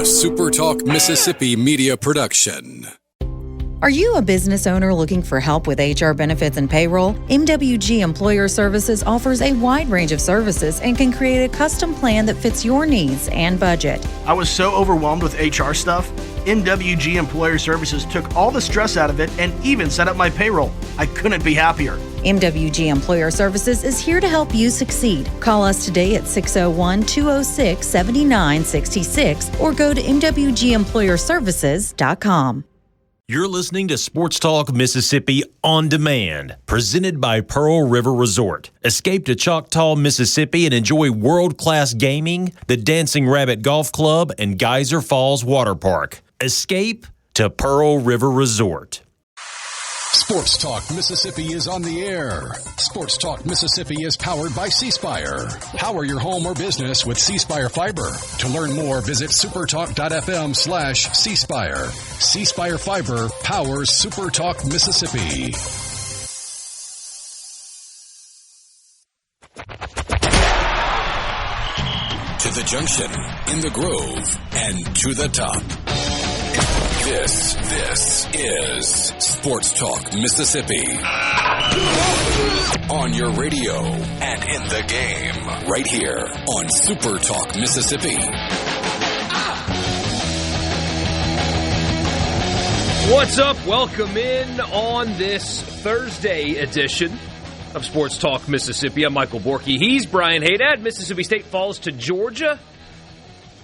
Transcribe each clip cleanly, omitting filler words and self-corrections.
SuperTalk Mississippi media production. Are you a business owner looking for help with HR benefits and payroll? MWG Employer Services offers a wide range of services and can create a custom plan that fits your needs and budget. I was so overwhelmed with HR stuff. MWG Employer Services took all the stress out of it and even set up my payroll. I couldn't be happier. MWG Employer Services is here to help you succeed. Call us today at 601-206-7966 or go to MWGEmployerServices.com. You're listening to Sports Talk Mississippi On Demand, presented by Pearl River Resort. Escape to Choctaw, Mississippi and enjoy world-class gaming, the Dancing Rabbit Golf Club, and Geyser Falls Water Park. Escape to Pearl River Resort. Sports Talk Mississippi is on the air. Sports Talk Mississippi is powered by C Spire. Power your home or business with C Spire Fiber. To learn more, visit supertalk.fm/C Spire. C Spire Fiber powers Super Talk Mississippi. To the junction, in the grove, and to the top. This is Sports Talk Mississippi. On your radio and in the game, right here on Super Talk Mississippi. What's up? Welcome in on this Thursday edition of Sports Talk Mississippi. I'm Michael Borkey. He's Brian Hadad. Mississippi State falls to Georgia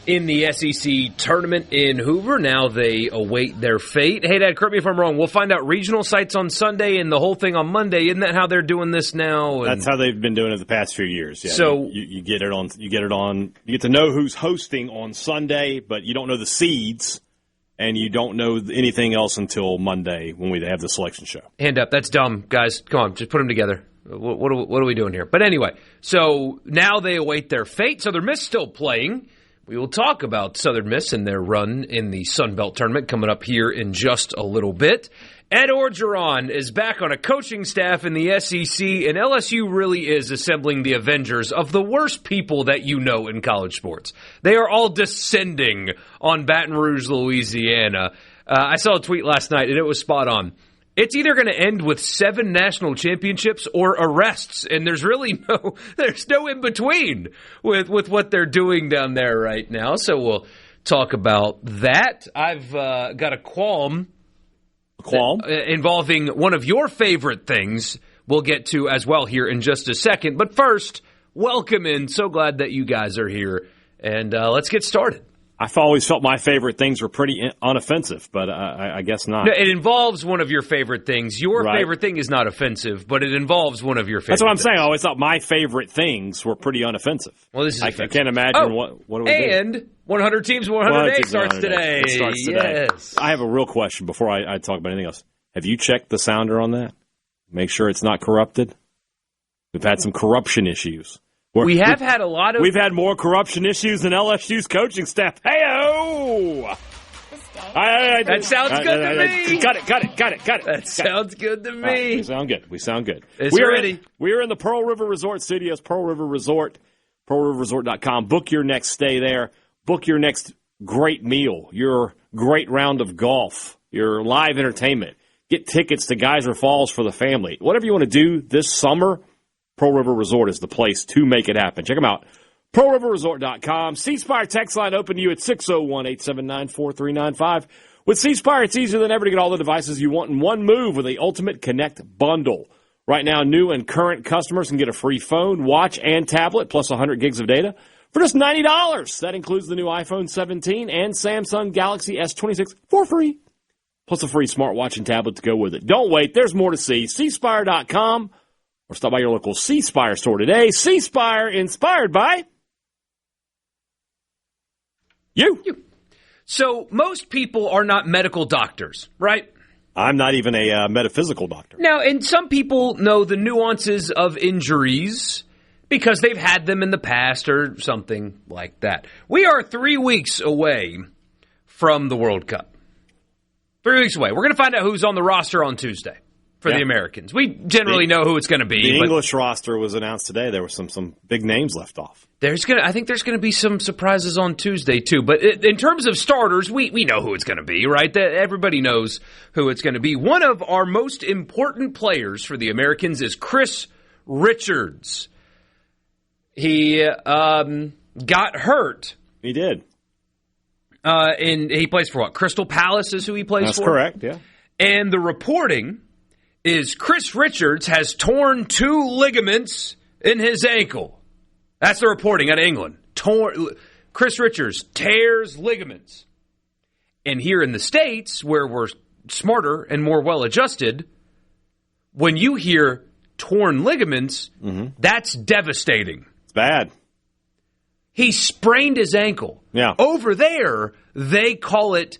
in the SEC tournament in Hoover. Now they await their fate. Hey, Dad, correct me if I'm wrong. We'll find out regional sites on Sunday and the whole thing on Monday. Isn't that how they're doing this now? That's how they've been doing it the past few years. Yeah. So you get it on. You get to know who's hosting on Sunday, but you don't know the seeds, and you don't know anything else until Monday when we have the selection show. Hand up. That's dumb, guys. Come on, just put them together. What are we doing here? But anyway, so now they await their fate. Southern Miss still playing. We will talk about Southern Miss and their run in the Sun Belt Tournament coming up here in just a little bit. Ed Orgeron is back on a coaching staff in the SEC, and LSU really is assembling the Avengers of the worst people that you know in college sports. They are all descending on Baton Rouge, Louisiana. I saw a tweet last night, and it was spot on. It's either going to end with 7 national championships or arrests, and there's really no in between with what they're doing down there right now. So we'll talk about that. I've got a qualm involving one of your favorite things. We'll get to as well here in just a second. But first, welcome in. So glad that you guys are here, and let's get started. I've always felt my favorite things were pretty unoffensive, but I guess not. No, it involves one of your favorite things. Your favorite thing is not offensive, but it involves one of your favorite things. That's what I'm saying. I always thought my favorite things were pretty unoffensive. Well, this is I can't imagine what do we do. And 100 Teams 100 Days starts today. It starts today. Yes. I have a real question before I talk about anything else. Have you checked the sounder on that? Make sure it's not corrupted? We've had some corruption issues. We've had more corruption issues than LSU's coaching staff. Hey-oh! That sounds good to me. Got it. That sounds good to me. Right, we sound good. We're ready. We are in the Pearl River Resort Studios, Pearl River Resort, pearlriverresort.com. Book your next stay there. Book your next great meal, your great round of golf, your live entertainment. Get tickets to Geyser Falls for the family. Whatever you want to do this summer, Pearl River Resort is the place to make it happen. Check them out. PearlRiverResort.com. C Spire text line open to you at 601-879-4395. With C Spire, it's easier than ever to get all the devices you want in one move with the Ultimate Connect bundle. Right now, new and current customers can get a free phone, watch, and tablet, plus 100 gigs of data for just $90. That includes the new iPhone 17 and Samsung Galaxy S26 for free, plus a free smartwatch and tablet to go with it. Don't wait. There's more to see. CSpire.com. Or stop by your local C Spire store today. C Spire, inspired by you. So most people are not medical doctors, right? I'm not even a metaphysical doctor. Now, and some people know the nuances of injuries because they've had them in the past or something like that. We are 3 weeks away from the World Cup. 3 weeks away. We're going to find out who's on the roster on Tuesday. For the Americans. We generally know who it's going to be. The English roster was announced today. There were some big names left off. I think there's going to be some surprises on Tuesday, too. But in terms of starters, we know who it's going to be, right? Everybody knows who it's going to be. One of our most important players for the Americans is Chris Richards. He got hurt. He did. And he plays for what? Crystal Palace is who he plays for? That's correct, yeah. And the reporting is Chris Richards has torn 2 ligaments in his ankle. That's the reporting out of England. Chris Richards tears ligaments. And here in the States, where we're smarter and more well-adjusted, when you hear torn ligaments, that's devastating. It's bad. He sprained his ankle. Yeah. Over there, they call it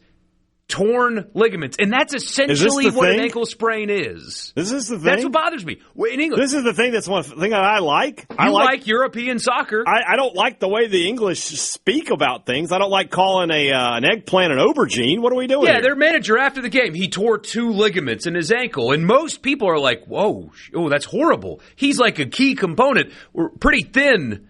torn ligaments. And that's essentially what an ankle sprain is. This is the thing? That's what bothers me. In England. This is the thing that's one thing that I like. I like European soccer. I don't like the way the English speak about things. I don't like calling an eggplant an aubergine. What are we doing here? Their manager after the game, he tore 2 ligaments in his ankle. And most people are like, whoa, that's horrible. He's like a key component. We're pretty thin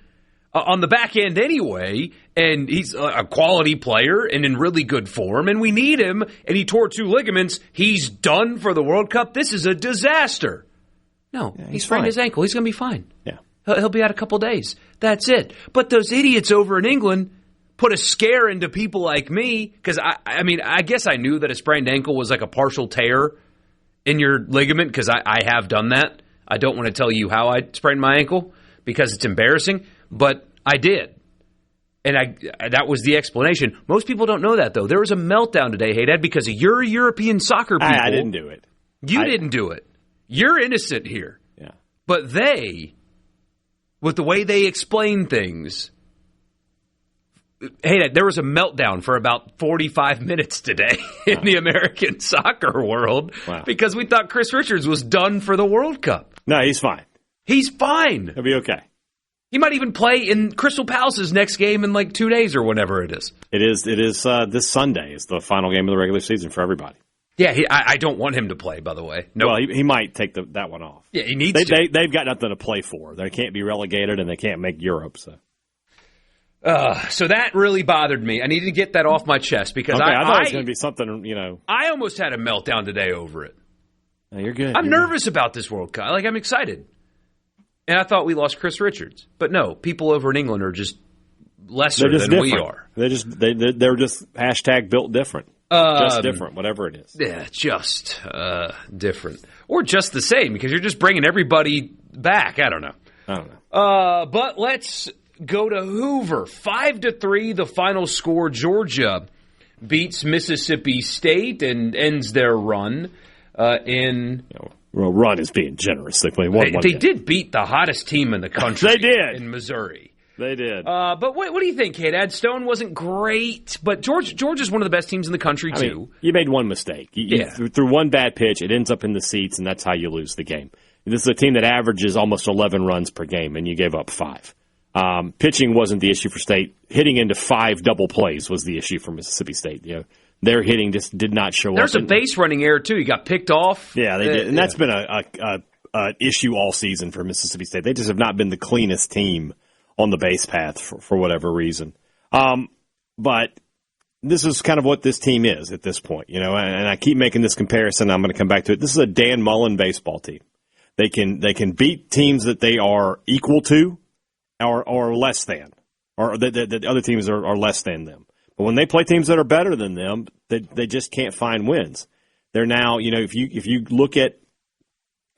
on the back end anyway, and he's a quality player and in really good form, and we need him, and he tore 2 ligaments. He's done for the World Cup. This is a disaster. No, he sprained his ankle. He's going to be fine. Yeah, He'll be out a couple days. That's it. But those idiots over in England put a scare into people like me, because, I guess I knew that a sprained ankle was like a partial tear in your ligament, because I have done that. I don't want to tell you how I sprained my ankle, because it's embarrassing. But I did. And that was the explanation. Most people don't know that, though. There was a meltdown today, Hadad, because of your European soccer people. I didn't do it. You didn't do it. You're innocent here. Yeah. But they, with the way they explain things, Hadad, there was a meltdown for about 45 minutes today in the American soccer world because we thought Chris Richards was done for the World Cup. No, he's fine. He's fine. He'll be okay. He might even play in Crystal Palace's next game in like 2 days or whenever it is. It is this Sunday is the final game of the regular season for everybody. Yeah, I don't want him to play, by the way. No. Well, he might take that one off. Yeah, he needs to. They've got nothing to play for. They can't be relegated, and they can't make Europe. So that really bothered me. I needed to get that off my chest because I thought it was going to be something, I almost had a meltdown today over it. No, you're good. I'm nervous about this World Cup. I'm excited. And I thought we lost Chris Richards. But no, people over in England are just lesser than different. we are. They're just hashtag built different. Just different, whatever it is. Yeah, just different. Or just the same, because you're just bringing everybody back. I don't know. But let's go to Hoover. 5-3, the final score. Georgia beats Mississippi State and ends their run in... Well, run is being generous. They played one. They did beat the hottest team in the country. They did. In Missouri. They did. But what do you think, Hadad? Stone wasn't great, but Georgia's one of the best teams in the country, too. Mean, you made one mistake. Through one bad pitch, it ends up in the seats, and that's how you lose the game. This is a team that averages almost 11 runs per game, and you gave up 5. Pitching wasn't the issue for State. Hitting into 5 double plays was the issue for Mississippi State. Their hitting just did not show up. There's a base running error, too. He got picked off. Yeah, they did. And that's been an issue all season for Mississippi State. They just have not been the cleanest team on the base path for whatever reason. But this is kind of what this team is at this point, and I keep making this comparison. I'm going to come back to it. This is a Dan Mullen baseball team. They can beat teams that they are equal to or less than, or that other teams are less than them. But when they play teams that are better than them, they just can't find wins. They're now, if you look at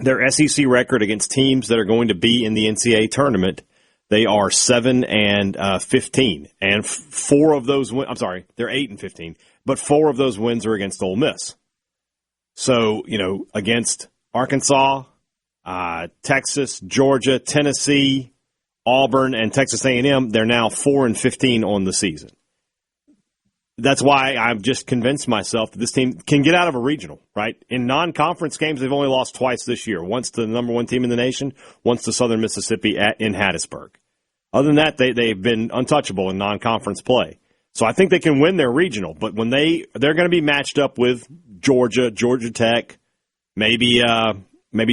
their SEC record against teams that are going to be in the NCAA tournament, they are 7-15, and 4 of those wins. I'm sorry, they're 8-15, but 4 of those wins are against Ole Miss. So against Arkansas, Texas, Georgia, Tennessee, Auburn, and Texas A&M, they're now 4-15 on the season. That's why I've just convinced myself that this team can get out of a regional, right? In non-conference games, they've only lost twice this year. Once to the number 1 team in the nation, once to Southern Mississippi in Hattiesburg. Other than that, they've been untouchable in non-conference play. So I think they can win their regional. But when they're going to be matched up with Georgia, Georgia Tech, maybe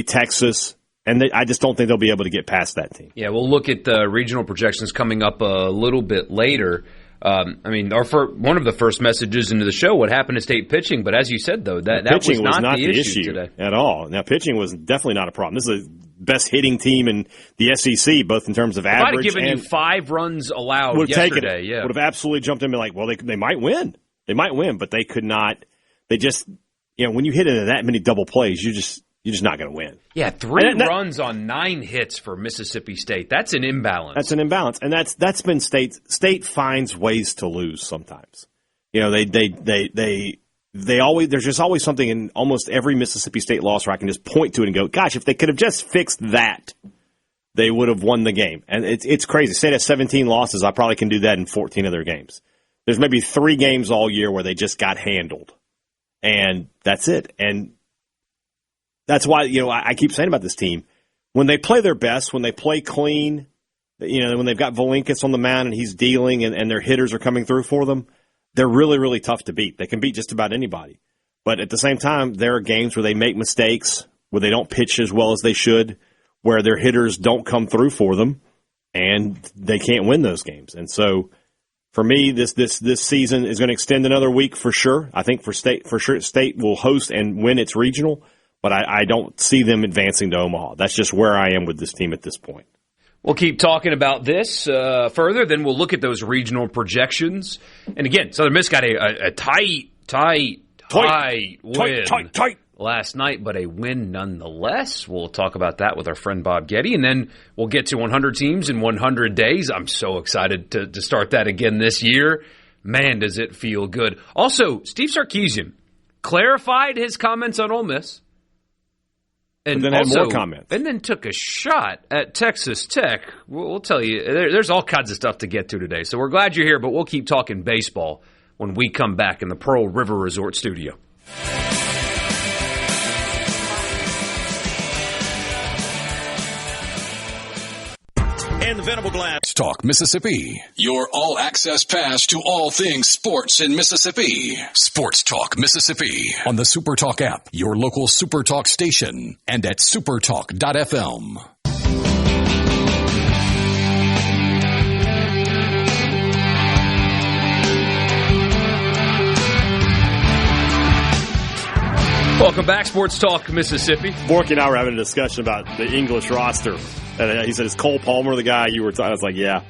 Texas, And I just don't think they'll be able to get past that team. Yeah, we'll look at the regional projections coming up a little bit later. One of the first messages into the show, what happened to state pitching, but as you said, though, that was not the issue today. At all. Now, pitching was definitely not a problem. This is the best hitting team in the SEC, both in terms of average. I'd have given you 5 runs allowed yesterday. Yeah, would have absolutely jumped in and been like, well, they might win. They might win, but they could not. They just, when you hit into that many double plays, you're just not going to win. Yeah, 3 runs on 9 hits for Mississippi State. That's an imbalance. That's an imbalance, and that's been State finds ways to lose sometimes. They always, there's just always something in almost every Mississippi State loss where I can just point to it and go, gosh, if they could have just fixed that, they would have won the game. And it's crazy. State has 17 losses. I probably can do that in 14 of their games. There's maybe 3 games all year where they just got handled, and that's it. And that's why, I keep saying about this team, when they play their best, when they play clean, when they've got Volinkus on the mound and he's dealing and their hitters are coming through for them, they're really, really tough to beat. They can beat just about anybody. But at the same time, there are games where they make mistakes, where they don't pitch as well as they should, where their hitters don't come through for them, and they can't win those games. And so, for me, this season is going to extend another week for sure. I think for sure, State will host and win its regional. But I don't see them advancing to Omaha. That's just where I am with this team at this point. We'll keep talking about this further. Then we'll look at those regional projections. And again, Southern Miss got a tight win last night, but a win nonetheless. We'll talk about that with our friend Bob Getty. And then we'll get to 100 teams in 100 days. I'm so excited to start that again this year. Man, does it feel good. Also, Steve Sarkisian clarified his comments on Ole Miss. And then had more comments. And then took a shot at Texas Tech. We'll tell you, there's all kinds of stuff to get to today. So we're glad you're here, but we'll keep talking baseball when we come back in the Pearl River Resort studio. And the Venable Glass Talk Mississippi, your all-access pass to all things sports in Mississippi. Sports Talk Mississippi on the SuperTalk app, your local SuperTalk station, and at supertalk.fm. Welcome back, Sports Talk Mississippi. Borkey and I were having a discussion about the English roster. And he said, is Cole Palmer the guy you were talking? I was like, yeah.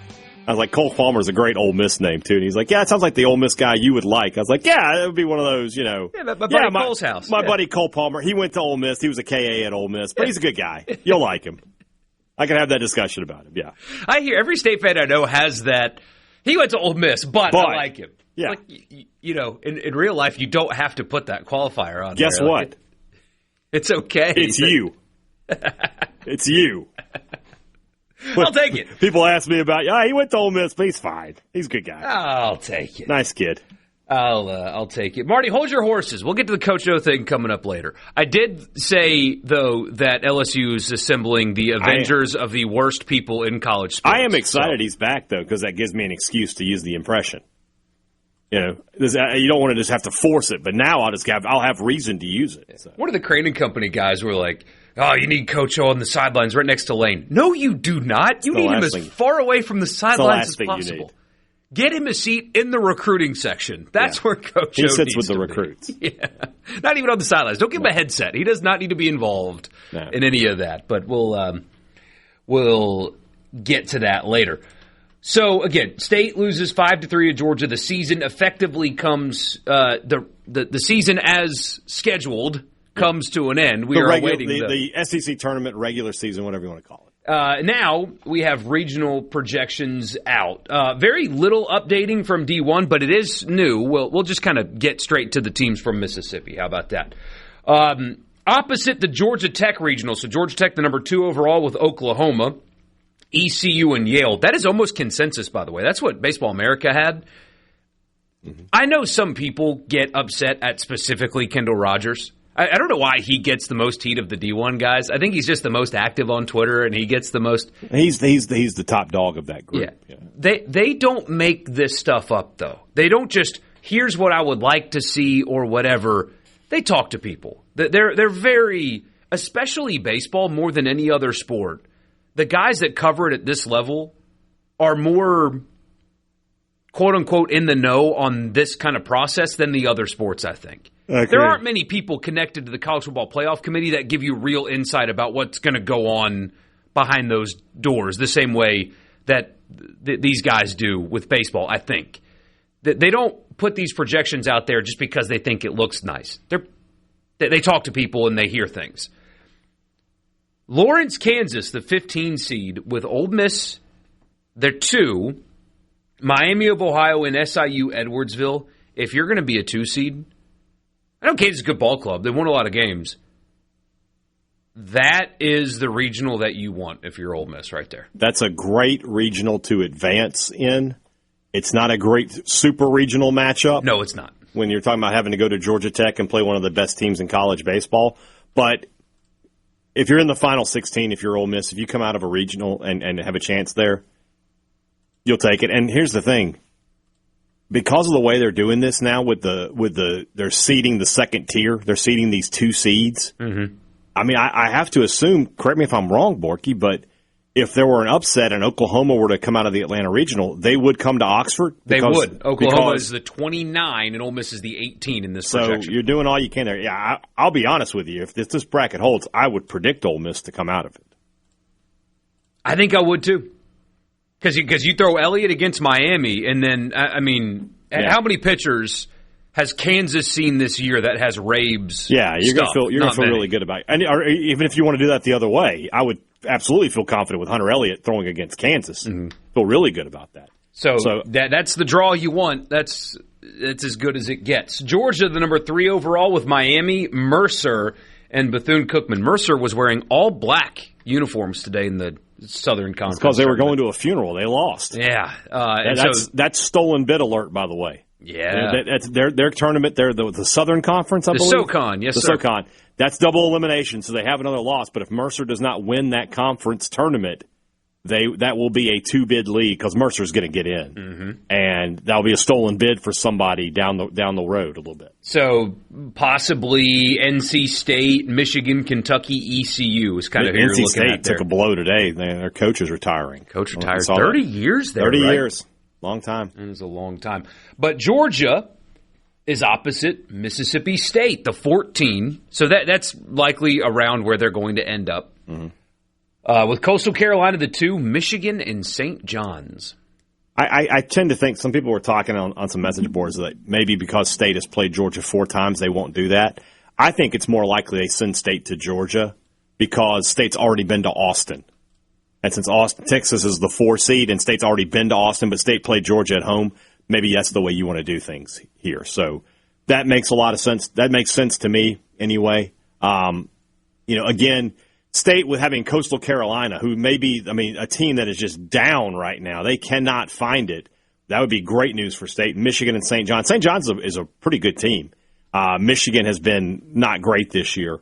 I was like, Cole Palmer's a great Ole Miss name, too. And he's like, yeah, it sounds like the Ole Miss guy you would like. I was like, yeah, it would be one of those, Yeah, my buddy Cole's house. My buddy Cole Palmer, he went to Ole Miss. He was a KA at Ole Miss, but he's a good guy. You'll like him. I can have that discussion about him, yeah. I hear every State fan I know has that. He went to Ole Miss, but I like him. Yeah. Like, in real life, you don't have to put that qualifier on. Guess there. what? It's okay. It's you. It's you. I'll take it. People ask me about, he went to Ole Miss, but he's fine. He's a good guy. I'll take it. Nice kid. I'll take it. Marty, hold your horses. We'll get to the Coach O thing coming up later. I did say, though, that LSU is assembling the Avengers of the worst people in college sports. I am excited he's back, though, because that gives me an excuse to use the impression. You don't want to just have to force it, but now I'll have reason to use it. So. One of the Craning Company guys were like, oh, you need Coach O on the sidelines right next to Lane. No, you do not. You need him as far away from the sidelines as possible. Get him a seat in the recruiting section. That's where Coach O needs to be. He sits with the recruits. Yeah. Not even on the sidelines. Don't give him a headset. He does not need to be involved in any of that. But we'll get to that later. So, again, State loses 5-3 to Georgia. The season effectively comes the season as scheduled comes to an end. We are awaiting the SEC tournament, regular season, whatever you want to call it. Now we have regional projections out. Very little updating from D1, but it is new. We'll just kind of get straight to the teams from Mississippi. How about that? Opposite the Georgia Tech regional, so Georgia Tech the number 2 overall with Oklahoma, ECU and Yale. That is almost consensus, by the way. That's what Baseball America had. Mm-hmm. I know some people get upset at specifically Kendall Rogers. I don't know why he gets the most heat of the D1 guys. I think he's just the most active on Twitter, and he gets the most. He's the top dog of that group. Yeah. They don't make this stuff up, though. They don't just, here's what I would like to see or whatever. They talk to people. They're very especially baseball, more than any other sport, the guys that cover it at this level are more, quote-unquote, in the know on this kind of process than the other sports, I think. There aren't many people connected to the College Football Playoff Committee that give you real insight about what's going to go on behind those doors the same way that these guys do with baseball, I think. They don't put these projections out there just because they think it looks nice. They talk to people and they hear things. Lawrence, Kansas, the 15 seed, with Ole Miss, they're 2, Miami of Ohio, and SIU Edwardsville. If you're going to be a 2 seed, I know Kansas is a good ball club. They won a lot of games. That is the regional that you want if you're Ole Miss right there. That's a great regional to advance in. It's not a great super regional matchup. No, it's not. When you're talking about having to go to Georgia Tech and play one of the best teams in college baseball. But if you're in the final 16, if you're Ole Miss, if you come out of a regional and have a chance there, you'll take it. And here's the thing. Because of the way they're doing this now they're seeding the second tier, they're seeding these 2 seeds. Mm-hmm. I mean, I have to assume, correct me if I'm wrong, Borkey, but if there were an upset and Oklahoma were to come out of the Atlanta Regional, they would come to Oxford? They would. Oklahoma is the 29 and Ole Miss is the 18 in this projection. So you're doing all you can there. Yeah, I'll be honest with you. If this bracket holds, I would predict Ole Miss to come out of it. I think I would too. Because you throw Elliott against Miami, and then, I mean, how many pitchers has Kansas seen this year that has Rabe's you're going to feel really good about it. And or even if you want to do that the other way, I would absolutely feel confident with Hunter Elliott throwing against Kansas. Mm-hmm. Feel really good about that. So that's the draw you want. That's as good as it gets. Georgia, the number 3 overall with Miami, Mercer, and Bethune-Cookman. Mercer was wearing all black uniforms today in the Southern Conference. Because they were going to a funeral. They lost. Yeah. That's stolen bid alert, by the way. Yeah. That's their tournament. They're the Southern Conference, I believe. The SoCon, yes, sir. The SoCon. That's double elimination, so they have another loss. But if Mercer does not win that conference tournament, that will be a 2-bid league because Mercer's going to get in. Mm-hmm. And that'll be a stolen bid for somebody down the road a little bit. So possibly NC State, Michigan, Kentucky, ECU is kind of who you're looking at there. NC State took a blow today. Their coach is retiring. Coach retired. 30 years there, 30 right? years. Long time. It was a long time. But Georgia is opposite Mississippi State, the 14. So that's likely around where they're going to end up. Mm-hmm. With Coastal Carolina, the 2, Michigan and St. John's. I tend to think some people were talking on some message boards that maybe because State has played Georgia 4 times, they won't do that. I think it's more likely they send State to Georgia because State's already been to Austin. And since Texas is the 4 seed and State's already been to Austin, but State played Georgia at home, maybe that's the way you want to do things here. So that makes a lot of sense. That makes sense to me anyway. Again, State with having Coastal Carolina, who may be, a team that is just down right now. They cannot find it. That would be great news for State. Michigan and St. John's. St. John's is a pretty good team. Michigan has been not great this year.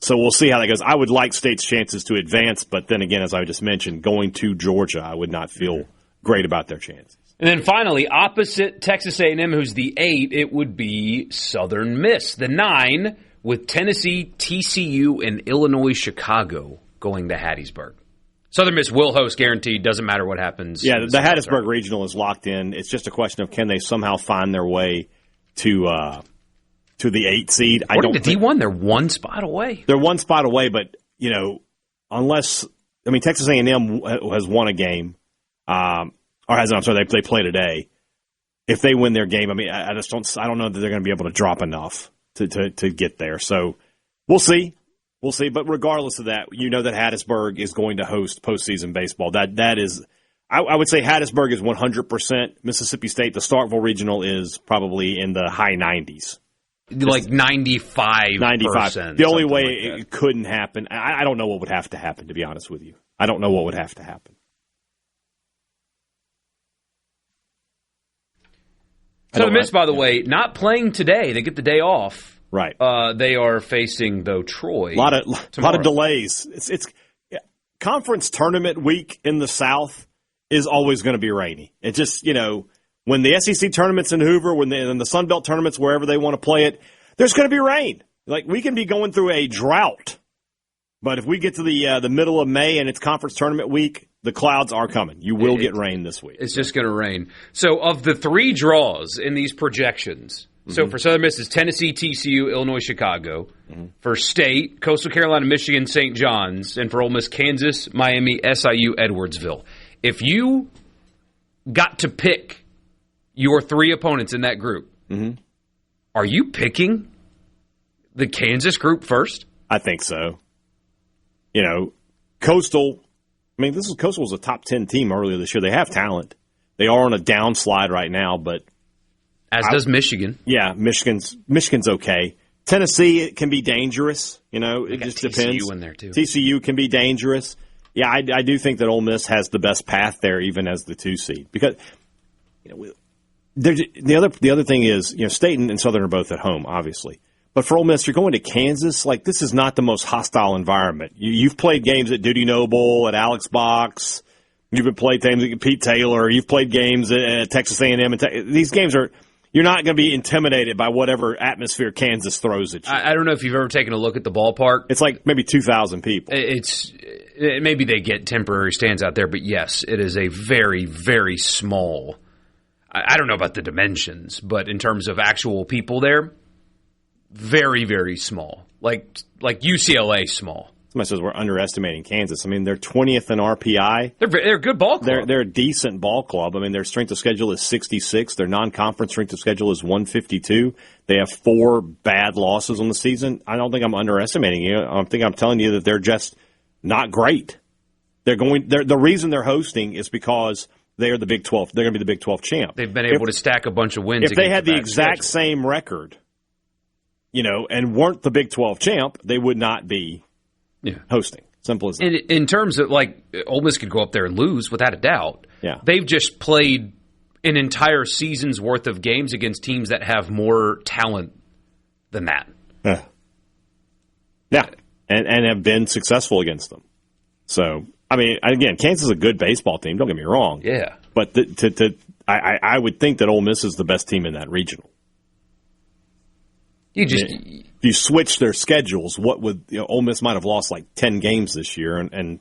So we'll see how that goes. I would like State's chances to advance, but then again, as I just mentioned, going to Georgia, I would not feel great about their chances. And then finally, opposite Texas A&M, who's the 8, it would be Southern Miss, the 9, with Tennessee, TCU, and Illinois, Chicago going to Hattiesburg. Southern Miss will host, guaranteed. Doesn't matter what happens. Yeah, the Hattiesburg Regional is locked in. It's just a question of can they somehow find their way to the 8 seed. According to D1, they're 1 spot away. They're 1 spot away, but unless Texas A&M has won a game, or hasn't. I'm sorry, they play today. If they win their game, I don't know that they're going to be able to drop enough to get there. So we'll see. We'll see. But regardless of that, that Hattiesburg is going to host postseason baseball. That is, I would say Hattiesburg is 100%. Mississippi State, the Starkville Regional, is probably in the high 90s. Like 95%. The only way it couldn't happen, I don't know what would have to happen, to be honest with you. I don't know what would have to happen. Southern Miss, by the way, not playing today. They get the day off. Right. They are facing, though, Troy. A lot of delays. It's conference tournament week in the South is always going to be rainy. It just, when the SEC tournament's in Hoover, when the Sun Belt tournaments, wherever they want to play it, there's going to be rain. Like, we can be going through a drought, but if we get to the middle of May and it's conference tournament week, the clouds are coming. You will get rain this week. It's just going to rain. So of the 3 draws in these projections, so for Southern Miss, it's Tennessee, TCU, Illinois, Chicago. For State, Coastal Carolina, Michigan, St. John's. And for Ole Miss, Kansas, Miami, SIU, Edwardsville. If you got to pick your 3 opponents in that group, are you picking the Kansas group first? I think so. You know, Coastal, I mean, Coastal was a top 10 team earlier this year. They have talent. They are on a downslide right now, but as does Michigan. Yeah, Michigan's okay. Tennessee, it can be dangerous. You know, it just depends. TCU in there too. TCU can be dangerous. Yeah, I do think that Ole Miss has the best path there, even as the 2 seed. Because the other thing is, State and Southern are both at home, obviously. But for Ole Miss, you're going to Kansas. Like, this is not the most hostile environment. You've played games at Dudy Noble, at Alex Box. You've played games at Pete Taylor. You've played games at Texas A&M. These games are. You're not going to be intimidated by whatever atmosphere Kansas throws at you. I don't know if you've ever taken a look at the ballpark. It's like maybe 2,000 people. Maybe they get temporary stands out there, but yes, it is a very, very small. I don't know about the dimensions, but in terms of actual people there, very, very small. Like UCLA small. Somebody says we're underestimating Kansas. I mean, they're 20th in RPI. They're a good ball club. They're a decent ball club. I mean, their strength of schedule is 66. Their non-conference strength of schedule is 152. They have 4 bad losses on the season. I don't think I'm underestimating you. I think I'm telling you that they're just not great. The reason they're hosting is because they are the Big 12. They're going to be the Big 12 champ. They've been able to stack a bunch of wins. If they had the exact same record, and weren't the Big 12 champ, they would not be. Hosting. Simple as that. In terms of, Ole Miss could go up there and lose, without a doubt. Yeah. They've just played an entire season's worth of games against teams that have more talent than that. Yeah. And have been successful against them. So, I mean, again, Kansas is a good baseball team. Don't get me wrong. Yeah. But I would think that Ole Miss is the best team in that regional. If you switch their schedules, what would Ole Miss might have lost 10 games this year, and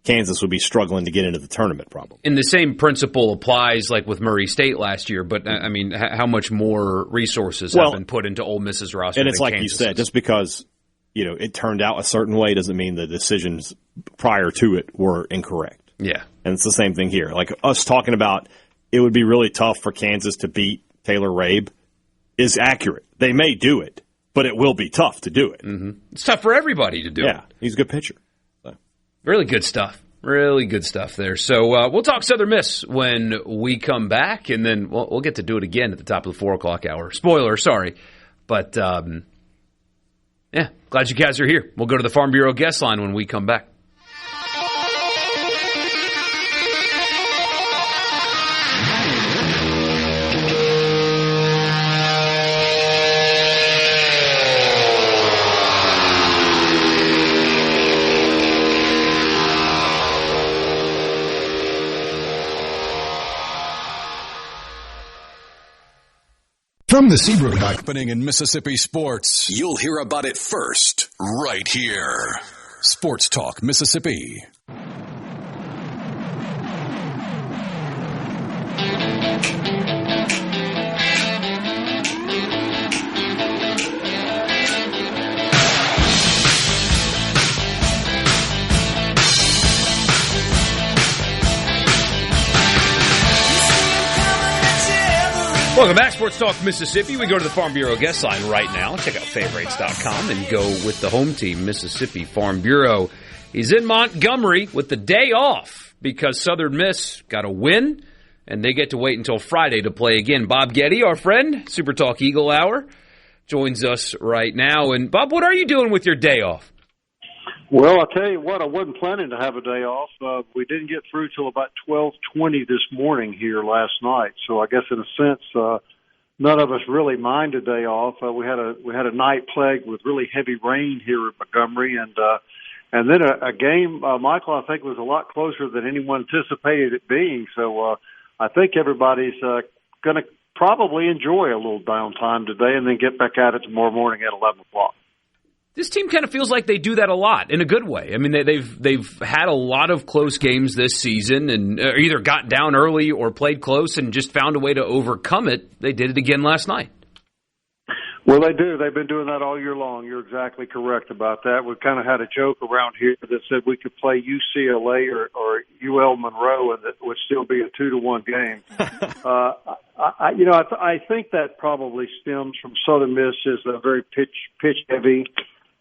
Kansas would be struggling to get into the tournament probably. And the same principle applies with Murray State last year, but I mean, how much more resources have been put into Ole Miss's roster? And it's like Kansas's? You said, just because it turned out a certain way doesn't mean the decisions prior to it were incorrect. Yeah, and it's the same thing here. Like us talking about, it would be really tough for Kansas to beat Taylor Rabe is accurate. They may do it, but it will be tough to do it. Mm-hmm. It's tough for everybody to do it. Yeah, he's a good pitcher. So. Really good stuff. Really good stuff there. So we'll talk Southern Miss when we come back, and then we'll get to do it again at the top of the 4 o'clock hour. Spoiler, sorry. But, yeah, glad you guys are here. We'll go to the Farm Bureau guest line when we come back. From the Seabrook happening in Mississippi sports, you'll hear about it first, right here. Sports Talk Mississippi. Welcome back, Sports Talk Mississippi. We go to the Farm Bureau guest line right now. Check out favorites.com and go with the home team, Mississippi Farm Bureau. He's in Montgomery with the day off because Southern Miss got a win, and they get to wait until Friday to play again. Bob Getty, our friend, Super Talk Eagle Hour, joins us right now. And, Bob, what are you doing with your day off? Well, I'll tell you what, I wasn't planning to have a day off. We didn't get through till about 12:20 this morning here last night. So I guess in a sense, none of us really mind a day off. We had a night plagued with really heavy rain here at Montgomery, and then a game, Michael, I think was a lot closer than anyone anticipated it being. So I think everybody's going to probably enjoy a little downtime today and then get back at it tomorrow morning at 11 o'clock. This team kind of feels like they do that a lot in a good way. I mean, they've had a lot of close games this season and either got down early or played close and just found a way to overcome it. They did it again last night. Well, they do. They've been doing that all year long. You're exactly correct about that. We've kind of had a joke around here that said we could play UCLA or UL Monroe and it would still be a 2-1 game. I think that probably stems from Southern Miss is a very pitch heavy.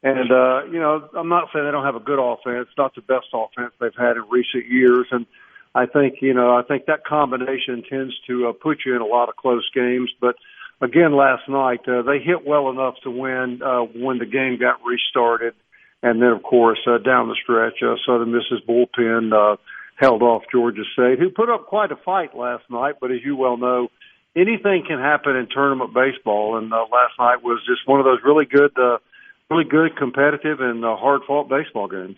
And, I'm not saying they don't have a good offense, not the best offense they've had in recent years. And I think that combination tends to put you in a lot of close games. But again, last night, they hit well enough to win when the game got restarted. And then, of course, down the stretch, Southern Miss's bullpen held off Georgia State, who put up quite a fight last night. But as you well know, anything can happen in tournament baseball. And last night was just one of those really good, competitive, and hard-fought baseball games.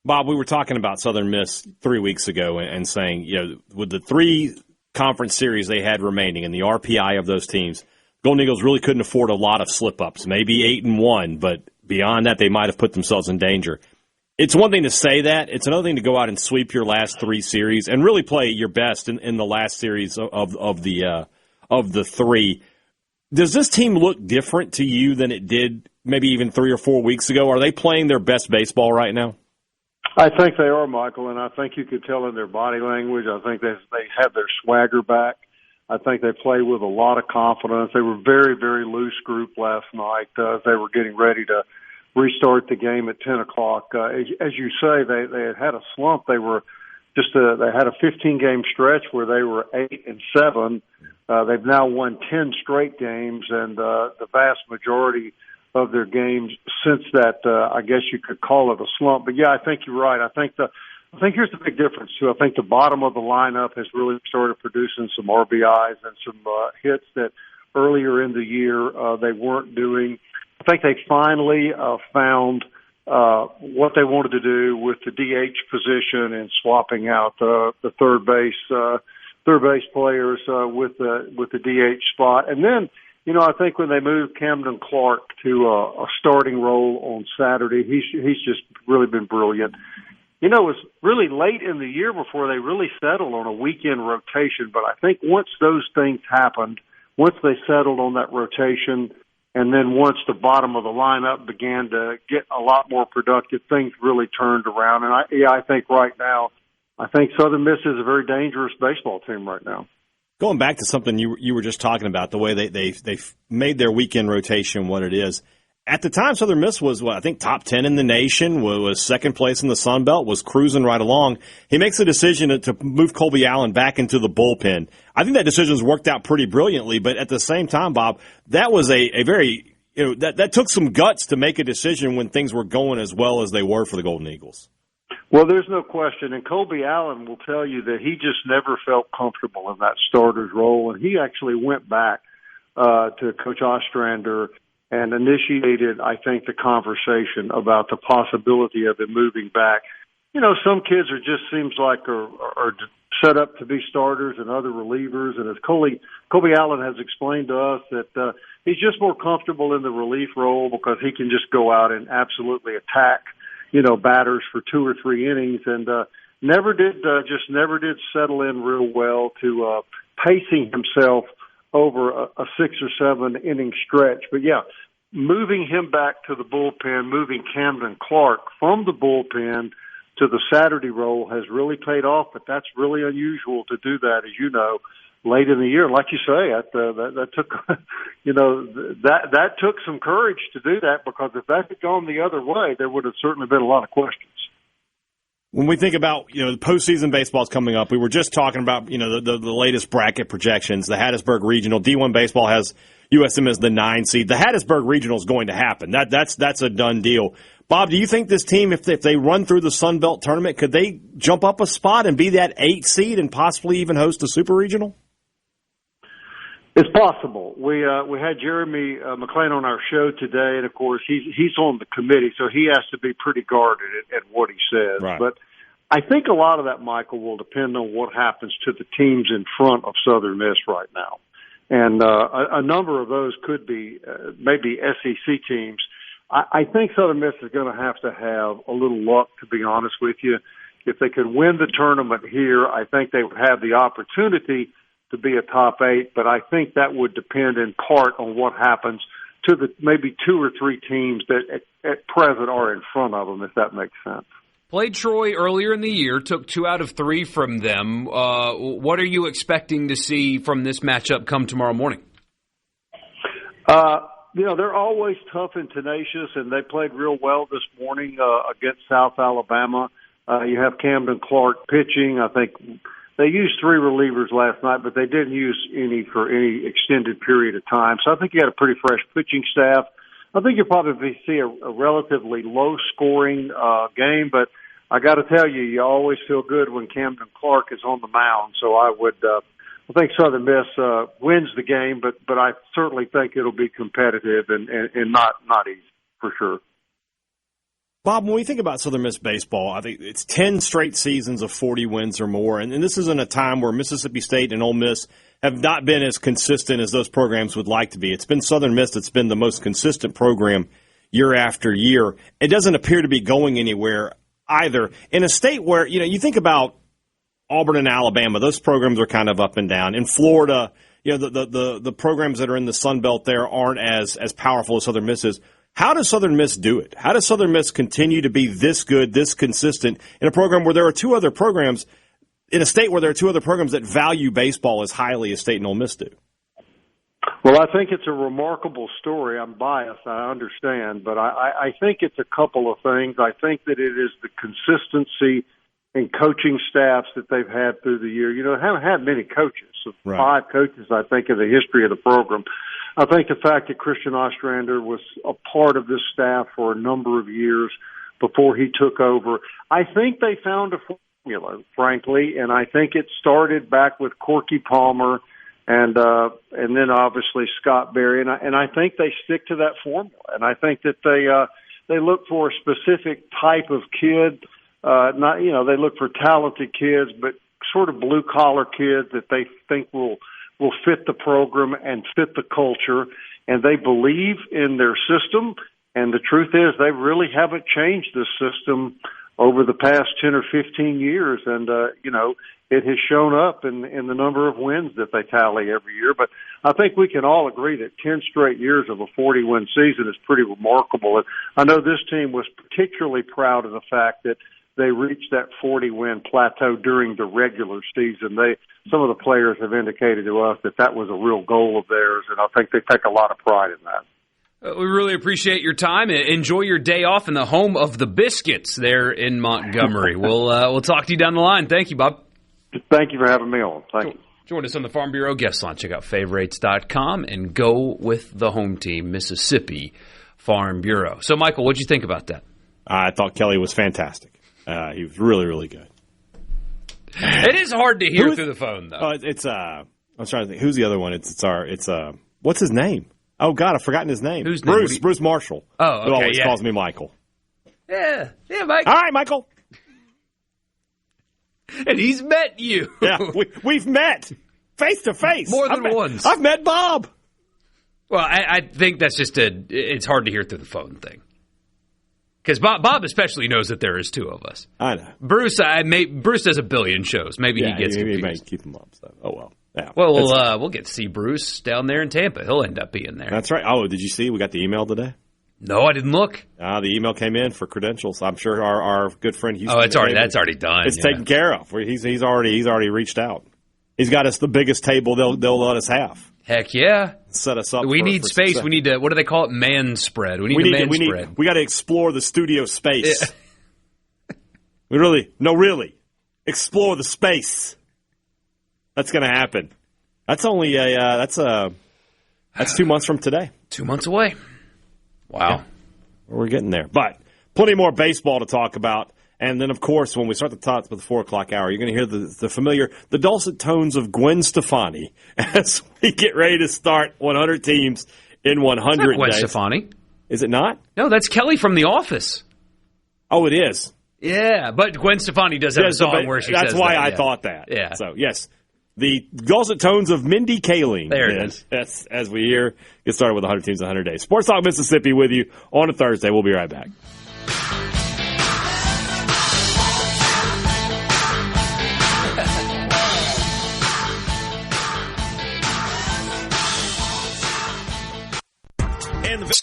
Bob, we were talking about Southern Miss 3 weeks ago and saying, with the 3 conference series they had remaining and the RPI of those teams, Golden Eagles really couldn't afford a lot of slip-ups, maybe 8-1, but beyond that, they might have put themselves in danger. It's one thing to say that. It's another thing to go out and sweep your last 3 series and really play your best in the last series of the 3. Does this team look different to you than it did maybe even 3 or 4 weeks ago? Are they playing their best baseball right now? I think they are, Michael, and I think you could tell in their body language. I think they have their swagger back. I think they play with a lot of confidence. They were very, very loose group last night. They were getting ready to restart the game at 10 o'clock. As you say, they had a slump. They had a 15-game stretch where they were 8-7. They've now won 10 straight games, and the vast majority of their games since that, I guess you could call it a slump. But yeah, I think you're right. I think here's the big difference too. I think the bottom of the lineup has really started producing some RBIs and some hits that earlier in the year they weren't doing. I think they finally found what they wanted to do with the DH position and swapping out the third base players with the DH spot. And then, I think when they moved Camden Clark to a starting role on Saturday, he's just really been brilliant. It was really late in the year before they really settled on a weekend rotation, but I think once those things happened, once they settled on that rotation, and then once the bottom of the lineup began to get a lot more productive, things really turned around. And I think right now, I think Southern Miss is a very dangerous baseball team right now. Going back to something you were just talking about, the way they've made their weekend rotation what it is. At the time, Southern Miss was, I think, top 10 in the nation, was second place in the Sun Belt, was cruising right along. He makes a decision to move Colby Allen back into the bullpen. I think that decision's worked out pretty brilliantly, but at the same time, Bob, that was a very, that took some guts to make a decision when things were going as well as they were for the Golden Eagles. Well, there's no question, and Colby Allen will tell you that he just never felt comfortable in that starter's role, and he actually went back to Coach Ostrander and initiated, I think, the conversation about the possibility of him moving back. Some kids seems like are set up to be starters and other relievers, and as Colby Allen has explained to us that he's just more comfortable in the relief role because he can just go out and absolutely attack batters for 2 or 3 innings, and never did settle in real well to pacing himself over a 6 or 7 inning stretch. But yeah, moving him back to the bullpen, moving Camden Clark from the bullpen to the Saturday role has really paid off, but that's really unusual to do that, as you know, late in the year. Like you say, that took, that took some courage to do that, because if that had gone the other way, there would have certainly been a lot of questions. When we think about, the postseason baseball is coming up, we were just talking about, the latest bracket projections, the Hattiesburg Regional. D1 baseball has USM as the 9 seed. The Hattiesburg Regional is going to happen. That's a done deal. Bob, do you think this team, if they run through the Sun Belt tournament, could they jump up a spot and be that 8 seed and possibly even host a Super Regional? It's possible. We had Jeremy McClain on our show today, and of course he's on the committee, so he has to be pretty guarded at what he says. Right. But I think a lot of that, Michael, will depend on what happens to the teams in front of Southern Miss right now, and a number of those could be maybe SEC teams. I think Southern Miss is going to have a little luck, to be honest with you. If they could win the tournament here, I think they would have the opportunity to be a top 8, but I think that would depend in part on what happens to the maybe 2 or 3 teams that at present are in front of them, if that makes sense. Played Troy earlier in the year, took 2 out of 3 from them. What are you expecting to see from this matchup come tomorrow morning? They're always tough and tenacious, and they played real well this morning against South Alabama. You have Camden Clark pitching. I think they used 3 relievers last night, but they didn't use any for any extended period of time. So I think you had a pretty fresh pitching staff. I think you'll probably see a relatively low-scoring game, but I got to tell you, you always feel good when Camden Clark is on the mound. So I think Southern Miss wins the game, but I certainly think it'll be competitive and not easy for sure. Bob, when we think about Southern Miss baseball, I think it's 10 straight seasons of 40 wins or more, and this isn't a time where Mississippi State and Ole Miss have not been as consistent as those programs would like to be. It's been Southern Miss that's been the most consistent program year after year. It doesn't appear to be going anywhere either. In a state where, you think about Auburn and Alabama, those programs are kind of up and down. In Florida, the programs that are in the Sun Belt there aren't as powerful as Southern Miss is. How does Southern Miss do it? How does Southern Miss continue to be this good, this consistent in a program where there are 2 other programs, in a state where there are 2 other programs that value baseball as highly as State and Ole Miss do? Well, I think it's a remarkable story. I'm biased, I understand, but I think it's a couple of things. I think that it is the consistency in coaching staffs that they've had through the year. They haven't had many coaches, so right. 5 coaches, I think, in the history of the program. I think the fact that Christian Ostrander was a part of this staff for a number of years before he took over, I think they found a formula, frankly, and I think it started back with Corky Palmer and then obviously Scott Berry, and I think they stick to that formula, and I think that they look for a specific type of kid. They look for talented kids, but sort of blue collar kids that they think will fit the program and fit the culture, and they believe in their system. And the truth is, they really haven't changed this system over the past 10 or 15 years. And, it has shown up in the number of wins that they tally every year. But I think we can all agree that 10 straight years of a 40-win season is pretty remarkable. And I know this team was particularly proud of the fact that they reached that 40-win plateau during the regular season. Some of the players have indicated to us that was a real goal of theirs, and I think they take a lot of pride in that. We really appreciate your time. Enjoy your day off in the home of the Biscuits there in Montgomery. We'll talk to you down the line. Thank you, Bob. Thank you for having me on. Thank you. Join us on the Farm Bureau guest line. Check out favorites.com and go with the home team, Mississippi Farm Bureau. So, Michael, what did you think about that? I thought Kelly was fantastic. He was really, really good. It is hard to hear through the phone, though. I'm trying to think. Who's the other one? What's his name? Oh, God, I've forgotten his name. Who's Bruce Marshall. Oh, okay, who always calls me Michael. Yeah, Mike. All right, Michael. And he's met you. Yeah, we've met face to face. More than once. I've met Bob. Well, I think that's just it's hard to hear through the phone thing. Because Bob especially knows that there is 2 of us. I know. Bruce does a billion shows. Maybe he gets confused. He may keep them up. So. Oh, well. Yeah. Well, we'll get to see Bruce down there in Tampa. He'll end up being there. That's right. Oh, did you see? We got the email today. No, I didn't look. The email came in for credentials. I'm sure our good friend Houston. Oh, that's already done. It's taken care of. He's already reached out. He's got us the biggest table they'll let us have. Heck yeah. Set us up. We need space. Success. We need to, what do they call it? Man spread. We need a man spread. We got to explore the studio space. Yeah. Really. Explore the space. That's going to happen. That's only that's 2 months from today. 2 months away. Wow. Yeah. We're getting there. But plenty more baseball to talk about. And then, of course, when we start the top of the 4 o'clock hour, you're going to hear the familiar, the dulcet tones of Gwen Stefani as we get ready to start 100 teams in 100 days. Gwen Stefani. Is it not? No, that's Kelly from The Office. Oh, it is. Yeah, but Gwen Stefani does have a song where she says that's why that, I thought that. Yeah. So, yes, The dulcet tones of Mindy Kaling. There it is. That's as we hear. Get started with 100 Teams in 100 Days. Sports Talk Mississippi with you on a Thursday. We'll be right back.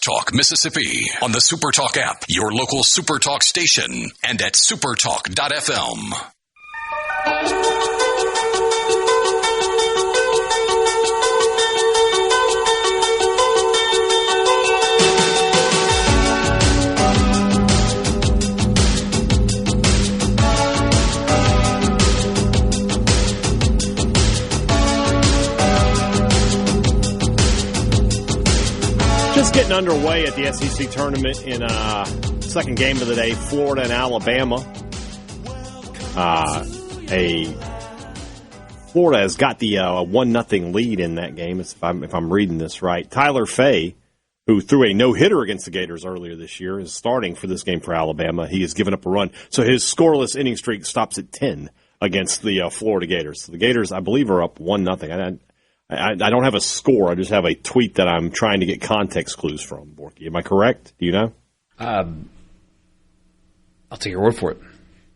Talk Mississippi on the SuperTalk app, your local SuperTalk station, and at supertalk.fm. Just getting underway at the SEC tournament in second game of the day, Florida and Alabama. Florida has got the 1-0 lead in that game, if I'm reading this right. Tyler Fay, who threw a no-hitter against the Gators earlier this year, is starting for this game for Alabama. He has given up a run. So his scoreless inning streak stops at 10 against the Florida Gators. So the Gators, I believe, are up 1-0. I don't have a score. I just have a tweet that I'm trying to get context clues from, Borkey. Am I correct? Do you know? I'll take your word for it.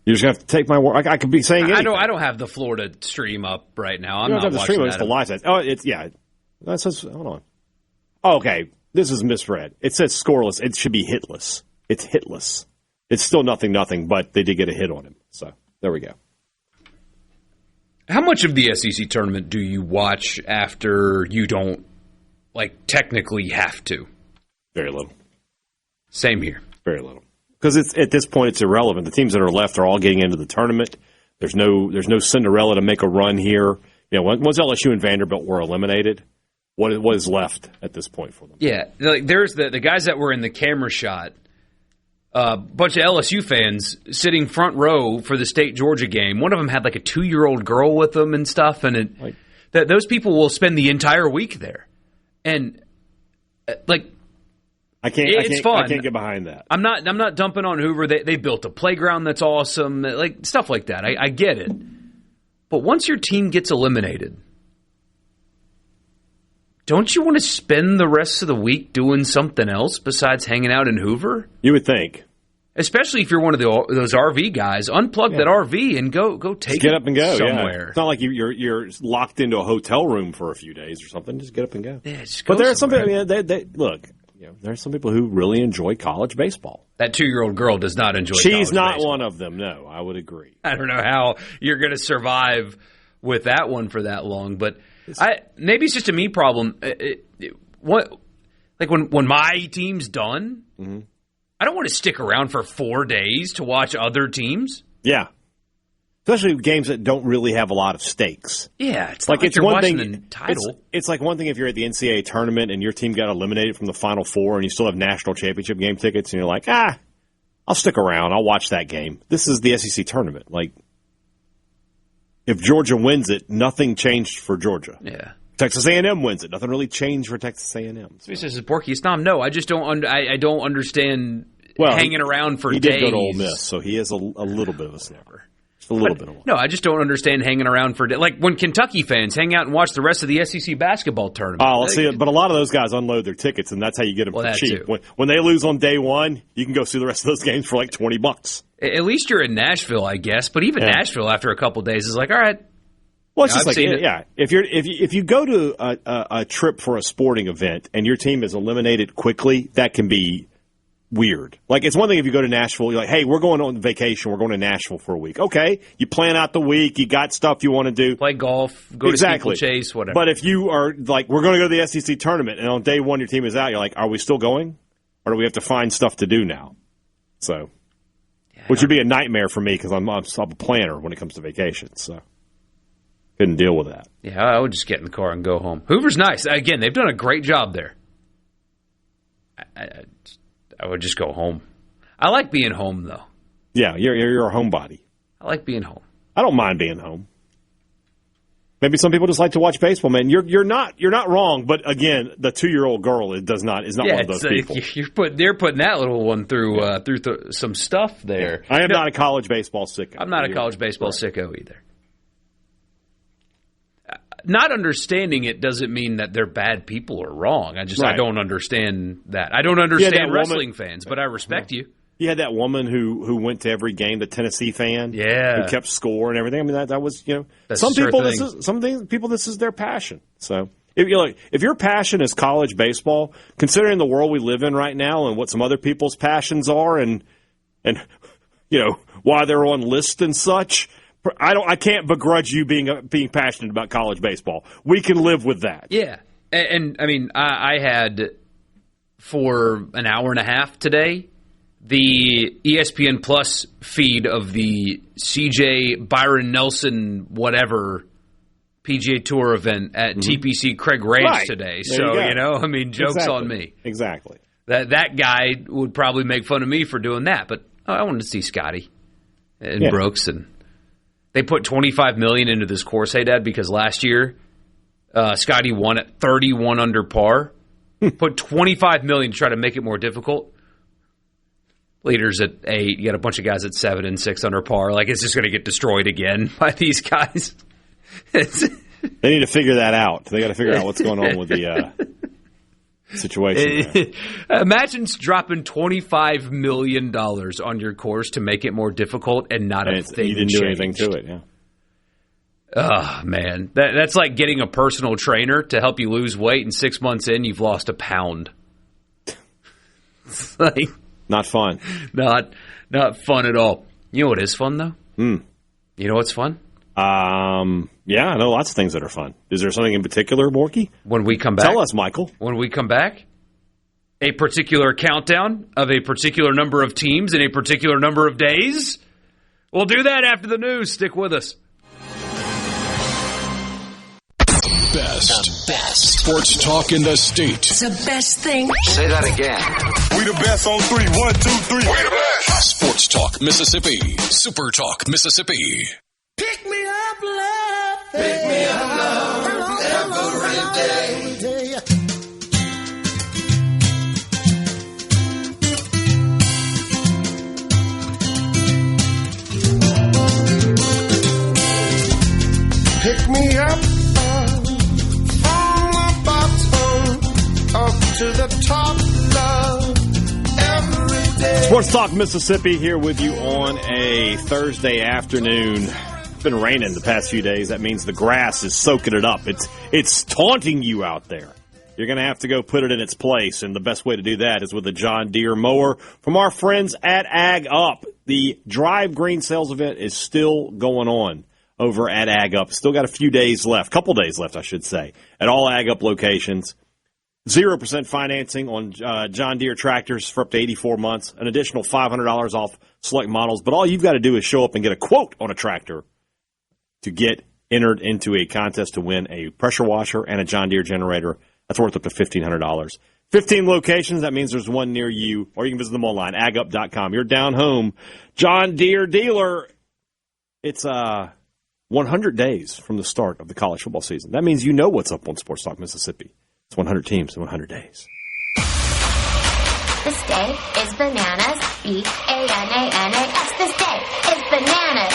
You're just going to have to take my word. I could be saying anything. I don't have the Florida stream up right now. I'm you not don't have the watching stream. that. It's the live side. Oh, it's, yeah. That says, hold on. Oh, okay. This is misread. It says scoreless. It should be hitless. It's hitless. It's still 0-0, but they did get a hit on him. So, there we go. How much of the SEC tournament do you watch after you don't, technically have to? Very little. Same here. Very little. Because at this point, it's irrelevant. The teams that are left are all getting into the tournament. There's no Cinderella to make a run here. You know, once LSU and Vanderbilt were eliminated, what is left at this point for them? Yeah, there's the guys that were in the camera shot. A bunch of LSU fans sitting front row for the State Georgia game. One of them had a 2-year-old girl with them and stuff, and those people will spend the entire week there. And it's fun. I can't get behind that. I'm not dumping on Hoover. They built a playground that's awesome, stuff like that. I get it. But once your team gets eliminated, don't you want to spend the rest of the week doing something else besides hanging out in Hoover? You would think. Especially if you're one of those RV guys. Unplug that RV and go take just get up and go somewhere. Yeah. It's not like you're locked into a hotel room for a few days or something. Just get up and go. Yeah, just go. But there are some people, look, there are some people who really enjoy college baseball. That 2-year-old girl does not enjoy college She's not baseball. one of them, no. I would agree. I don't know how you're going to survive with that one for that long, but maybe it's just a me problem. When my team's done, I don't want to stick around for 4 days to watch other teams. Yeah. Especially games that don't really have a lot of stakes. Yeah, it's like you're watching the title. It's like one thing if you're at the NCAA tournament and your team got eliminated from the Final Four and you still have national championship game tickets and you're like, I'll stick around. I'll watch that game. This is the SEC tournament. If Georgia wins it, nothing changed for Georgia. Yeah. Texas A&M wins it. Nothing really changed for Texas A&M. So. He says, Borkey, Snom, no, I just don't. I don't understand hanging around for days. He did go to Ole Miss, so he is a little bit of a snapper. Just a little bit of one. No, I just don't understand hanging around for days. When Kentucky fans hang out and watch the rest of the SEC basketball tournament. Oh, see, but a lot of those guys unload their tickets, and that's how you get them for cheap. When they lose on day one, you can go see the rest of those games for $20. At least you're in Nashville, I guess. But even Nashville, after a couple days, is all right. Well, it's just if you go to a trip for a sporting event and your team is eliminated quickly, that can be weird. It's one thing if you go to Nashville, you're like, hey, we're going on vacation, we're going to Nashville for a week. Okay, you plan out the week, you got stuff you want to do. Play golf, go to steeplechase, whatever. But if you are we're going to go to the SEC tournament, and on day one your team is out, you're like, are we still going? Or do we have to find stuff to do now? So, which would be a nightmare for me because I'm a planner when it comes to vacations, so. Couldn't deal with that. Yeah, I would just get in the car and go home. Hoover's nice. Again, they've done a great job there. I would just go home. I like being home, though. Yeah, you're a homebody. I like being home. I don't mind being home. Maybe some people just like to watch baseball, man. You're not wrong, but again, the 2-year-old girl is not one of those people. They're putting that little one through some stuff there. I am not a college baseball sicko. I'm not a college baseball sicko either. not understanding it doesn't mean that they're bad people or wrong. I don't understand that. I don't understand wrestling fans, but I respect you. You had that woman who went to every game, the Tennessee fan, who kept score and everything. I mean, that was, some people this is their passion. So if your passion is college baseball, considering the world we live in right now and what some other people's passions are, and why they're on lists and such, I can't begrudge you being passionate about college baseball. We can live with that. Yeah, and I mean, I had for an hour and a half today the ESPN Plus feed of the CJ Byron Nelson whatever PGA Tour event at TPC Craig Ranch today. There so, joke's on me. Exactly. That guy would probably make fun of me for doing that, but I wanted to see Scotty and Brooks, and they put $25 million into this course, Hadad, because last year Scotty won at 31 under par. Put $25 million to try to make it more difficult. Leaders at 8, you got a bunch of guys at 7 and 6 under par. Like, it's just going to get destroyed again by these guys. They need to figure that out. They got to figure out what's going on with the situation. Imagine dropping $25 million on your course to make it more difficult and not a thing. You didn't do anything to it, yeah. Oh, man. That's like getting a personal trainer to help you lose weight, and 6 months in, you've lost a pound. Like, not fun. Not fun at all. You know what is fun, though? You know what's fun? Yeah, I know lots of things that are fun. Is there something in particular, Borkey? When we come back. Tell us, Michael. When we come back, a particular countdown of a particular number of teams in a particular number of days. We'll do that after the news. Stick with us. Best sports talk in the state. It's the best thing. Say that again. We the best on 3. 1, 2, 3. We the best. Sports Talk Mississippi. Super Talk Mississippi. Pick me up, love. Pick me up, love. Every day. Pick me up from the bottom up to the top, love, every day. Sports Talk Mississippi here with you on a Thursday afternoon. It's been raining the past few days. That means the grass is soaking it up. It's taunting you out there. You're going to have to go put it in its place, and the best way to do that is with a John Deere mower from our friends at Ag Up. The Drive Green sales event is still going on over at Ag Up. Still got a few days left, couple days left, I should say, at all Ag Up locations. 0% financing on John Deere tractors for up to 84 months, an additional $500 off select models. But all you've got to do is show up and get a quote on a tractor to get entered into a contest to win a pressure washer and a John Deere generator. That's worth up to $1,500. 15 locations, that means there's one near you, or you can visit them online, agup.com. You're down home. John Deere dealer. It's 100 days from the start of the college football season. That means you know what's up on Sports Talk Mississippi. It's 100 teams in 100 days. This day is bananas. B-A-N-A-N-A-S. This day is bananas.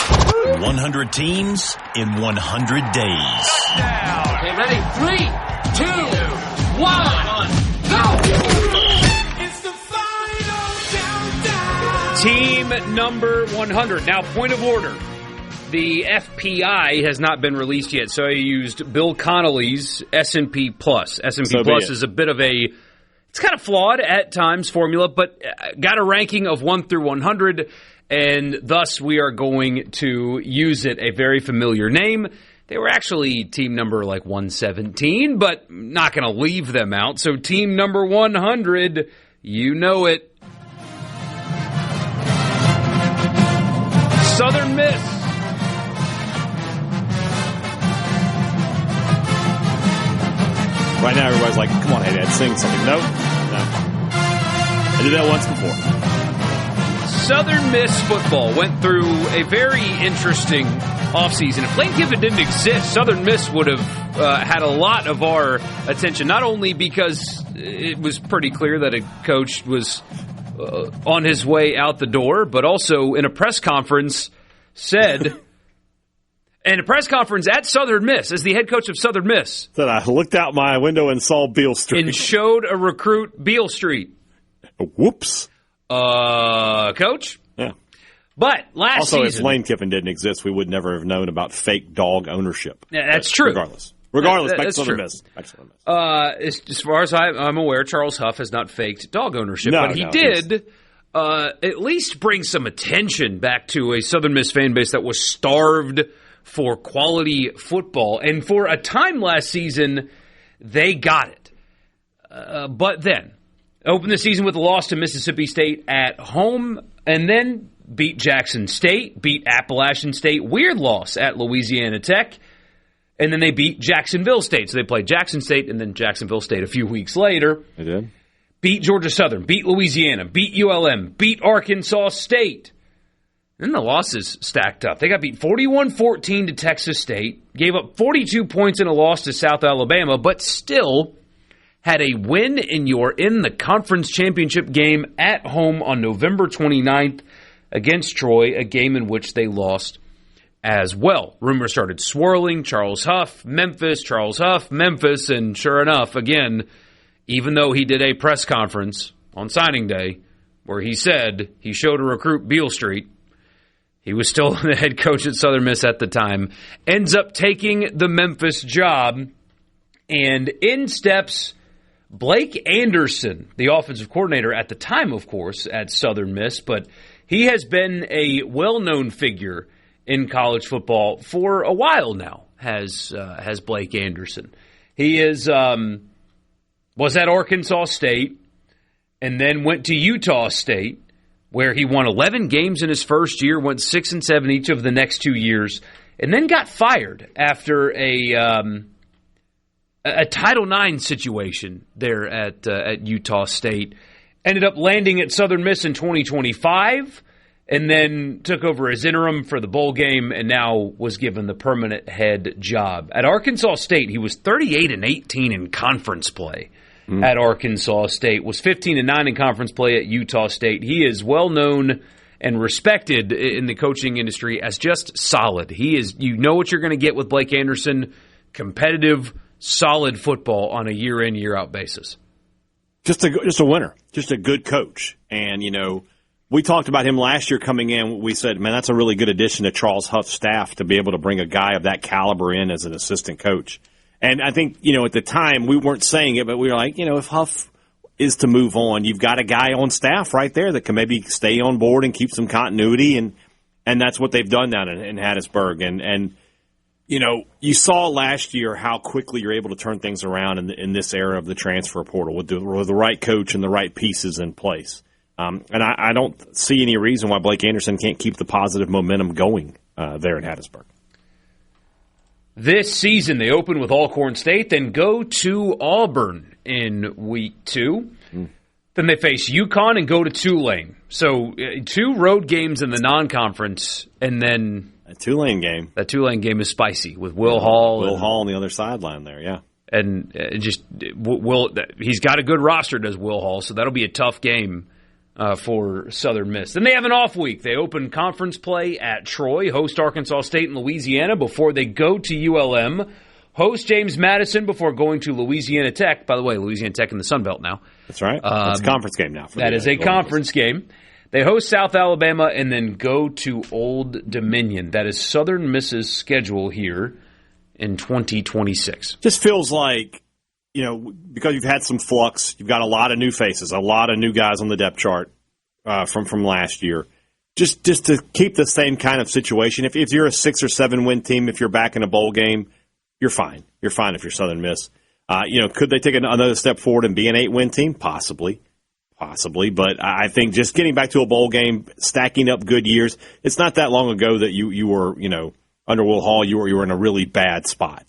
100 teams in 100 days. Okay, ready? 3, 2, 1, go! It's the final countdown. Team number 100. Now, point of order. The FPI has not been released yet, so I used Bill Connolly's S&P Plus. S&P Plus is a bit of a, it's kind of flawed at times formula, but got a ranking of 1 through 100, and thus we are going to use it, a very familiar name. They were actually team number like 117, but not going to leave them out. So team number 100, you know it. Southern Miss. Right now, everybody's like, come on, Hadad, sing something. No. I did that once before. Southern Miss football went through a very interesting offseason. If Lane Kiffin didn't exist, Southern Miss would have had a lot of our attention, not only because it was pretty clear that a coach was on his way out the door, but also in a press conference said, And a press conference at Southern Miss as the head coach of Southern Miss. That I looked out my window and saw Beale Street. And showed a recruit Beale Street. Whoops. Coach? Yeah. But last also, season... if Lane Kiffin didn't exist, we would never have known about fake dog ownership. Yeah, that's true. Regardless, back to Southern Miss. As far as I'm aware, Charles Huff has not faked dog ownership. But he did at least bring some attention back to a Southern Miss fan base that was starved for quality football. And for a time last season, they got it. But then, opened the season with a loss to Mississippi State at home, and then beat Jackson State, beat Appalachian State, weird loss at Louisiana Tech, and then they beat Jacksonville State. So they played Jackson State and then Jacksonville State a few weeks later. They did. Beat Georgia Southern, beat Louisiana, beat ULM, beat Arkansas State. Then the losses stacked up. They got beat 41-14 to Texas State, gave up 42 points in a loss to South Alabama, but still had a win in the conference championship game at home on November 29th against Troy, a game in which they lost as well. Rumors started swirling, Charles Huff, Memphis, and sure enough, again, even though he did a press conference on signing day where he said he showed a recruit Beale Street, he was still the head coach at Southern Miss at the time, ends up taking the Memphis job, and in steps Blake Anderson, the offensive coordinator at the time, of course, at Southern Miss, but he has been a well-known figure in college football for a while now, has Blake Anderson. He was at Arkansas State and then went to Utah State, where he won 11 games in his first year, went 6-7 each of the next 2 years, and then got fired after a Title IX situation there at Utah State. Ended up landing at Southern Miss in 2025, and then took over as interim for the bowl game, and now was given the permanent head job. At Arkansas State, he was 38-18 in conference play. At Arkansas State, was 15-9 in conference play at Utah State. He is well known and respected in the coaching industry as just solid. He is, you know what you're going to get with Blake Anderson, competitive, solid football on a year-in, year-out basis. Just a winner, just a good coach. And, we talked about him last year coming in. We said, man, that's a really good addition to Charles Huff's staff to be able to bring a guy of that caliber in as an assistant coach. And I think, at the time, we weren't saying it, but we were like, if Huff is to move on, you've got a guy on staff right there that can maybe stay on board and keep some continuity. And that's what they've done down in Hattiesburg. And you saw last year how quickly you're able to turn things around in this era of the transfer portal with the right coach and the right pieces in place. And I don't see any reason why Blake Anderson can't keep the positive momentum going there in Hattiesburg. This season, they open with Alcorn State, then go to Auburn in week 2. Then they face UConn and go to Tulane. So 2 road games in the non-conference, and then that Tulane game. That Tulane game is spicy with Will Hall. Will Hall on the other sideline there, yeah. And he's got a good roster, does Will Hall, so that'll be a tough game for Southern Miss. Then they have an off week. They open conference play at Troy, host Arkansas State and Louisiana before they go to ULM, host James Madison before going to Louisiana Tech. By the way, Louisiana Tech in the Sun Belt now. That's right. It's a conference game now. That is a conference game. They host South Alabama and then go to Old Dominion. That is Southern Miss's schedule here in 2026. Just feels like, because you've had some flux, you've got a lot of new faces, a lot of new guys on the depth chart from last year. Just to keep the same kind of situation. If you're a 6 or 7 win team, if you're back in a bowl game, you're fine. You're fine if you're Southern Miss. Could they take another step forward and be an 8-win team? Possibly. But I think just getting back to a bowl game, stacking up good years, it's not that long ago that you were, under Will Hall, you were in a really bad spot.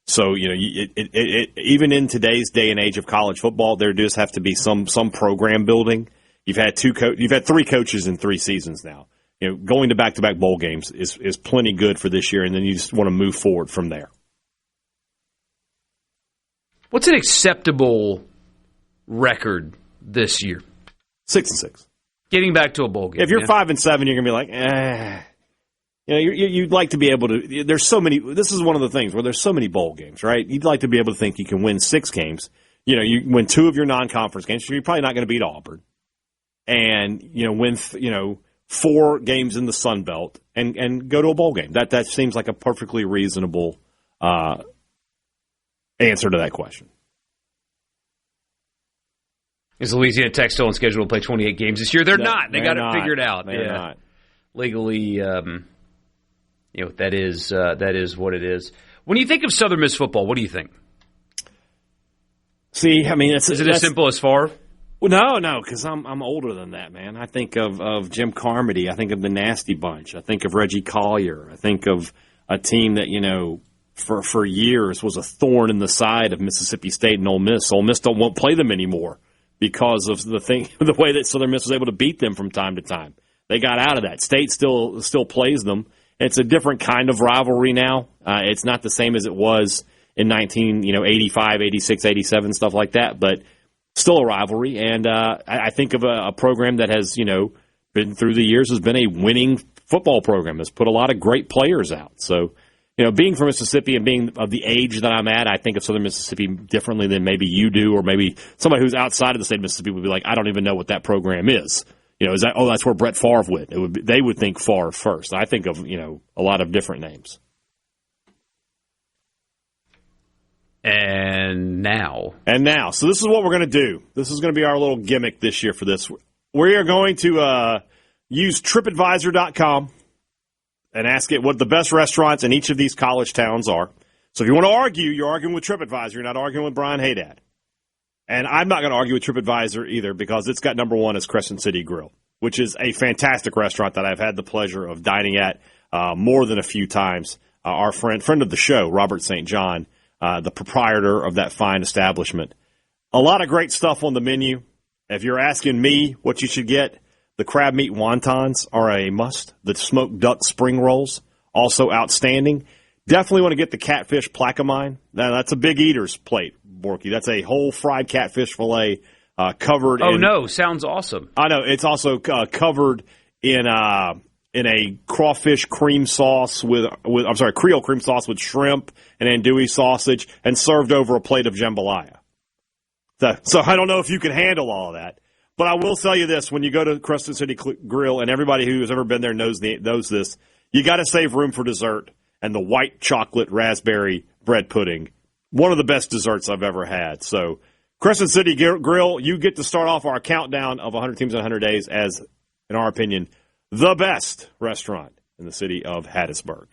So, even in today's day and age of college football, there does have to be some program building. You've had 3 coaches in 3 seasons now. Going to back-to-back bowl games is plenty good for this year, and then you just want to move forward from there. What's an acceptable record this year? 6-6. Getting back to a bowl game. If you're 5-7, you're going to be like, You'd like to be able to. There's so many. This is one of the things where there's so many bowl games, right? You'd like to be able to think you can win 6 games. You win 2 of your non-conference games, so you're probably not going to beat Auburn, and win 4 games in the Sun Belt and go to a bowl game. That seems like a perfectly reasonable answer to that question. Is Louisiana Tech still on schedule to play 28 games this year? They're not. They got it figured out. They're not. Legally, that is what it is. When you think of Southern Miss football, what do you think? See, I mean, is it as simple as Favre? Well, no, because I'm older than that, man. I think of Jim Carmody. I think of the Nasty Bunch. I think of Reggie Collier. I think of a team that for years was a thorn in the side of Mississippi State and Ole Miss. Ole Miss won't play them anymore because of the way that Southern Miss was able to beat them from time to time. They got out of that. State still plays them. It's a different kind of rivalry now. It's not the same as it was in 85, 86, 87, stuff like that, but still a rivalry. And I think of a program that has, been through the years, has been a winning football program, has put a lot of great players out. So, being from Mississippi and being of the age that I'm at, I think of Southern Mississippi differently than maybe you do, or maybe somebody who's outside of the state of Mississippi would be like, I don't even know what that program is. Is that, that's where Brett Favre went. They would think Favre first. I think of, a lot of different names. And now. So this is what we're going to do. This is going to be our little gimmick this year for this. We are going to use TripAdvisor.com and ask it what the best restaurants in each of these college towns are. So if you want to argue, you're arguing with TripAdvisor. You're not arguing with Brian Hadad. And I'm not going to argue with TripAdvisor either because it's got number 1 as Crescent City Grill, which is a fantastic restaurant that I've had the pleasure of dining at more than a few times. Our friend of the show, Robert St. John, the proprietor of that fine establishment. A lot of great stuff on the menu. If you're asking me what you should get, the crab meat wontons are a must. The smoked duck spring rolls, also outstanding. Definitely want to get the catfish plaquemine. Now, that's a big eater's plate, Borkey. That's a whole fried catfish fillet covered in... Oh, no. Sounds awesome. I know. It's also covered in a crawfish cream sauce Creole cream sauce with shrimp and andouille sausage and served over a plate of jambalaya. So I don't know if you can handle all of that. But I will tell you this, when you go to Crescent City Grill, and everybody who's ever been there knows this, you got to save room for dessert and the white chocolate raspberry bread pudding. One of the best desserts I've ever had. So Crescent City Grill, you get to start off our countdown of 100 Teams in 100 Days as, in our opinion, the best restaurant in the city of Hattiesburg.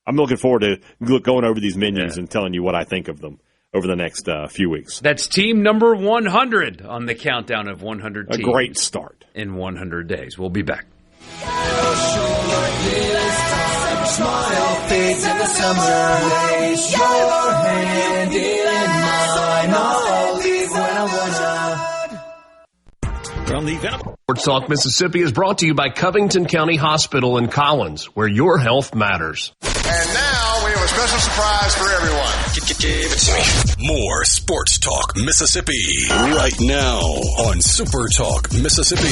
I'm looking forward to going over these menus and telling you what I think of them over the next few weeks. That's team number 100 on the countdown of 100 teams. A great start. In 100 days. We'll be back. Smile fades in the summer. Place your hand in mine. I'll leave when I wanna. From the Sports Talk Mississippi is brought to you by Covington County Hospital in Collins, where your health matters. And now we have a special surprise for everyone. Give it to me. More Sports Talk Mississippi right now on Super Talk Mississippi.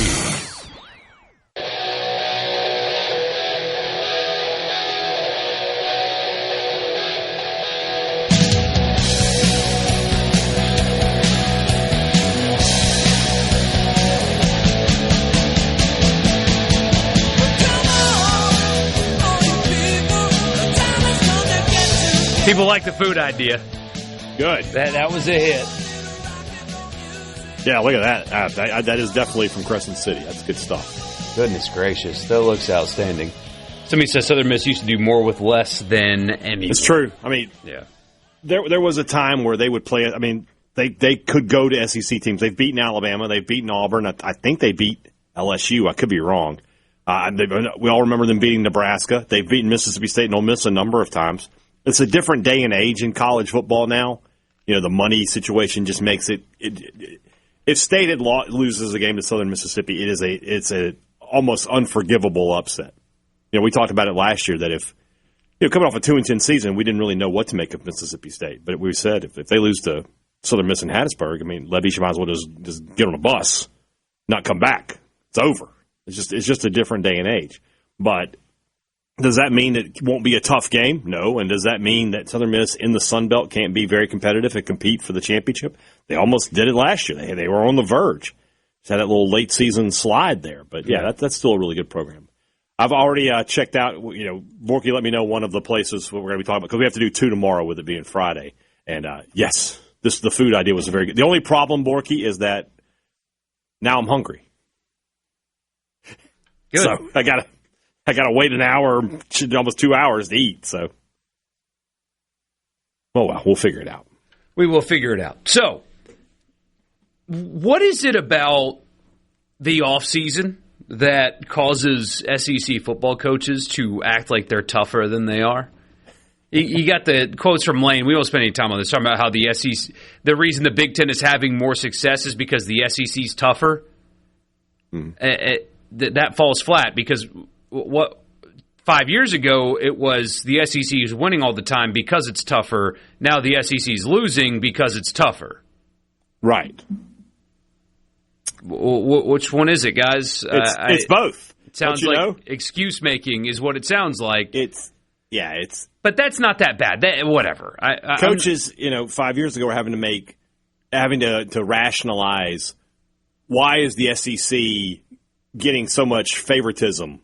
People like the food idea. Good. That was a hit. Yeah, look at that. That is definitely from Crescent City. That's good stuff. Goodness gracious. That looks outstanding. Somebody says Southern Miss used to do more with less than anyone. It's true. I mean, yeah. There was a time where they would play. I mean, they could go to SEC teams. They've beaten Alabama. They've beaten Auburn. I think they beat LSU. I could be wrong. We all remember them beating Nebraska. They've beaten Mississippi State and Ole Miss a number of times. It's a different day and age in college football now. The money situation just makes it if State loses a game to Southern Mississippi, it's a almost unforgivable upset. We talked about it last year that if coming off a 2-10 season, we didn't really know what to make of Mississippi State. But we said if they lose to Southern Miss and Hattiesburg, I mean, Levish might as well just get on a bus, not come back. It's over. It's just a different day and age. But Does that mean it won't be a tough game? No. And does that mean that Southern Miss in the Sun Belt can't be very competitive and compete for the championship? They almost did it last year. They were on the verge. Just had that little late season slide there. But, yeah, that's still a really good program. I've already checked out, Borkey let me know one of the places what we're going to be talking about, because we have to do 2 tomorrow with it being Friday. And, yes, the food idea was very good. The only problem, Borkey, is that now I'm hungry. Good. So I gotta wait an hour, almost 2 hours to eat. So, well, we'll figure it out. We will figure it out. So, what is it about the offseason that causes SEC football coaches to act like they're tougher than they are? You got the quotes from Lane. We won't spend any time on this. Talking about how the SEC, the reason the Big Ten is having more success is because the SEC's tougher. That falls flat, because 5 years ago it was the SEC is winning all the time because it's tougher. Now the SEC is losing because it's tougher. Right. Which one is it, guys? It's both. It sounds like excuse making is what it sounds like. But that's not that bad. Whatever. Coaches, 5 years ago were having to rationalize, why is the SEC getting so much favoritism?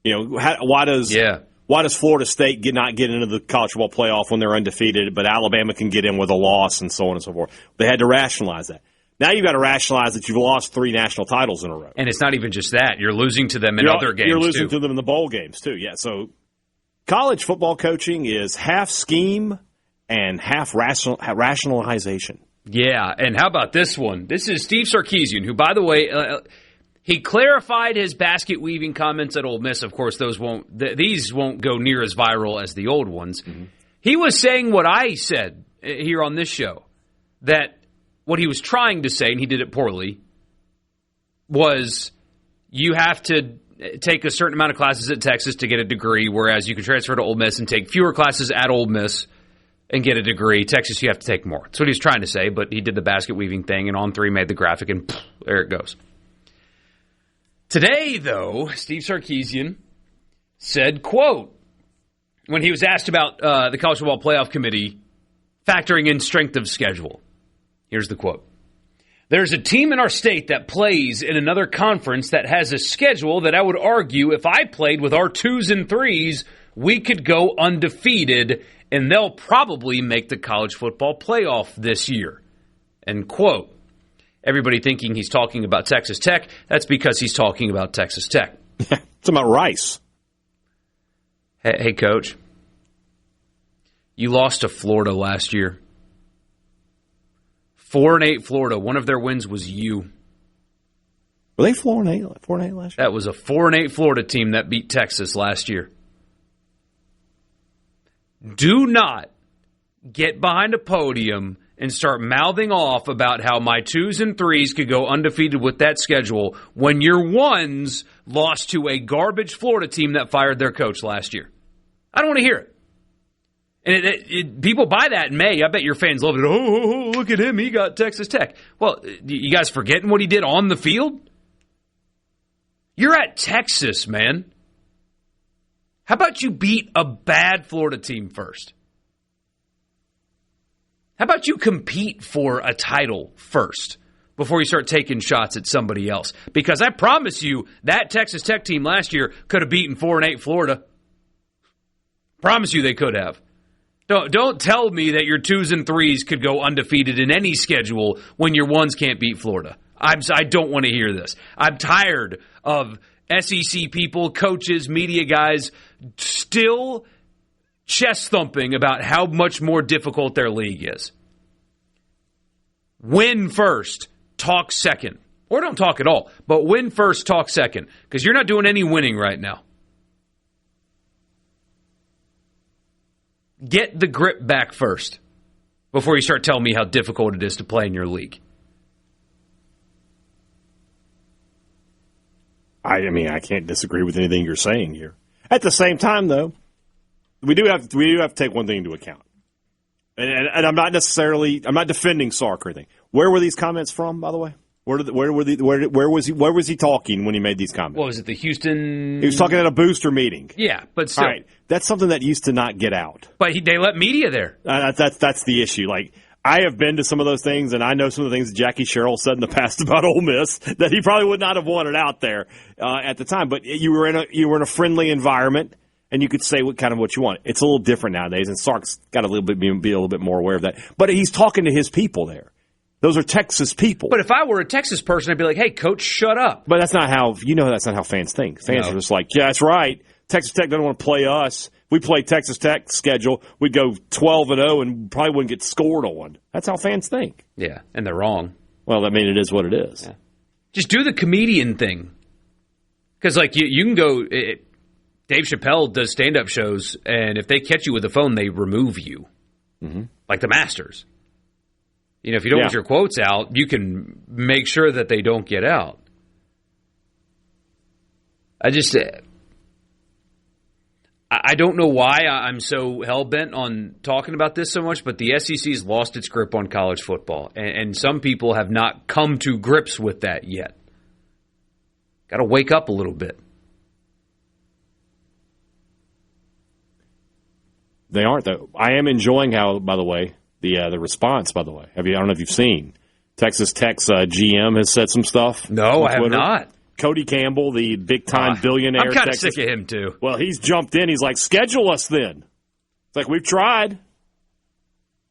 Why does Florida State not get into the college football playoff when they're undefeated, but Alabama can get in with a loss, and so on and so forth? They had to rationalize that. Now you've got to rationalize that you've lost 3 national titles in a row. And it's not even just that. You're losing to them in other games, You're losing to them in the bowl games, too. Yeah, so college football coaching is half scheme and half rationalization. Yeah, and how about this one? This is Steve Sarkisian, who, by the way, he clarified his basket weaving comments at Ole Miss. Of course, these won't go near as viral as the old ones. Mm-hmm. He was saying what I said here on this show, that what he was trying to say, and he did it poorly, was you have to take a certain amount of classes at Texas to get a degree, whereas you can transfer to Ole Miss and take fewer classes at Ole Miss and get a degree. Texas, you have to take more. That's what he was trying to say, but he did the basket weaving thing, and On3 made the graphic, and there it goes. Today, though, Steve Sarkisian said, quote, when he was asked about the College Football Playoff Committee factoring in strength of schedule. Here's the quote. There's a team in our state that plays in another conference that has a schedule that I would argue if I played with our 2s and 3s, we could go undefeated, and they'll probably make the college football playoff this year. End quote. Everybody thinking he's talking about Texas Tech, that's because he's talking about Texas Tech. It's about Rice. Hey, Coach, you lost to Florida last year. 4-8 Florida. One of their wins was you. Were they 4-8 last year? That was a 4-8 Florida team that beat Texas last year. Do not get behind a podium and start mouthing off about how my 2s and 3s could go undefeated with that schedule when your 1s lost to a garbage Florida team that fired their coach last year. I don't want to hear it. And people buy that in May. I bet your fans love it. Oh, look at him. He got Texas Tech. Well, you guys forgetting what he did on the field? You're at Texas, man. How about you beat a bad Florida team first? How about you compete for a title first before you start taking shots at somebody else? Because I promise you, that Texas Tech team last year could have beaten 4-8 Florida. Promise you they could have. Don't tell me that your 2s and 3s could go undefeated in any schedule when your 1s can't beat Florida. I don't want to hear this. I'm tired of SEC people, coaches, media guys still chest thumping about how much more difficult their league is. Win first, talk second. Or don't talk at all, but win first, talk second. Because you're not doing any winning right now. Get the grip back first before you start telling me how difficult it is to play in your league. I can't disagree with anything you're saying here. At the same time, though, we do have to take one thing into account. And I'm not defending Sark or anything. Where were these comments from, by the way? Where was he talking when he made these comments? What was it, the Houston? He was talking at a booster meeting. Yeah, but still. All right, that's something that used to not get out. But they let media there. That's the issue. Like, I have been to some of those things, and I know some of the things that Jackie Sherrill said in the past about Ole Miss that he probably would not have wanted out there at the time. But you were in a friendly environment, and you could say what you want. It's a little different nowadays, and Sark's got to be a little bit more aware of that. But he's talking to his people there. Those are Texas people. But if I were a Texas person, I'd be like, hey, coach, shut up. But that's not how fans think. Fans are just like, yeah, that's right. Texas Tech doesn't want to play us. We play Texas Tech's schedule, we'd go 12-0 and probably wouldn't get scored on. That's how fans think. Yeah, and they're wrong. Well, I mean, it is what it is. Yeah. Just do the comedian thing. Because, like, you can go Dave Chappelle does stand-up shows, and if they catch you with the phone, they remove you. Mm-hmm. Like the Masters. If you don't get your quotes out, you can make sure that they don't get out. I don't know why I'm so hell-bent on talking about this so much, but the SEC's lost its grip on college football, and some people have not come to grips with that yet. Got to wake up a little bit. They aren't, though. I am enjoying how, by the way, the response, by the way. I don't know if you've seen. Texas Tech's GM has said some stuff. No, I have not. Cody Campbell, the big-time billionaire. I'm kind of sick of him, too. Well, he's jumped in. He's like, schedule us then. It's like, we've tried.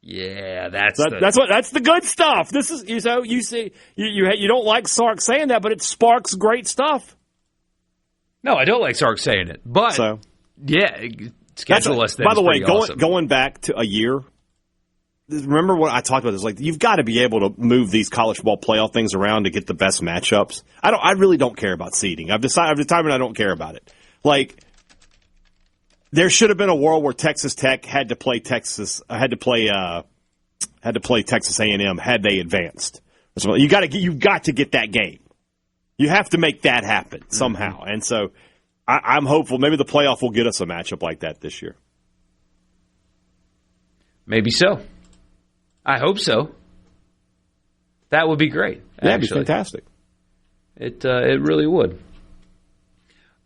Yeah, that's the good stuff. This is you see you don't like Sark saying that, but it sparks great stuff. No, I don't like Sark saying it, but schedule us then. By the way, awesome. going back to a year. Remember what I talked about? This like you've got to be able to move these college football playoff things around to get the best matchups. I really don't care about seeding. I've determined I don't care about it. Like there should have been a world where Texas Tech had to play Texas A&M had they advanced. You've got to get that game. You have to make that happen somehow. Mm-hmm. And so I'm hopeful maybe the playoff will get us a matchup like that this year. Maybe so. I hope so. That would be great. That'd be fantastic. It really would.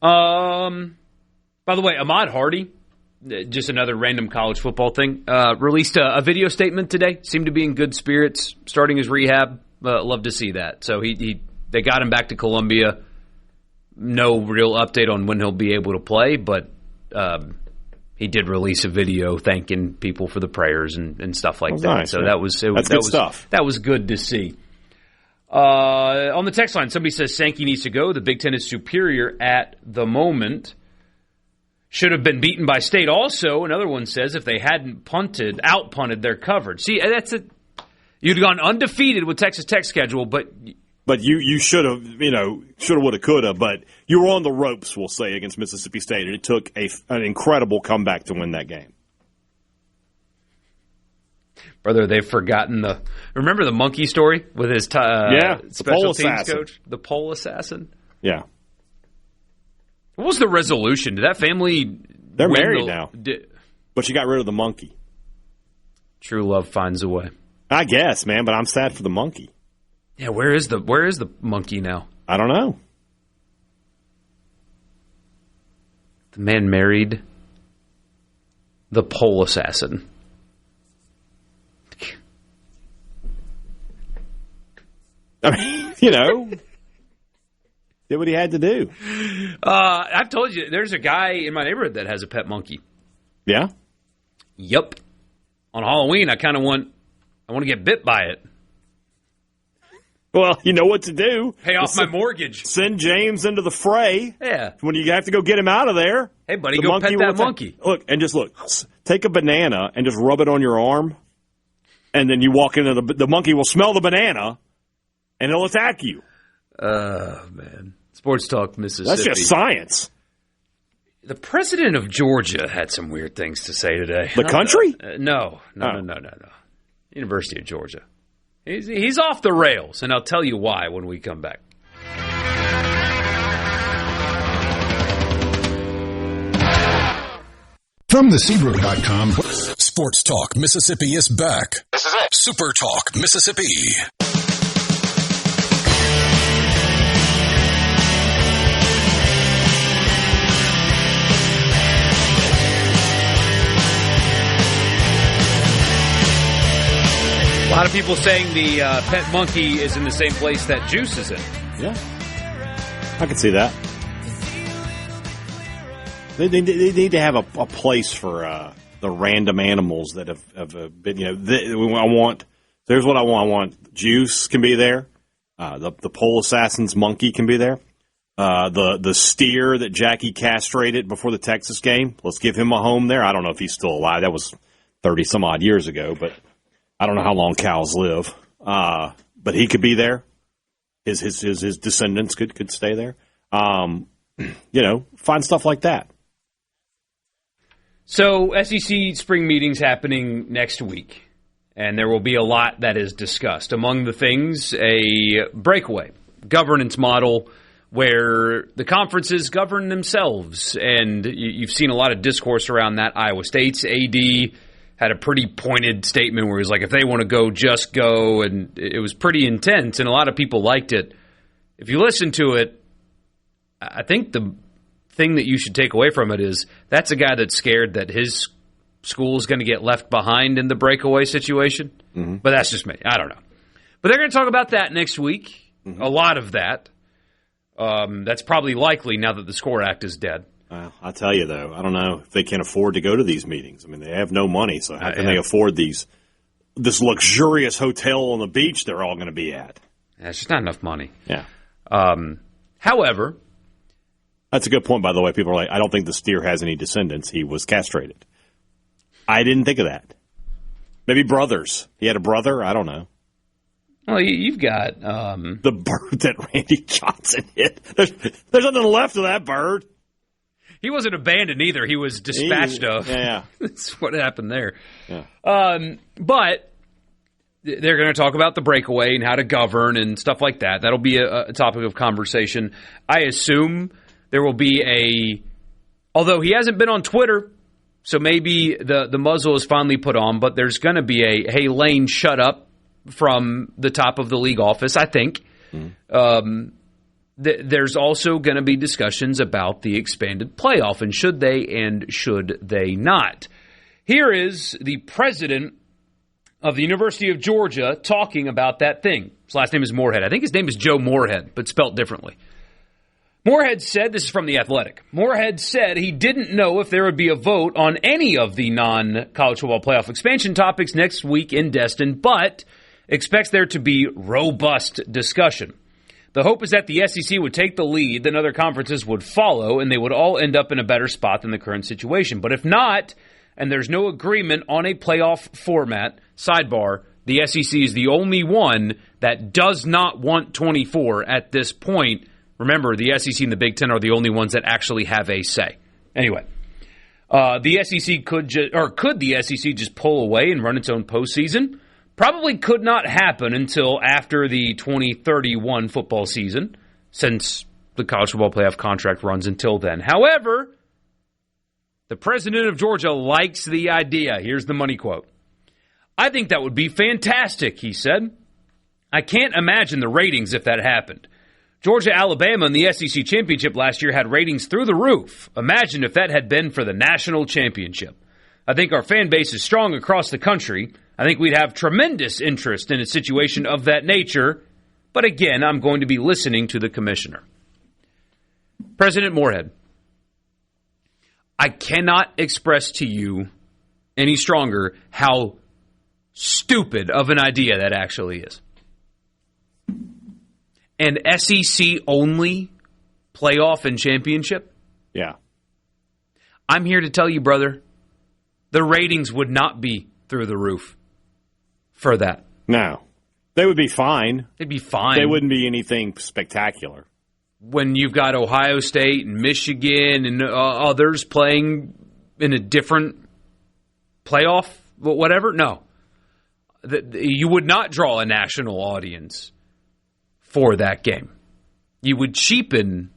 By the way, Ahmad Hardy, just another random college football thing, released a video statement today. Seemed to be in good spirits, starting his rehab. Love to see that. So they got him back to Columbia. No real update on when he'll be able to play, but he did release a video thanking people for the prayers and stuff like that. Nice, so man. that's good stuff. That was good to see. On the text line, somebody says Sankey needs to go. The Big Ten is superior at the moment. Should have been beaten by State. Also, another one says if they hadn't out-punted their coverage. See, you'd gone undefeated with Texas Tech's schedule, but you should have, would have, could have, but you were on the ropes, we'll say, against Mississippi State, and it took an incredible comeback to win that game. Brother, they've forgotten remember the monkey story with his special teams coach? The pole assassin? Yeah. What was the resolution? Did that family... They're married now, but you got rid of the monkey. True love finds a way. I guess, man, but I'm sad for the monkey. Yeah, where is the monkey now? I don't know. The man married the pole assassin. I mean, did what he had to do. I've told you, there's a guy in my neighborhood that has a pet monkey. Yeah? Yep. On Halloween, I want to get bit by it. Well, you know what to do. Pay off my mortgage. Send James into the fray. Yeah. When you have to go get him out of there. Hey, buddy, go pet that monkey. Look, take a banana and just rub it on your arm, and then you walk into the monkey will smell the banana, and it'll attack you. Man. Sports Talk, Mississippi. That's just science. The president of Georgia had some weird things to say today. The country? No. University of Georgia. He's off the rails, and I'll tell you why when we come back. From thesebro.com, Sports Talk Mississippi is back. This is it. Super Talk Mississippi. people saying the pet monkey is in the same place that Juice is in. Yeah. I can see that. They need to have a place for the random animals that have been, here's what I want. I want Juice can be there. The pole assassin's monkey can be there. The steer that Jackie castrated before the Texas game, let's give him a home there. I don't know if he's still alive. That was 30-some-odd years ago, but I don't know how long cows live. But he could be there. His descendants could stay there. Find stuff like that. So SEC spring meetings happening next week, and there will be a lot that is discussed. Among the things, a breakaway governance model where the conferences govern themselves, and you've seen a lot of discourse around that. Iowa State's AD had a pretty pointed statement where he was like, if they want to go, just go, and it was pretty intense, and a lot of people liked it. If you listen to it, I think the thing that you should take away from it is that's a guy that's scared that his school is going to get left behind in the breakaway situation. Mm-hmm. But that's just me. I don't know. But they're going to talk about that next week. Mm-hmm. A lot of that. That's probably likely now that the SCORE Act is dead. Well, I tell you, though, I don't know if they can afford to go to these meetings. I mean, they have no money, so how can they afford this luxurious hotel on the beach they're all going to be at? Yeah, it's just not enough money. Yeah. However, that's a good point, by the way. People are like, I don't think the steer has any descendants. He was castrated. I didn't think of that. Maybe brothers. He had a brother? I don't know. Well, you've got the bird that Randy Johnson hit. There's nothing left of that bird. He wasn't abandoned either. He was dispatched of. Yeah. That's what happened there. Yeah. But they're going to talk about the breakaway and how to govern and stuff like that. That'll be a topic of conversation. I assume there will be although he hasn't been on Twitter, so maybe the muzzle is finally put on, but there's going to be hey, Lane, shut up from the top of the league office, I think. Mm-hmm. There's also going to be discussions about the expanded playoff and should they not. Here is the president of the University of Georgia talking about that thing. His last name is Moorhead. I think his name is Joe Moorhead, but spelt differently. Moorhead said, this is from The Athletic, Moorhead said he didn't know if there would be a vote on any of the non-college football playoff expansion topics next week in Destin, but expects there to be robust discussion. The hope is that the SEC would take the lead, then other conferences would follow, and they would all end up in a better spot than the current situation. But if not, and there's no agreement on a playoff format, sidebar, the SEC is the only one that does not want 24 at this point. Remember, the SEC and the Big Ten are the only ones that actually have a say. Anyway, the SEC could the SEC just pull away and run its own postseason? Probably could not happen until after the 2031 football season, since the college football playoff contract runs until then. However, the president of Georgia likes the idea. Here's the money quote. I think that would be fantastic, he said. I can't imagine the ratings if that happened. Georgia-Alabama in the SEC championship last year had ratings through the roof. Imagine if that had been for the national championship. I think our fan base is strong across the country. I think we'd have tremendous interest in a situation of that nature. But again, I'm going to be listening to the commissioner. President Moorhead, I cannot express to you any stronger how stupid of an idea that actually is. An SEC-only playoff and championship? Yeah. I'm here to tell you, brother, the ratings would not be through the roof for that. No. They would be fine. They'd be fine. They wouldn't be anything spectacular. When you've got Ohio State and Michigan and others playing in a different playoff, whatever, no. You would not draw a national audience for that game. You would cheapen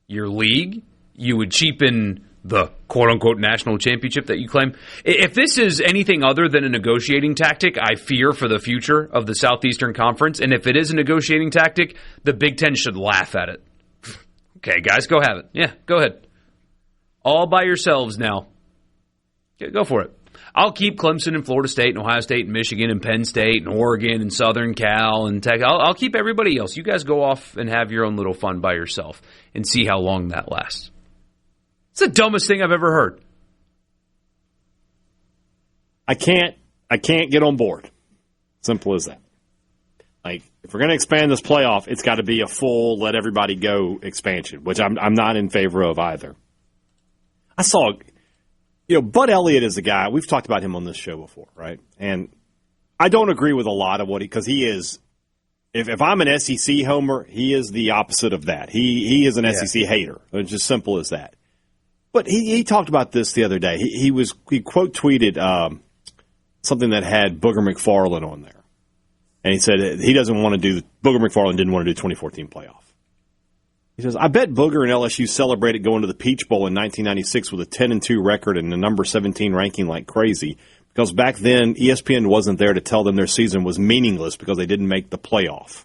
your league. You would cheapen the quote-unquote national championship that you claim. If this is anything other than a negotiating tactic, I fear for the future of the Southeastern Conference. And if it is a negotiating tactic, the Big Ten should laugh at it. Okay, guys, go have it. Yeah, go ahead. All by yourselves now. Go for it. I'll keep Clemson and Florida State and Ohio State and Michigan and Penn State and Oregon and Southern Cal and Tech. I'll keep everybody else. You guys go off and have your own little fun by yourself and see how long that lasts. It's the dumbest thing I've ever heard. I can't get on board. Simple as that. Like, if we're going to expand this playoff, it's got to be a full let everybody go expansion, which I'm not in favor of either. I saw, Bud Elliott is a guy, we've talked about him on this show before, right? And I don't agree with a lot of what because he is, if I'm an SEC homer, he is the opposite of that. He is an SEC hater. It's just simple as that. But he talked about this the other day. He quote tweeted something that had Booger McFarland on there. And he said he doesn't want to do – Booger McFarland didn't want to do 2014 playoff. He says, I bet Booger and LSU celebrated going to the Peach Bowl in 1996 with a 10-2 record and the number 17 ranking like crazy because back then ESPN wasn't there to tell them their season was meaningless because they didn't make the playoff.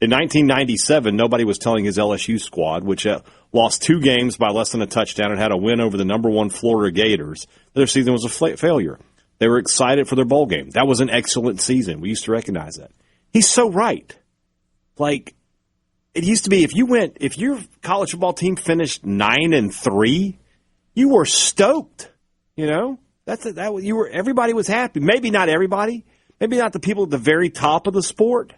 In 1997, nobody was telling his LSU squad, which lost 2 games by less than a touchdown and had a win over the number 1 Florida Gators, their season was a failure. They were excited for their bowl game. That was an excellent season. We used to recognize that. He's so right. Like, it used to be if your college football team finished 9-3, you were stoked. Everybody was happy. Maybe not everybody. Maybe not the people at the very top of the sport.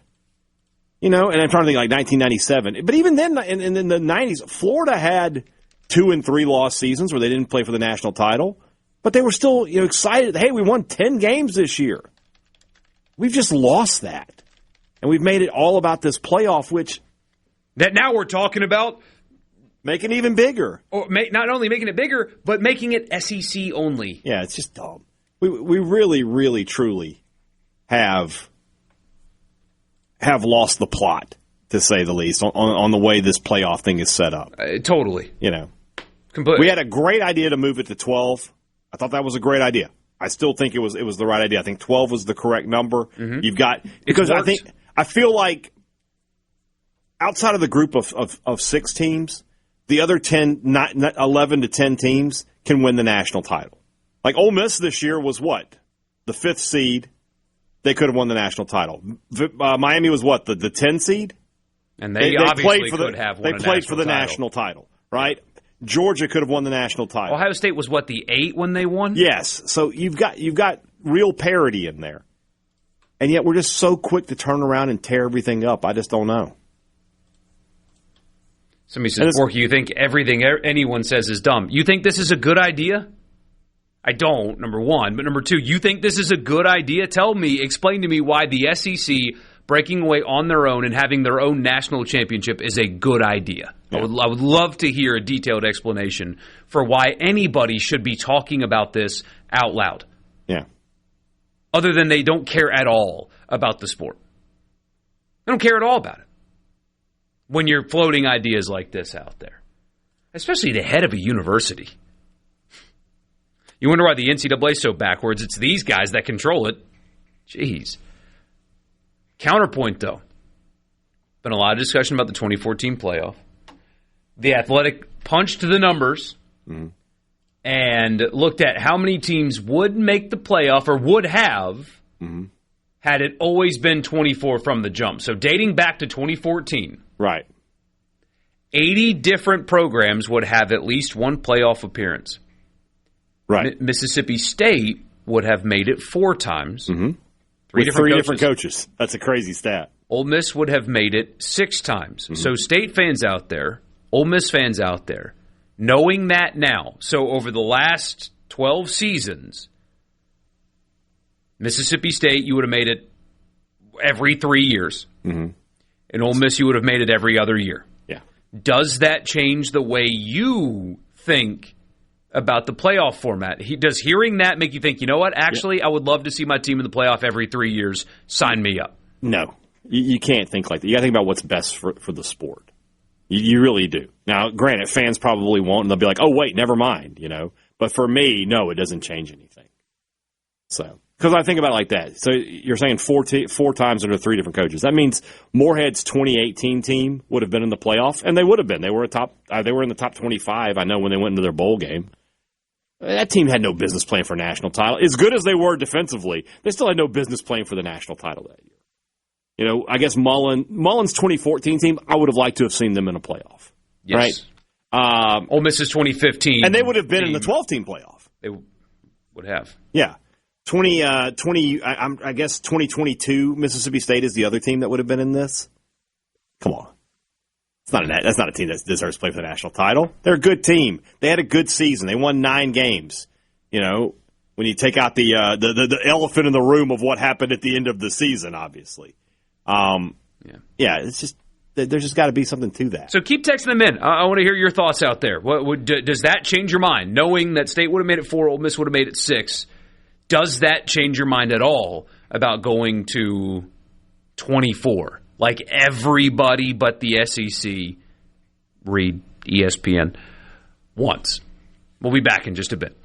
And I'm trying to think like 1997. But even then, in the 90s, Florida had 2 and 3 loss seasons where they didn't play for the national title. But they were still excited. Hey, we won 10 games this year. We've just lost that. And we've made it all about this playoff, which... That now we're talking about... Making it even bigger. Or not only making it bigger, but making it SEC only. Yeah, it's just dumb. We really, really, truly have lost the plot, to say the least, on the way this playoff thing is set up. Totally. Completely. We had a great idea to move it to 12. I thought that was a great idea. I still think it was the right idea. I think 12 was the correct number. Mm-hmm. You've got because I feel like outside of the group of 6 teams, the other 11 to 10 teams can win the national title. Like Ole Miss this year was what? The 5th seed. They could have won the national title. Miami was what? The 10 seed? And they obviously could have won They played for the national title, right? Georgia could have won the national title. Ohio State was what, the 8 when they won? Yes. So you've got real parity in there. And yet we're just so quick to turn around and tear everything up. I just don't know. Somebody says, Borkey, you think everything anyone says is dumb. You think this is a good idea? I don't, number one. But number two, you think this is a good idea? Explain to me why the SEC breaking away on their own and having their own national championship is a good idea. Yeah. I would love to hear a detailed explanation for why anybody should be talking about this out loud. Yeah. Other than they don't care at all about the sport. They don't care at all about it. When you're floating ideas like this out there. Especially the head of a university. You wonder why the NCAA is so backwards. It's these guys that control it. Jeez. Counterpoint, though. Been a lot of discussion about the 2014 playoff. The Athletic punched the numbers and looked at how many teams would make the playoff or would have had it always been 24 from the jump. So dating back to 2014. Right. 80 different programs would have at least one playoff appearance. Right. Mississippi State would have made it 4 times. Mm-hmm. Three different coaches. That's a crazy stat. Ole Miss would have made it 6 times. Mm-hmm. So State fans out there, Ole Miss fans out there, knowing that now, so over the last 12 seasons, Mississippi State, you would have made it every 3 years. Mm-hmm. And Ole Miss, you would have made it every other year. Yeah. Does that change the way you think about the playoff format? Does hearing that make you think, you know what, actually, I would love to see my team in the playoff every 3 years. Sign me up. No. You can't think like that. You got to think about what's best for the sport. You really do. Now, granted, fans probably won't, and they'll be like, oh, wait, never mind, But for me, no, it doesn't change anything. So, because I think about it like that. So you're saying 4 times under 3 different coaches. That means Moorhead's 2018 team would have been in the playoff, and they would have been. They were in the top 25, I know, when they went into their bowl game. That team had no business playing for a national title. As good as they were defensively, they still had no business playing for the national title that year. You know, I guess Mullen's 2014 team, I would have liked to have seen them in a playoff. Yes. Right? Ole Miss's 2015. And they would have been in the 12-team playoff. They would have. Yeah. I guess 2022, Mississippi State is the other team that would have been in this. Come on. That's not a team that deserves to play for the national title. They're a good team. They had a good season. They won 9 games. You know, when you take out the elephant in the room of what happened at the end of the season, obviously. It's just there's just got to be something to that. So keep texting them in. I want to hear your thoughts out there. Does that change your mind? Knowing that State would have made it 4, Ole Miss would have made it 6. Does that change your mind at all about going to 24? Like everybody but the SEC, read ESPN, wants. We'll be back in just a bit.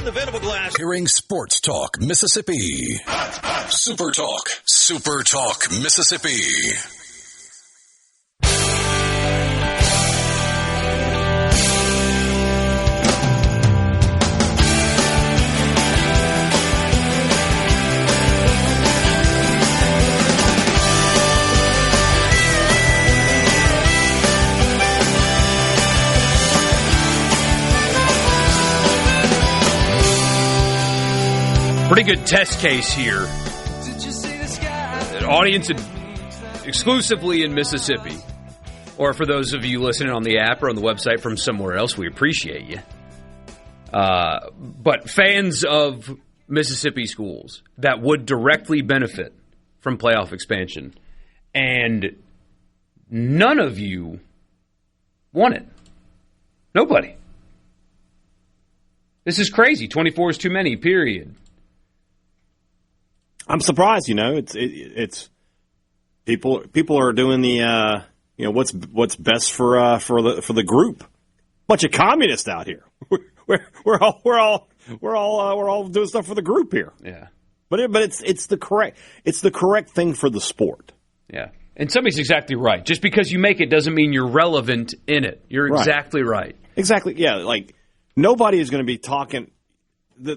The Venable Glass. Hearing Sports Talk Mississippi. Super Talk. Super Talk Mississippi. Pretty good test case here. An audience exclusively in Mississippi. Or for those of you listening on the app or on the website from somewhere else, we appreciate you. But fans of Mississippi schools that would directly benefit from playoff expansion. And none of you want it. Nobody. This is crazy. 24 is too many, period. I'm surprised, it's people are doing the what's best for the group. Bunch of communists out here. We're all doing stuff for the group here. Yeah. But it's the correct thing for the sport. Yeah. And somebody's exactly right. Just because you make it doesn't mean you're relevant in it. You're exactly right. Exactly. Yeah, like nobody is going to be talking the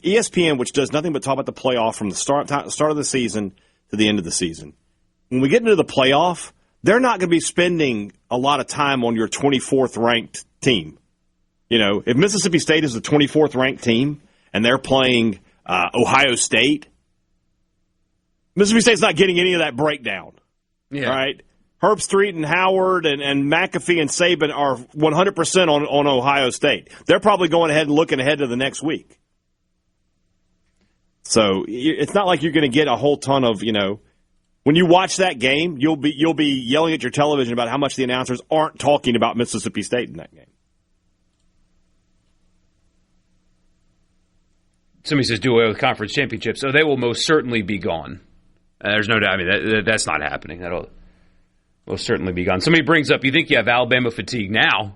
ESPN, which does nothing but talk about the playoff from the start of the season to the end of the season. When we get into the playoff, they're not going to be spending a lot of time on your 24th ranked team. You know, if Mississippi State is the 24th ranked team and they're playing Ohio State, Mississippi State's not getting any of that breakdown. Yeah. Right? Herbstreit and Howard and McAfee and Saban are 100% on Ohio State. They're probably going ahead and looking ahead to the next week. So it's not like you're going to get a whole ton of, when you watch that game, you'll be yelling at your television about how much the announcers aren't talking about Mississippi State in that game. Somebody says do away with conference championships. So they will most certainly be gone. There's no doubt. I mean, that's not happening. That'll most certainly be gone. Somebody brings up, you think you have Alabama fatigue now.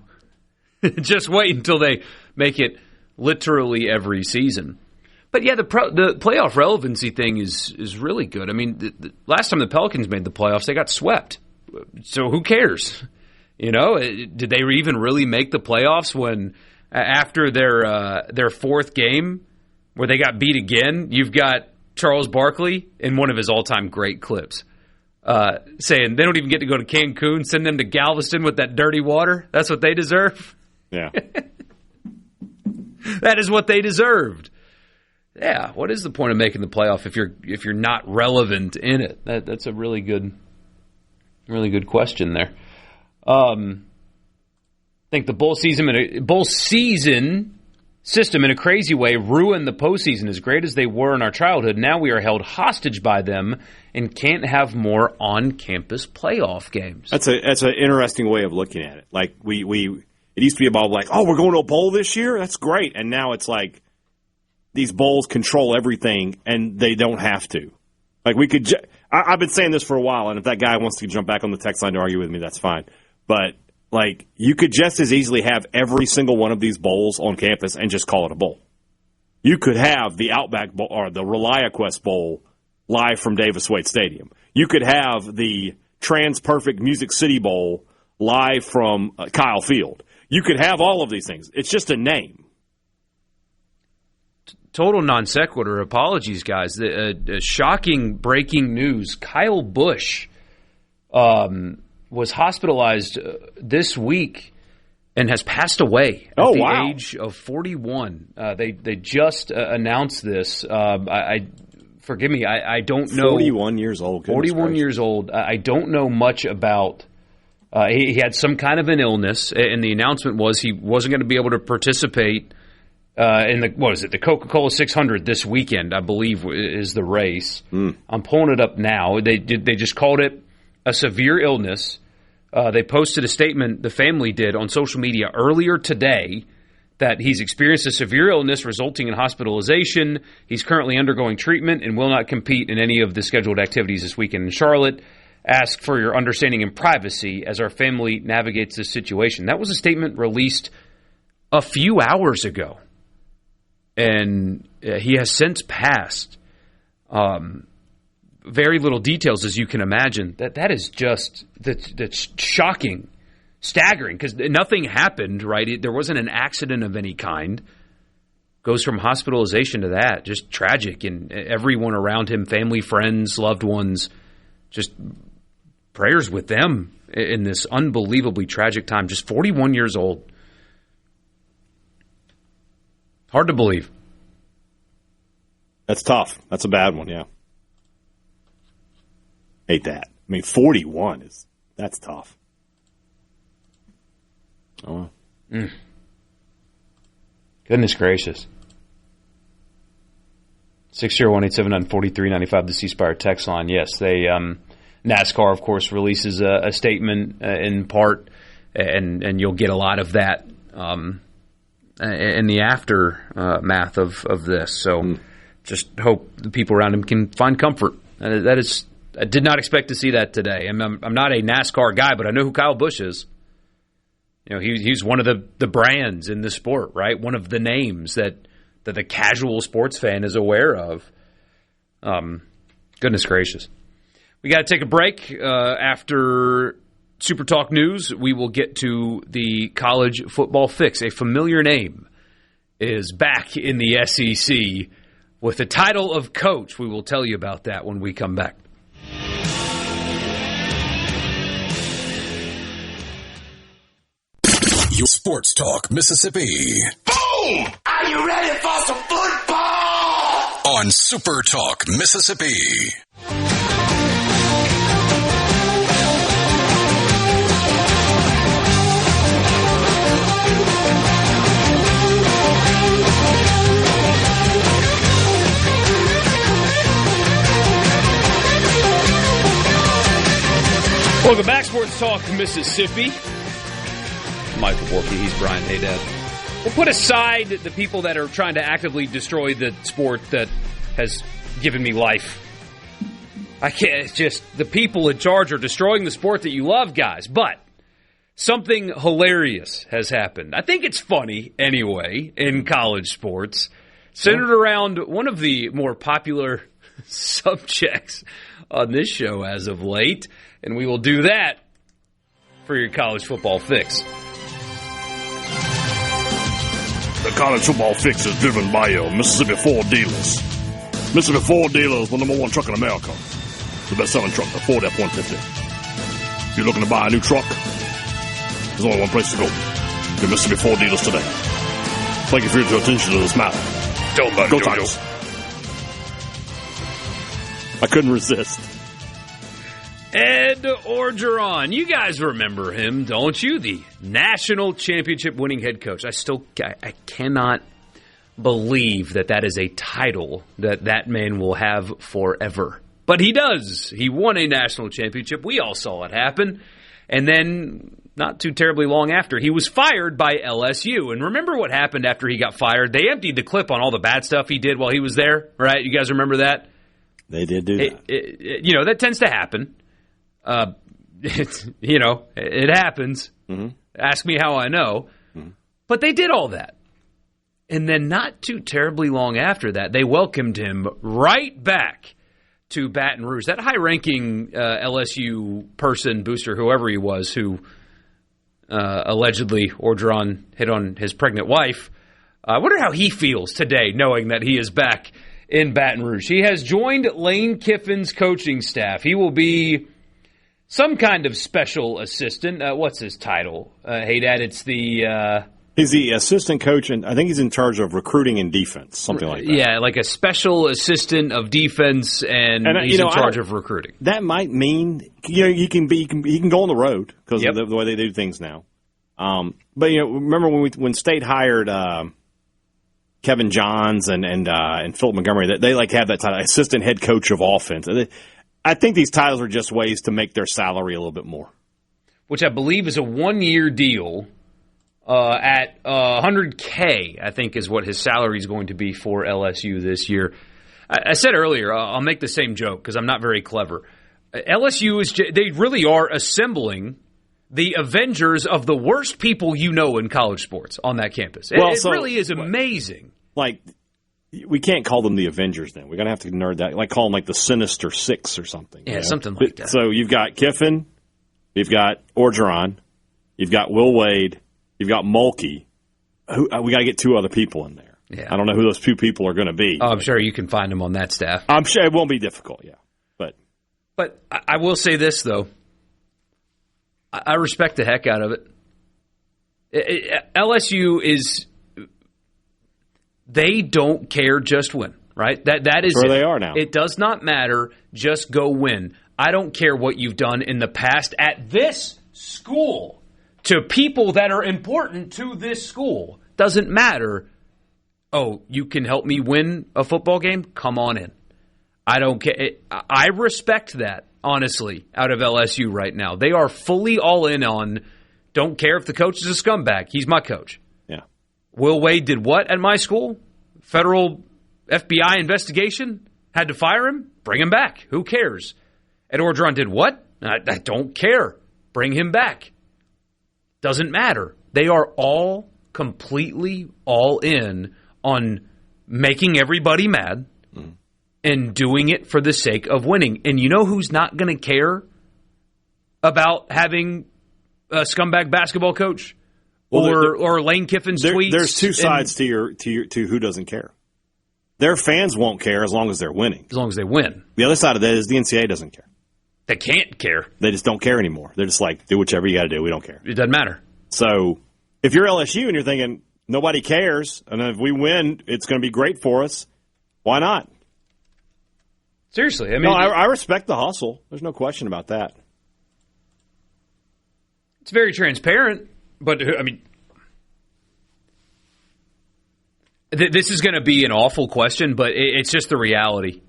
Just wait until they make it literally every season. But yeah, the playoff relevancy thing is really good. I mean, the last time the Pelicans made the playoffs, they got swept. So who cares? Did they even really make the playoffs when after their fourth game where they got beat again? You've got Charles Barkley in one of his all-time great clips saying they don't even get to go to Cancun, send them to Galveston with that dirty water. That's what they deserve. Yeah. That is what they deserved. Yeah, what is the point of making the playoff if you're not relevant in it? That's a really good question there. I think the bowl season system in a crazy way ruined the postseason. As great as they were in our childhood, now we are held hostage by them and can't have more on-campus playoff games. That's an interesting way of looking at it. Like it used to be about like, oh, we're going to a bowl this year? That's great. And now it's like these bowls control everything, and they don't have to. Like we could I've been saying this for a while, and if that guy wants to jump back on the text line to argue with me, that's fine. But Like, you could just as easily have every single one of these bowls on campus and just call it a bowl. You could have the Outback Bowl or the ReliaQuest Bowl live from Davis Wade Stadium. You could have the Trans-Perfect Music City Bowl live from Kyle Field. You could have all of these things. It's just a name. Total non sequitur. Apologies, guys. The shocking breaking news. Kyle Busch was hospitalized this week and has passed away at the age of 41. They just announced this. Forgive me, I don't know. 41 years old. 41 years old. I don't know much about. He had some kind of an illness, and the announcement was he wasn't going to be able to participate in the Coca-Cola 600 this weekend, I believe, is the race. I'm pulling it up now. They just called it a severe illness. They posted a statement, the family did, on social media earlier today that he's experienced a severe illness resulting in hospitalization. He's currently undergoing treatment and will not compete in any of the scheduled activities this weekend in Charlotte. Ask for your understanding and privacy as our family navigates this situation. That was a statement released a few hours ago. And he has since passed. Very little details, as you can imagine. That is just that's shocking, staggering, because nothing happened, right? There wasn't an accident of any kind. Goes from hospitalization to that, just tragic. And everyone around him, family, friends, loved ones, just prayers with them in this unbelievably tragic time. Just 41 years old. Hard to believe. That's tough. That's a bad one, yeah. Hate that. I mean, 41 that's tough. Oh. Goodness gracious. 601-879-4395, the C-Spire text line. Yes, they NASCAR, of course, releases a statement in part, and you'll get a lot of that in the aftermath of this. So just hope the people around him can find comfort. That is, I did not expect to see that today. I'm not a NASCAR guy, but I know who Kyle Busch is. You know, he's one of the brands in the sport, right? One of the names that the casual sports fan is aware of. Goodness gracious. We got to take a break. After SuperTalk News, we will get to the college football fix. A familiar name is back in the SEC with the title of coach. We will tell you about that when we come back. Your Sports Talk Mississippi. Boom! Are you ready for some football? On Super Talk Mississippi. Welcome back, Sports Talk Mississippi. Michael Borkey, he's Brian Hadad. We'll put aside the people that are trying to actively destroy the sport that has given me life. I can't, it's just the people in charge are destroying the sport that you love, guys. But something hilarious has happened. I think it's funny anyway in college sports, centered around one of the more popular subjects on this show as of late. And we will do that for your college football fix. The college football fix is driven by Mississippi Ford dealers. Mississippi Ford dealers, the number one truck in America. The best-selling truck, the Ford F-150. If you're looking to buy a new truck, there's only one place to go. Your Mississippi Ford dealers today. Thank you for your attention to this matter. Tell about Go it, Tigers. I couldn't resist. Ed Orgeron. You guys remember him, don't you? The national championship winning head coach. I cannot believe that is a title that man will have forever. But he does. He won a national championship. We all saw it happen. And then, not too terribly long after, he was fired by LSU. And remember what happened after he got fired? They emptied the clip on all the bad stuff he did while he was there, right? You guys remember that? They did do that. That tends to happen. It happens. Mm-hmm. Ask me how I know. Mm-hmm. But they did all that. And then not too terribly long after that, they welcomed him right back to Baton Rouge. That high-ranking LSU person, booster, whoever he was, who allegedly Orgeron hit on his pregnant wife, I wonder how he feels today knowing that he is back in Baton Rouge. He has joined Lane Kiffin's coaching staff. He will be some kind of special assistant. What's his title? Hadad, it's the... He's the assistant coach, and I think he's in charge of recruiting and defense, something like that. Yeah, like a special assistant of defense, and he's in charge of recruiting. That might mean he can go on the road because of the way they do things now. But remember when State hired Kevin Johns and Philip Montgomery, they like have that title, assistant head coach of offense. I think these titles are just ways to make their salary a little bit more, which I believe is a 1-year deal. At $100K, I think, is what his salary is going to be for LSU this year. I said earlier, I'll make the same joke because I'm not very clever. LSU they really are assembling the Avengers of the worst people you know in college sports on that campus. It really is amazing. Like, we can't call them the Avengers then. We're going to have to nerd that. Like, call them like the Sinister Six or something. Yeah, something like that. So you've got Kiffin, you've got Orgeron, you've got Will Wade, you've got Mulkey. We got to get 2 other people in there. Yeah. I don't know who those 2 people are going to be. Oh, I'm sure you can find them on that staff. I'm sure it won't be difficult, yeah. But I will say this, though. I respect the heck out of it. LSU is – they don't care, just win, right? That is where they are now. It does not matter, just go win. I don't care what you've done in the past at this school. To people that are important to this school. Doesn't matter. Oh, you can help me win a football game? Come on in. I don't care. I respect that, honestly, out of LSU right now. They are fully all in on, don't care if the coach is a scumbag. He's my coach. Yeah. Will Wade did what at my school? Federal FBI investigation? Had to fire him? Bring him back. Who cares? Ed Orgeron did what? I don't care. Bring him back. Doesn't matter. They are all completely all in on making everybody mad and doing it for the sake of winning. And you know who's not going to care about having a scumbag basketball coach or Lane Kiffin's tweets? There's 2 sides to who doesn't care. Their fans won't care as long as they're winning. As long as they win. The other side of that is the NCAA doesn't care. They can't care. They just don't care anymore. They're just like, do whichever you got to do. We don't care. It doesn't matter. So if you're LSU and you're thinking, nobody cares, and if we win, it's going to be great for us, why not? Seriously. I mean, I respect the hustle. There's no question about that. It's very transparent, but, I mean, this is going to be an awful question, but it's just the reality.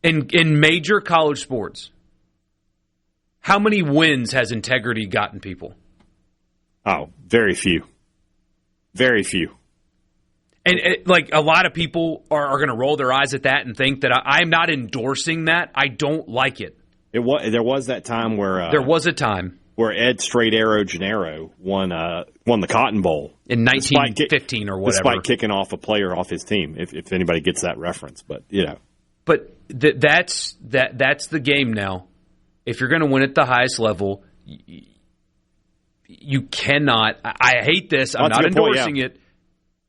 In major college sports, how many wins has integrity gotten people? Oh, very few. Very few. And like a lot of people are going to roll their eyes at that and think that I'm not endorsing that. I don't like it. There was that time where there was a time where Ed Straight Arrow Gennaro won the Cotton Bowl in 1915 or whatever, despite kicking off a player off his team. If anybody gets that reference, but But that's the game now. If you're going to win at the highest level, you cannot. I hate this. I'm not endorsing it.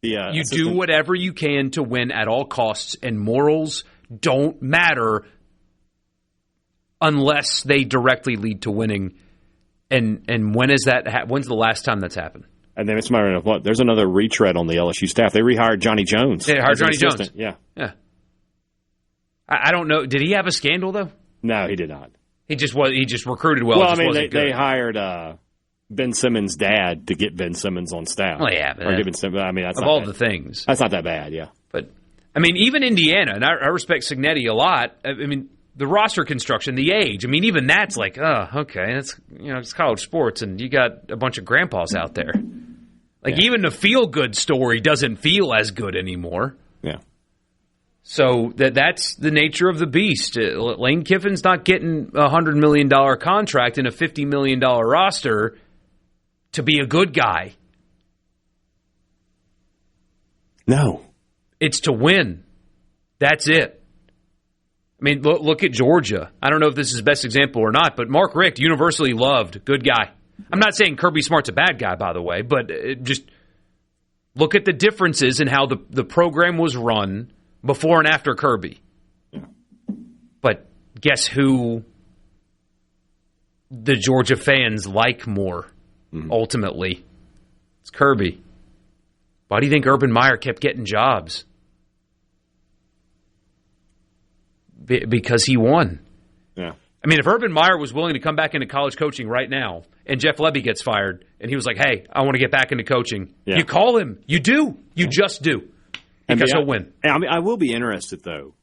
You do whatever you can to win at all costs, and morals don't matter unless they directly lead to winning. And when is that? When's the last time that's happened? And then it's my what? There's another retread on the LSU staff. They rehired Johnny Jones. They hired Johnny Jones. Yeah. I don't know. Did he have a scandal though? No, he did not. He just recruited well. Well, I mean, they hired Ben Simmons' dad to get Ben Simmons on staff. Well, yeah, but I mean, that's of not all bad. the things. That's not that bad, yeah. But I mean, even Indiana, and I respect Cignetti a lot. I mean, the roster construction, the age. I mean, even that's like, okay, that's it's college sports, and you got a bunch of grandpas out there. Like even the feel good story doesn't feel as good anymore. Yeah. So that's the nature of the beast. Lane Kiffin's not getting a $100 million contract and a $50 million roster to be a good guy. No. It's to win. That's it. I mean, look at Georgia. I don't know if this is the best example or not, but Mark Richt, universally loved, good guy. I'm not saying Kirby Smart's a bad guy, by the way, but just look at the differences in how the program was run before and after Kirby. Yeah. But guess who the Georgia fans like more, ultimately? It's Kirby. Why do you think Urban Meyer kept getting jobs? Because he won. Yeah. I mean, if Urban Meyer was willing to come back into college coaching right now and Jeff Lebby gets fired and he was like, hey, I want to get back into coaching, you call him. You do. You just do. Because he'll win. I mean, I will be interested, though.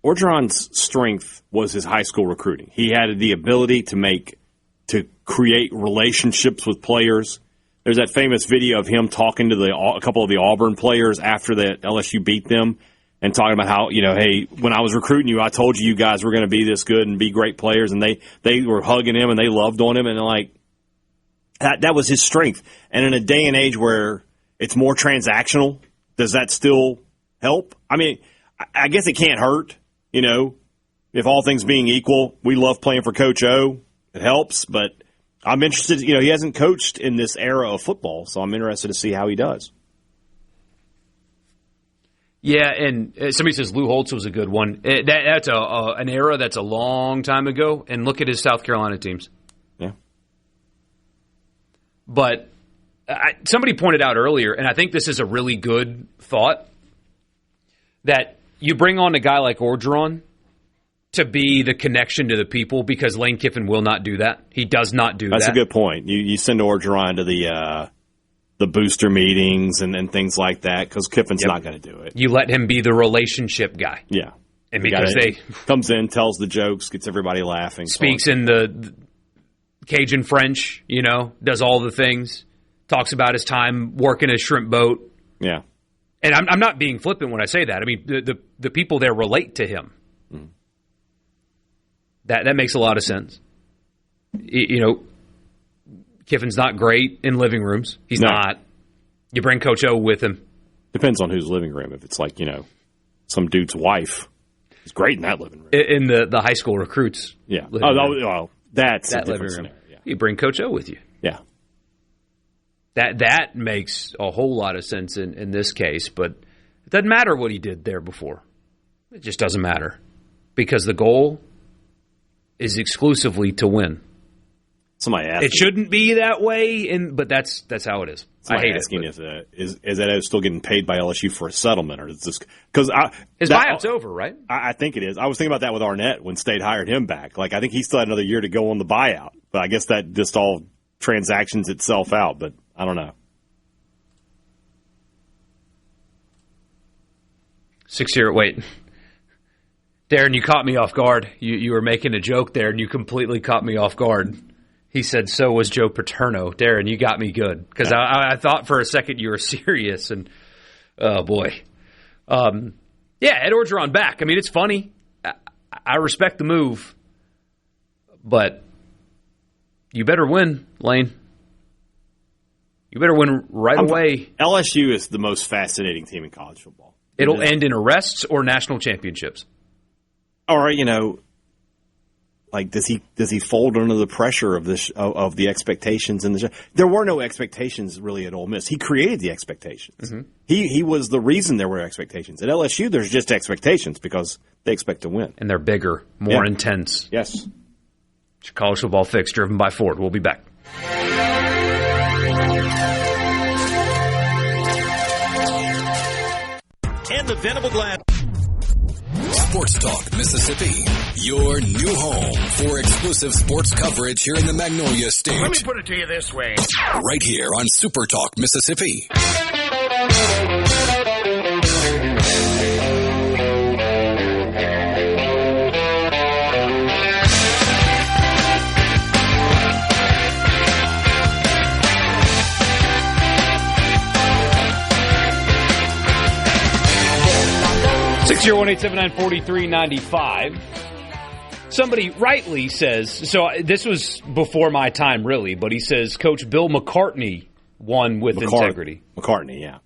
Orgeron's strength was his high school recruiting. He had the ability to create relationships with players. There's that famous video of him talking to a couple of the Auburn players after the LSU beat them and talking about how, hey, when I was recruiting you, I told you guys were going to be this good and be great players, and they were hugging him and they loved on him, and like that was his strength. And in a day and age where it's more transactional, does that still help? I mean, I guess it can't hurt. If all things being equal, we love playing for Coach O. It helps, but I'm interested. He hasn't coached in this era of football, so I'm interested to see how he does. Yeah, and somebody says Lou Holtz was a good one. That's an era that's a long time ago, and look at his South Carolina teams. Yeah. But somebody pointed out earlier, and I think this is a really good thought, that you bring on a guy like Orgeron to be the connection to the people, because Lane Kiffin will not do that. He does not do that. That's a good point. You send Orgeron to the booster meetings and things like that, because Kiffin's not going to do it. You let him be the relationship guy. Yeah. And because they comes in, tells the jokes, gets everybody laughing. Speaks in the Cajun French, does all the things, talks about his time working a shrimp boat. Yeah. And I'm not being flippant when I say that. I mean, the people there relate to him. Mm. That makes a lot of sense. Kiffin's not great in living rooms. He's not. You bring Coach O with him. Depends on whose living room. If it's like, some dude's wife, he's great in that living room. In the high school recruits. Yeah. Well, that's that living room. Scenario, yeah. You bring Coach O with you. Yeah. That makes a whole lot of sense in this case, but it doesn't matter what he did there before. It just doesn't matter, because the goal is exclusively to win. Somebody asked it shouldn't be that way, but that's how it is. Somebody I hate asking it. Is that still getting paid by LSU for a settlement, or is this because his buyout's over, right? I think it is. I was thinking about that with Arnett when State hired him back. Like, I think he still had another year to go on the buyout, but I guess that just all transactions itself out. But I don't know. 6 year. Wait, Darren, you caught me off guard. You were making a joke there, and you completely caught me off guard. He said, so was Joe Paterno. Darren, you got me good. Because I thought for a second you were serious. And, oh, boy. Ed Orgeron back. I mean, it's funny. I respect the move. But you better win, Lane. You better win right away. LSU is the most fascinating team in college football. It'll end in arrests or national championships. All right, like, does he fold under the pressure of the expectations in the show? There were no expectations really at Ole Miss. He created the expectations. Mm-hmm. He was the reason there were expectations. At LSU, there's just expectations because they expect to win, and they're bigger, more intense. Yes. College Football Fix, driven by Ford. We'll be back. And the Venable Glass. Sports Talk Mississippi, your new home for exclusive sports coverage here in the Magnolia State. Let me put it to you this way. Right here on Super Talk Mississippi. 601-879-4395. Somebody rightly says, so this was before my time, really, but he says Coach Bill McCartney won with integrity. McCartney, yeah.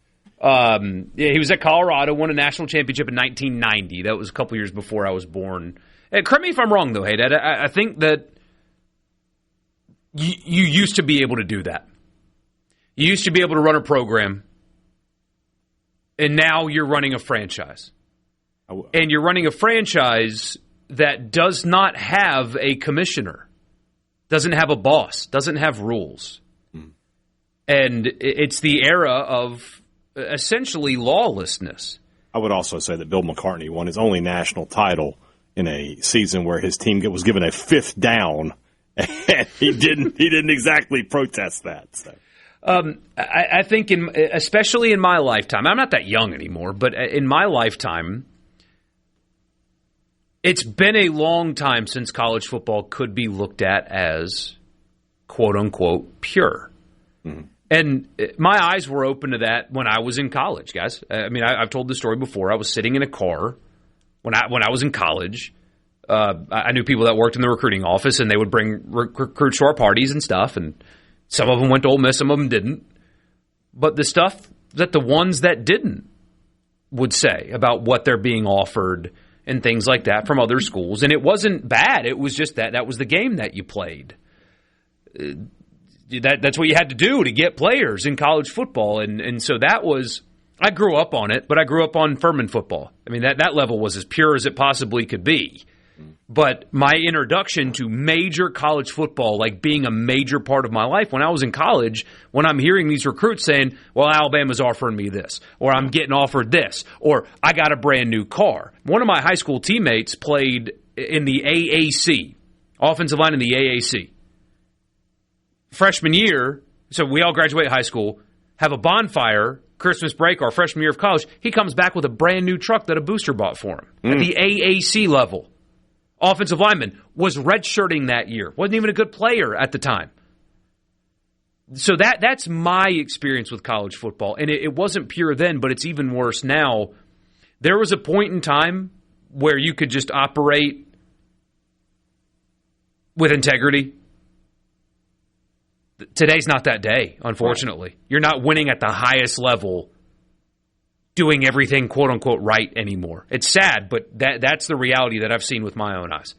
He was at Colorado, won a national championship in 1990. That was a couple years before I was born. Correct me if I'm wrong, though, Hadad. I think that you used to be able to do that. You used to be able to run a program, and now you're running a franchise. And you're running a franchise that does not have a commissioner, doesn't have a boss, doesn't have rules. And it's the era of essentially lawlessness. I would also say that Bill McCartney won his only national title in a season where his team was given a 5th down, and he didn't exactly protest that. So. I think, especially in my lifetime, I'm not that young anymore, but in my lifetime, it's been a long time since college football could be looked at as quote-unquote pure. Mm-hmm. And my eyes were open to that when I was in college, guys. I mean, I've told this story before. I was sitting in a car when I was in college. I knew people that worked in the recruiting office, and they would bring recruits to our parties and stuff, and some of them went to Ole Miss, some of them didn't. But the stuff that the ones that didn't would say about what they're being offered and things like that from other schools. And it wasn't bad. It was just that was the game that you played. That's what you had to do to get players in college football. And so that was – I grew up on it, but I grew up on Furman football. I mean, that level was as pure as it possibly could be. But my introduction to major college football, like being a major part of my life when I was in college, when I'm hearing these recruits saying, well, Alabama's offering me this, or I'm getting offered this, or I got a brand new car. One of my high school teammates played in the AAC, offensive line in the AAC. Freshman year, so we all graduate high school, have a bonfire, Christmas break, our freshman year of college. He comes back with a brand new truck that a booster bought for him at the AAC level. Offensive lineman, was redshirting that year. Wasn't even a good player at the time. So that's my experience with college football. And it wasn't pure then, but it's even worse now. There was a point in time where you could just operate with integrity. Today's not that day, unfortunately. Right. You're not winning at the highest level doing everything quote-unquote right anymore. It's sad, but that's the reality that I've seen with my own eyes.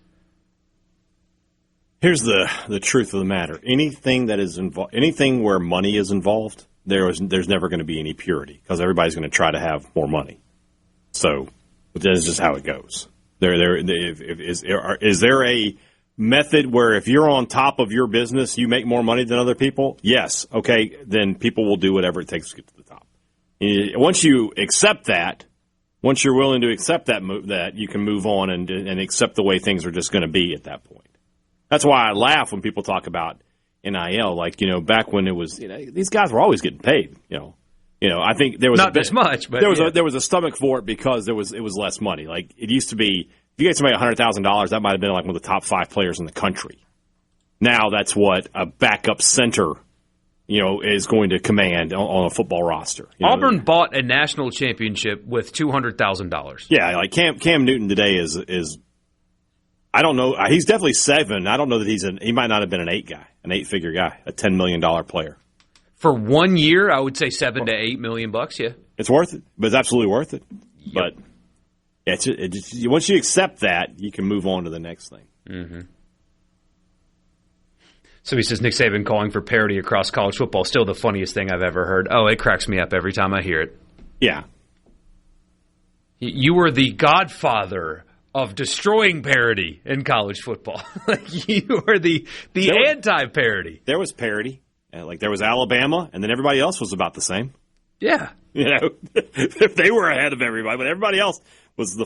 Here's the truth of the matter. Anything that is anything where money is involved, there's never going to be any purity because everybody's going to try to have more money. So that's just how it goes. Is there a method where if you're on top of your business, you make more money than other people? Yes. Okay, then people will do whatever it takes to get to the top. Once you accept that, once you're willing to accept that you can move on and accept the way things are just going to be at that point. That's why I laugh when people talk about NIL. Like, back when it was, these guys were always getting paid. I think there was not this much, but there was a stomach for it because it was less money. Like it used to be, if you get somebody $100,000, that might have been like one of the top 5 players in the country. Now that's what a backup center is going to command on a football roster. Auburn bought a national championship with $200,000. Yeah, like Cam Newton today is I don't know. He's definitely 7. I don't know that he might not have been an 8 guy, an 8-figure guy, a $10 million player. For 1 year, I would say $7 to $8 million. Yeah, it's worth it. But it's absolutely worth it. Yep. But once you accept that, you can move on to the next thing. Mm-hmm. So he says Nick Saban calling for parity across college football. Still the funniest thing I've ever heard. Oh, it cracks me up every time I hear it. Yeah. You were the godfather of destroying parity in college football. You were the anti-parity. There was parity. Like there was Alabama, and then everybody else was about the same. Yeah. If they were ahead of everybody, but everybody else was the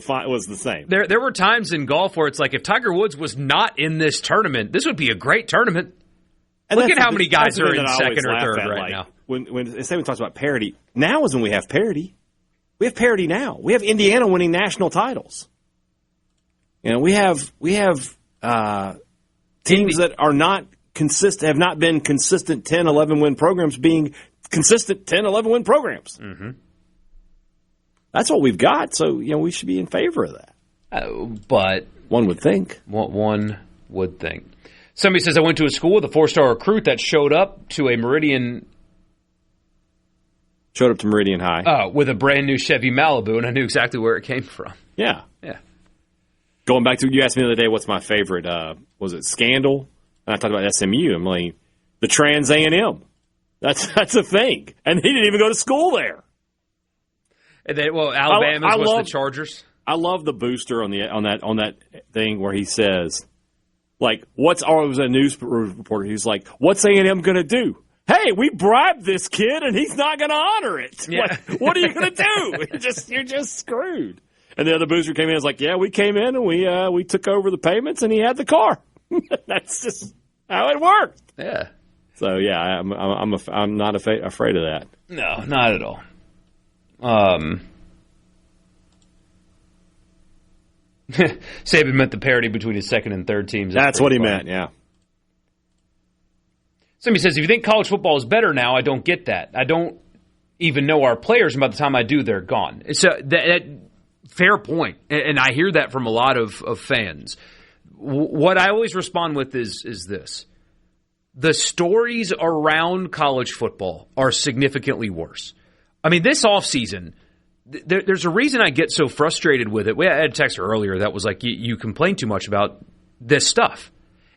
same. There were times in golf where it's like if Tiger Woods was not in this tournament, this would be a great tournament. And look at how many guys are in second or third right now. When Saban talks about parity, now is when we have parity. We have parity now. We have Indiana winning national titles. We have teams that are not consistent, have not been consistent 10, 11 win programs being consistent 10, 11 win programs. Mm-hmm. That's what we've got. So we should be in favor of that. But One would think. One would think. Somebody says, I went to a school with a 4-star recruit that showed up to Meridian High. With a brand new Chevy Malibu, and I knew exactly where it came from. Yeah. Yeah. Going back to, you asked me the other day, what's my favorite, was it Scandal? And I talked about SMU. I'm like, the Trans A&M. That's a thing. And he didn't even go to school there. And then, Alabama's was the Chargers. I love the booster on that thing where he says, like, it was a news reporter. He's like, what's A&M going to do? Hey, we bribed this kid and he's not going to honor it. Yeah. Like, what are you going to do? You're just screwed. And the other booster came in and was like, yeah, we came in and we took over the payments and he had the car. That's just how it worked. Yeah. So yeah, I'm not afraid of that. No, not at all. Saban meant the parity between his second and third teams. That's what he meant, yeah. Somebody says, if you think college football is better now, I don't get that. I don't even know our players, and by the time I do, they're gone. So that fair point, and I hear that from a lot of fans. What I always respond with is this. The stories around college football are significantly worse. I mean, this offseason, there's a reason I get so frustrated with it. We had a texter earlier that was like, you complain too much about this stuff.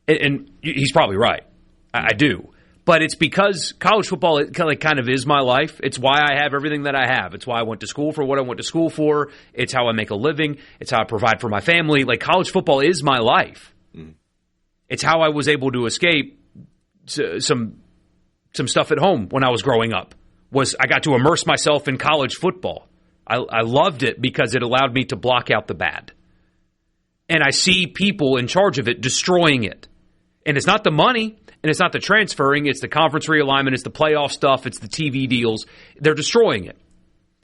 And he's probably right. I do. But it's because college football kind of is my life. It's why I have everything that I have. It's why I went to school for what I went to school for. It's how I make a living. It's how I provide for my family. Like, college football is my life. Mm. It's how I was able to escape some stuff at home when I was growing up. I got to immerse myself in college football. I loved it because it allowed me to block out the bad. And I see people in charge of it destroying it. And it's not the money, and it's not the transferring, it's the conference realignment, it's the playoff stuff, it's the TV deals. They're destroying it.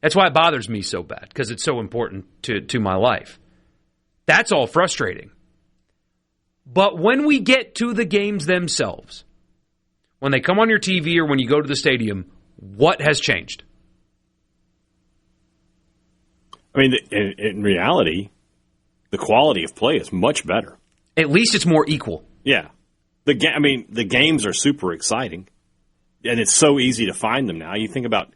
That's why it bothers me so bad, because it's so important to my life. That's all frustrating. But when we get to the games themselves, when they come on your TV or when you go to the stadium, what has changed? I mean, in reality, the quality of play is much better. At least it's more equal. Yeah. The games are super exciting, and it's so easy to find them now. You think about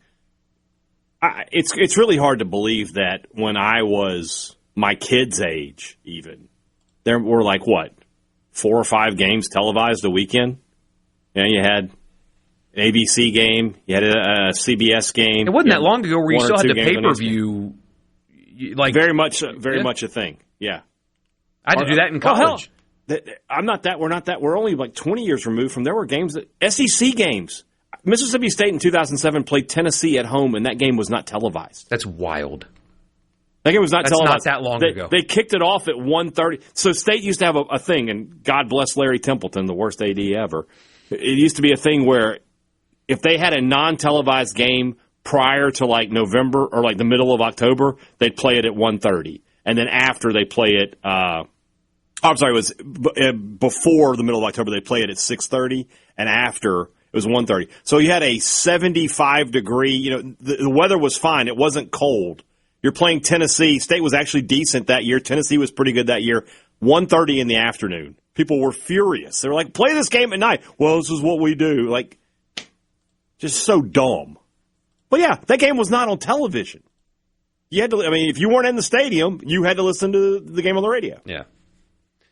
it's really hard to believe that when I was my kids' age, even there were like 4 or 5 games televised a weekend. You had an ABC game, you had a CBS game. It wasn't that long ago where you still had the pay-per-view. Like very much a thing. Yeah, I had to do that in college. We're only like 20 years removed from there were games SEC games. Mississippi State in 2007 played Tennessee at home, and that game was not televised. That's wild. That game was not televised. That's not that long ago. They kicked it off at 1:30. So State used to have a thing, and God bless Larry Templeton, the worst AD ever. It used to be a thing where if they had a non-televised game prior to like November or like the middle of October, they'd play it at 1:30. And then after they play it, it was before the middle of October, they play it at 6:30, and after it was 1:30. So you had a 75-degree, the weather was fine. It wasn't cold. You're playing Tennessee. State was actually decent that year. Tennessee was pretty good that year. 1:30 in the afternoon. People were furious. They were like, play this game at night. Well, this is what we do. Like, just so dumb. But yeah, that game was not on television. You had to. I mean, if you weren't in the stadium, you had to listen to the game on the radio. Yeah.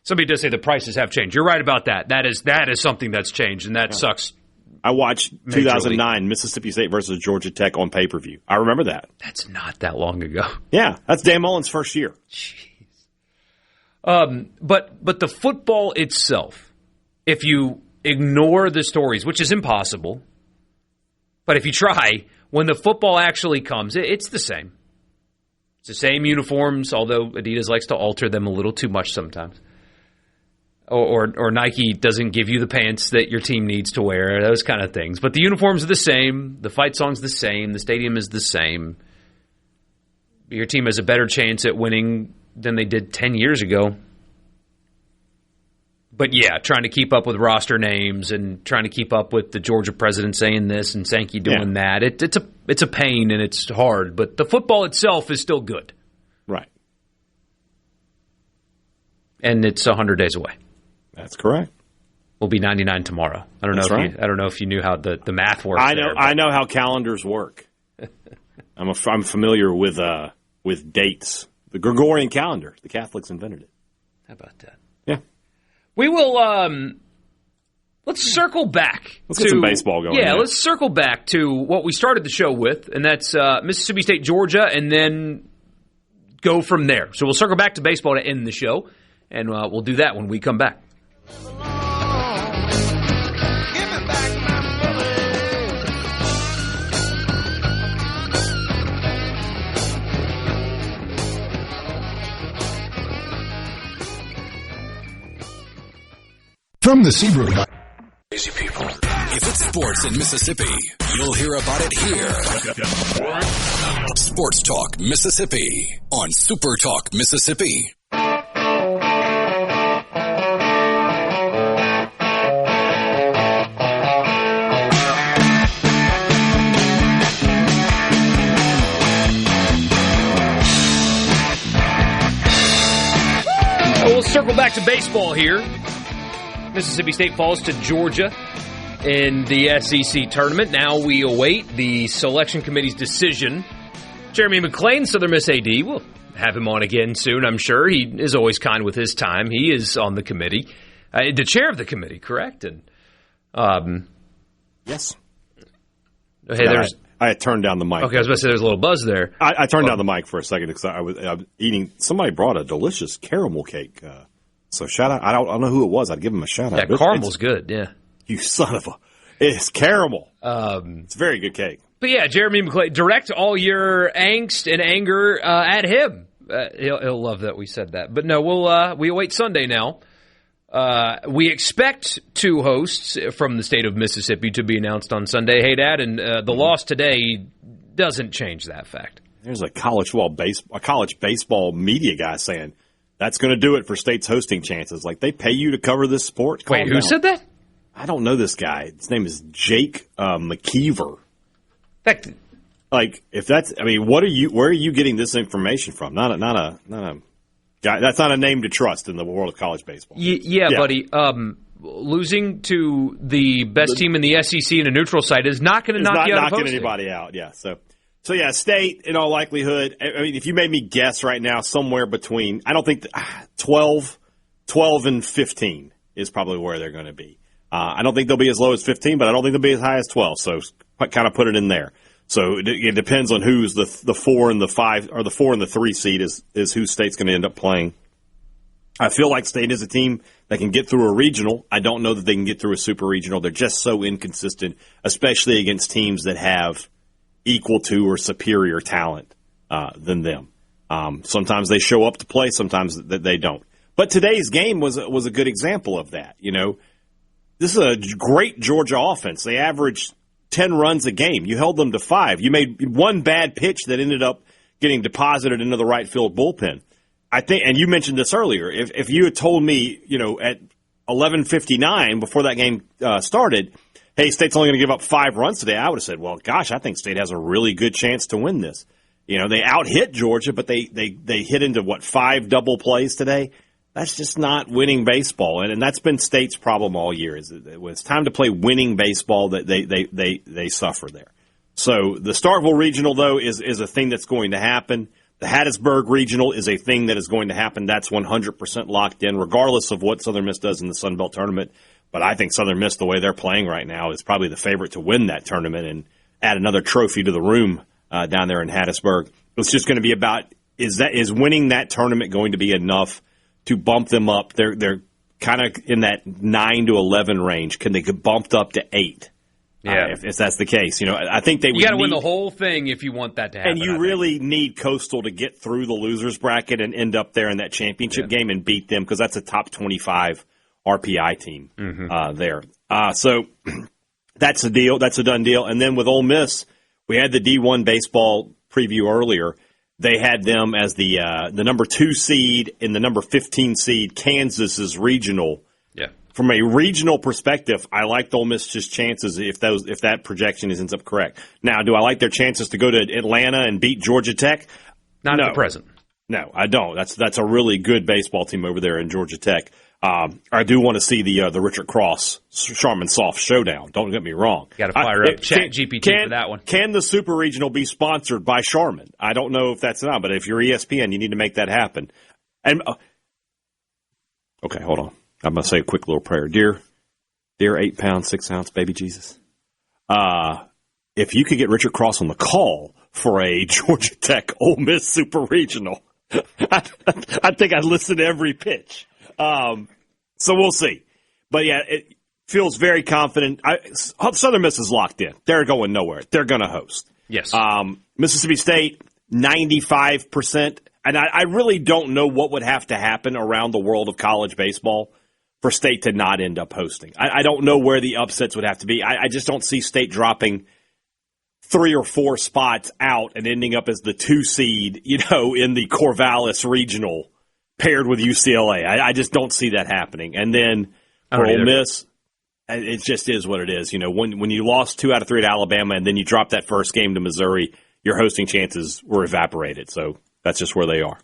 Somebody does say the prices have changed. You're right about that. That is something that's changed, and that sucks. I watched 2009 Mississippi State versus Georgia Tech on pay-per-view. I remember that. That's not that long ago. Yeah, that's Dan Mullen's first year. Jeez. But the football itself, if you ignore the stories, which is impossible, but if you try, when the football actually comes, it's the same. It's the same uniforms, although Adidas likes to alter them a little too much sometimes. Or Nike doesn't give you the pants that your team needs to wear, those kind of things. But the uniforms are the same, the fight song's the same, the stadium is the same. Your team has a better chance at winning than they did 10 years ago. But yeah, trying to keep up with roster names and trying to keep up with the Georgia president saying this and Sankey doing that, it's a pain and it's hard. But the football itself is still good. Right. and it's 100 days away. That's correct. We'll be 99 tomorrow. I don't know if you knew how the math works. I know how calendars work. I'm familiar with dates. The Gregorian calendar. The Catholics invented it. How about that? Yeah. We will. Let's circle back. Let's get some baseball going. Yeah, let's circle back to what we started the show with, and that's Mississippi State, Georgia, and then go from there. So we'll circle back to baseball to end the show, and we'll do that when we come back. From the Seabrook. Crazy people. If it's sports in Mississippi, you'll hear about it here. Sports Talk Mississippi on SuperTalk Mississippi. We'll circle back to baseball here. Mississippi State falls to Georgia in the SEC tournament. Now we await the selection committee's decision. Jeremy McClain, Southern Miss AD, we'll have him on again soon, I'm sure. He is always kind with his time. He is on the committee. The chair of the committee, correct? And yes. Hey, there's... I had turned down the mic. Okay, I was about to say there's a little buzz there. I turned down the mic for a second because I was eating. Somebody brought a delicious caramel cake. So shout out. I don't know who it was. I'd give him a shout out. Yeah, caramel's good. Yeah. You son of a. It's caramel. It's a very good cake. But yeah, Jeremy McClain, direct all your angst and anger at him. He'll love that we said that. But no, we await Sunday now. We expect 2 hosts from the state of Mississippi to be announced on Sunday. Hey, Dad, and the loss today doesn't change that fact. There's a college baseball media guy saying that's going to do it for state's hosting chances. Like, they pay you to cover this sport? Wait, who said that? I don't know this guy. His name is Jake McKeever. Like, if that's, I mean, where are you getting this information from? Not a guy. That's not a name to trust in the world of college baseball. Yeah, buddy. Losing to the best team in the SEC in a neutral site is not going to knock you out of hosting. Knocking anybody out, yeah. So yeah, state, in all likelihood, I mean, if you made me guess right now, somewhere between, I don't think 12 and 15 is probably where they're going to be. I don't think they'll be as low as 15, but I don't think they'll be as high as 12. So kind of put it in there. So it depends on who's the 4 and the 5, or the 4 and the 3 seed is who state's going to end up playing. I feel like state is a team that can get through a regional. I don't know that they can get through a super regional. They're just so inconsistent, especially against teams that have equal to or superior talent than them. Sometimes they show up to play, sometimes they don't. But today's game was a good example of that. You know, this is a great Georgia offense. They averaged 10 runs a game. You held them to 5. You made one bad pitch that ended up getting deposited into the right field bullpen. I think, and you mentioned this earlier, if you had told me, you know, at 11:59 before that game started, hey, State's only going to give up 5 runs today, I would have said, well, gosh, I think State has a really good chance to win this. You know, they out-hit Georgia, but they hit into, 5 double plays today? That's just not winning baseball, and that's been State's problem all year. Is that when it's time to play winning baseball, that they suffer there. So the Starkville Regional, though, is a thing that's going to happen. The Hattiesburg Regional is a thing that is going to happen. That's 100% locked in, regardless of what Southern Miss does in the Sun Belt tournament. But I think Southern Miss, the way they're playing right now, is probably the favorite to win that tournament and add another trophy to the room down there in Hattiesburg. It's just going to be about is winning that tournament going to be enough to bump them up? They're kind of in that 9 to 11 range. Can they get bumped up to 8? Yeah, if that's the case, you know, I think they. You got to win the whole thing if you want that to happen. And you really need Coastal to get through the losers bracket and end up there in that championship game and beat them, because that's a top 25 RPI team there. So that's a deal. That's a done deal. And then with Ole Miss, we had the D1 baseball preview earlier. They had them as the number 2 seed in the number 15 seed Kansas's regional. Yeah. From a regional perspective, I like Ole Miss's chances if that projection ends up correct. Now, do I like their chances to go to Atlanta and beat Georgia Tech? Not at the present. No, I don't. That's a really good baseball team over there in Georgia Tech. I do want to see the Richard Cross Charmin Soft showdown. Don't get me wrong. Got to fire up ChatGPT for that one. Can the Super Regional be sponsored by Charmin? I don't know if that's not, but if you're ESPN, you need to make that happen. And okay, hold on. I'm going to say a quick little prayer. Dear 8-pound, 6-ounce baby Jesus, if you could get Richard Cross on the call for a Georgia Tech Ole Miss Super Regional, I think I'd listen to every pitch. So we'll see. But, yeah, it feels very confident. Southern Miss is locked in. They're going nowhere. They're going to host. Yes. Mississippi State, 95%. And I really don't know what would have to happen around the world of college baseball for State to not end up hosting. I don't know where the upsets would have to be. I just don't see State dropping 3 or 4 spots out and ending up as the 2 seed, in the Corvallis Regional paired with UCLA. I just don't see that happening. And then for Ole Miss, it just is what it is. When you lost 2 out of 3 to Alabama and then you dropped that first game to Missouri, your hosting chances were evaporated. So that's just where they are.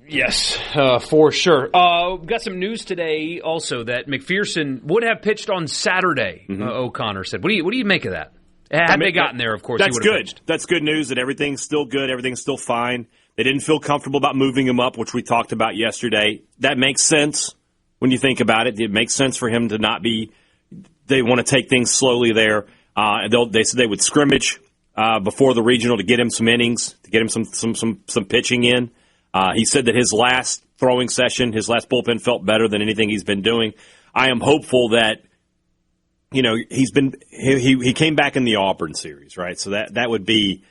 Yes, for sure. Got some news today also that McPherson would have pitched on Saturday, O'Connor said. What do you make of that? Had they gotten there, of course, that's he would have good. pitched. That's good news that everything's still good, everything's still fine. They didn't feel comfortable about moving him up, which we talked about yesterday. That makes sense when you think about it. It makes sense for him to not be – they want to take things slowly there. They said they would scrimmage before the regional to get him some innings, to get him some pitching in. He said that his last throwing session, his last bullpen felt better than anything he's been doing. I am hopeful that he came back in the Auburn series, right? So that would be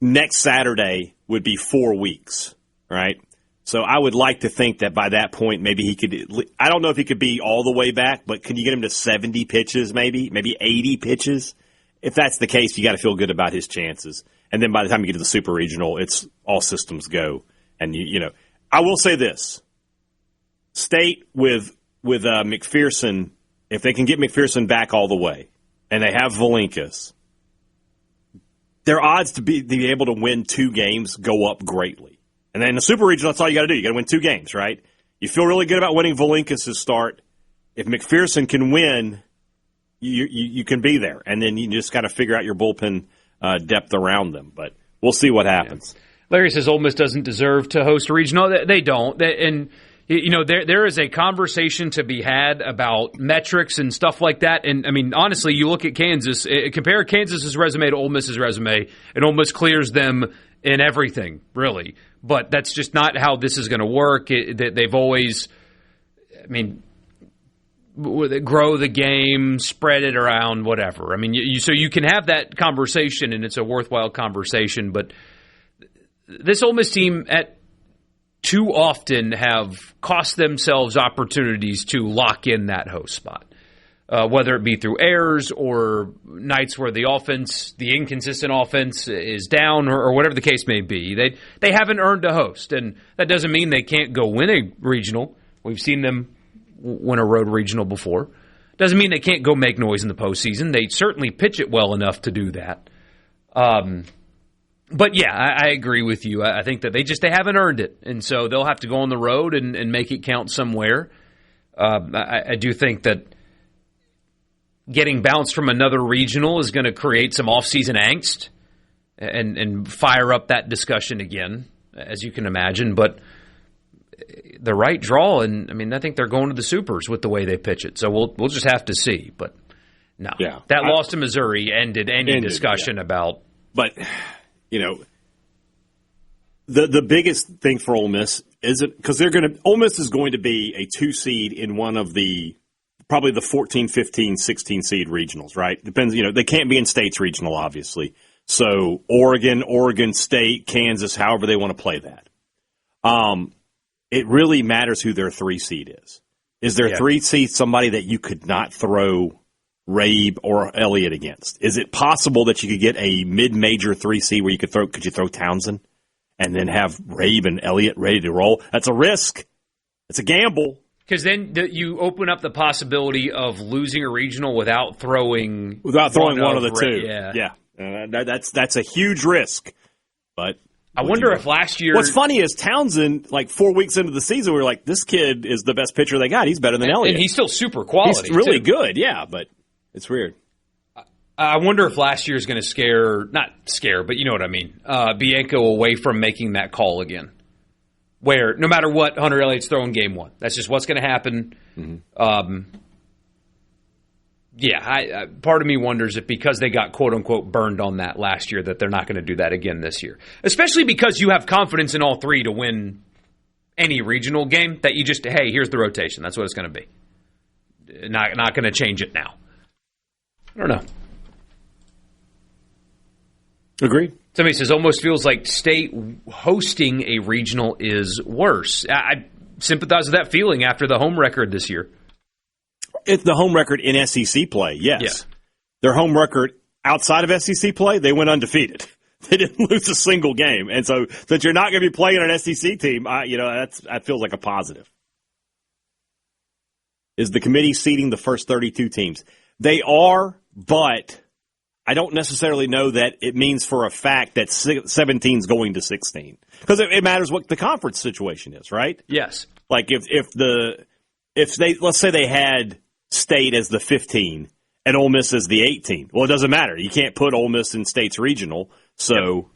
next Saturday would be 4 weeks, right? So I would like to think that by that point maybe he could – I don't know if he could be all the way back, but can you get him to 70 pitches maybe 80 pitches? If that's the case, you got to feel good about his chances. And then by the time you get to the Super Regional, it's all systems go. And, I will say this. State with McPherson, if they can get McPherson back all the way, and they have Valinkas, their odds to be able to win 2 games go up greatly. And then in the Super Regional, that's all you got to do. You got to win 2 games, right? You feel really good about winning Valinkas' start. If McPherson can win, you can be there. And then you just got to figure out your bullpen depth around them. But we'll see what happens. Yeah. Larry says Ole Miss doesn't deserve to host a regional. They don't. There is a conversation to be had about metrics and stuff like that. And, honestly, you look at Kansas, compare Kansas's resume to Ole Miss's resume, and Ole Miss clears them in everything, really. But that's just not how this is going to work. They've always, grow the game, spread it around, whatever. So you can have that conversation, and it's a worthwhile conversation, but this Ole Miss team too often have cost themselves opportunities to lock in that host spot, whether it be through errors or nights where the inconsistent offense is down or whatever the case may be. They haven't earned a host, and that doesn't mean they can't go win a regional. We've seen them win a road regional before. Doesn't mean they can't go make noise in the postseason. They certainly pitch it well enough to do that. But, yeah, I agree with you. I think that they haven't earned it, and so they'll have to go on the road and make it count somewhere. I do think that getting bounced from another regional is going to create some off-season angst and fire up that discussion again, as you can imagine. But the right draw, and I think they're going to the Supers with the way they pitch it. So we'll just have to see. But, no, that loss to Missouri ended any discussion about – But – the biggest thing for Ole Miss is because Ole Miss is going to be a 2 seed in one of probably the 14, 15, 16 seed regionals, right? Depends, they can't be in State's regional, obviously. So Oregon State, Kansas, however they want to play that. It really matters who their 3 seed is. Is their 3 seed somebody that you could not throw Rabe or Elliott against? Is it possible that you could get a mid-major 3 seed where could you throw Townsend and then have Rabe and Elliott ready to roll? That's a risk. It's a gamble. Because then you open up the possibility of losing a regional without throwing one of the two. Yeah. That's a huge risk. But I wonder if last year... What's funny is Townsend, like 4 weeks into the season, we were like, this kid is the best pitcher they got. He's better than Elliott. And he's still super quality. He's really good, yeah, but it's weird. I wonder if last year is going to not scare, but you know what I mean, Bianco away from making that call again. Where no matter what, Hunter Elliott's throwing game one. That's just what's going to happen. Mm-hmm. Part of me wonders if because they got quote-unquote burned on that last year that they're not going to do that again this year. Especially because you have confidence in all three to win any regional game that you just, hey, here's the rotation. That's what it's going to be. Not going to change it now. I don't know. Agreed. Somebody says, almost feels like State hosting a regional is worse. I sympathize with that feeling after the home record this year. It's the home record in SEC play, yes. Yeah. Their home record outside of SEC play, they went undefeated. They didn't lose a single game. And so since you're not going to be playing an SEC team, that feels like a positive. Is the committee seeding the first 32 teams? They are, but I don't necessarily know that it means for a fact that 17 is going to 16. Because it matters what the conference situation is, right? Yes. Like if they let's say they had State as the 15 and Ole Miss as the 18. Well, it doesn't matter. You can't put Ole Miss in State's regional, so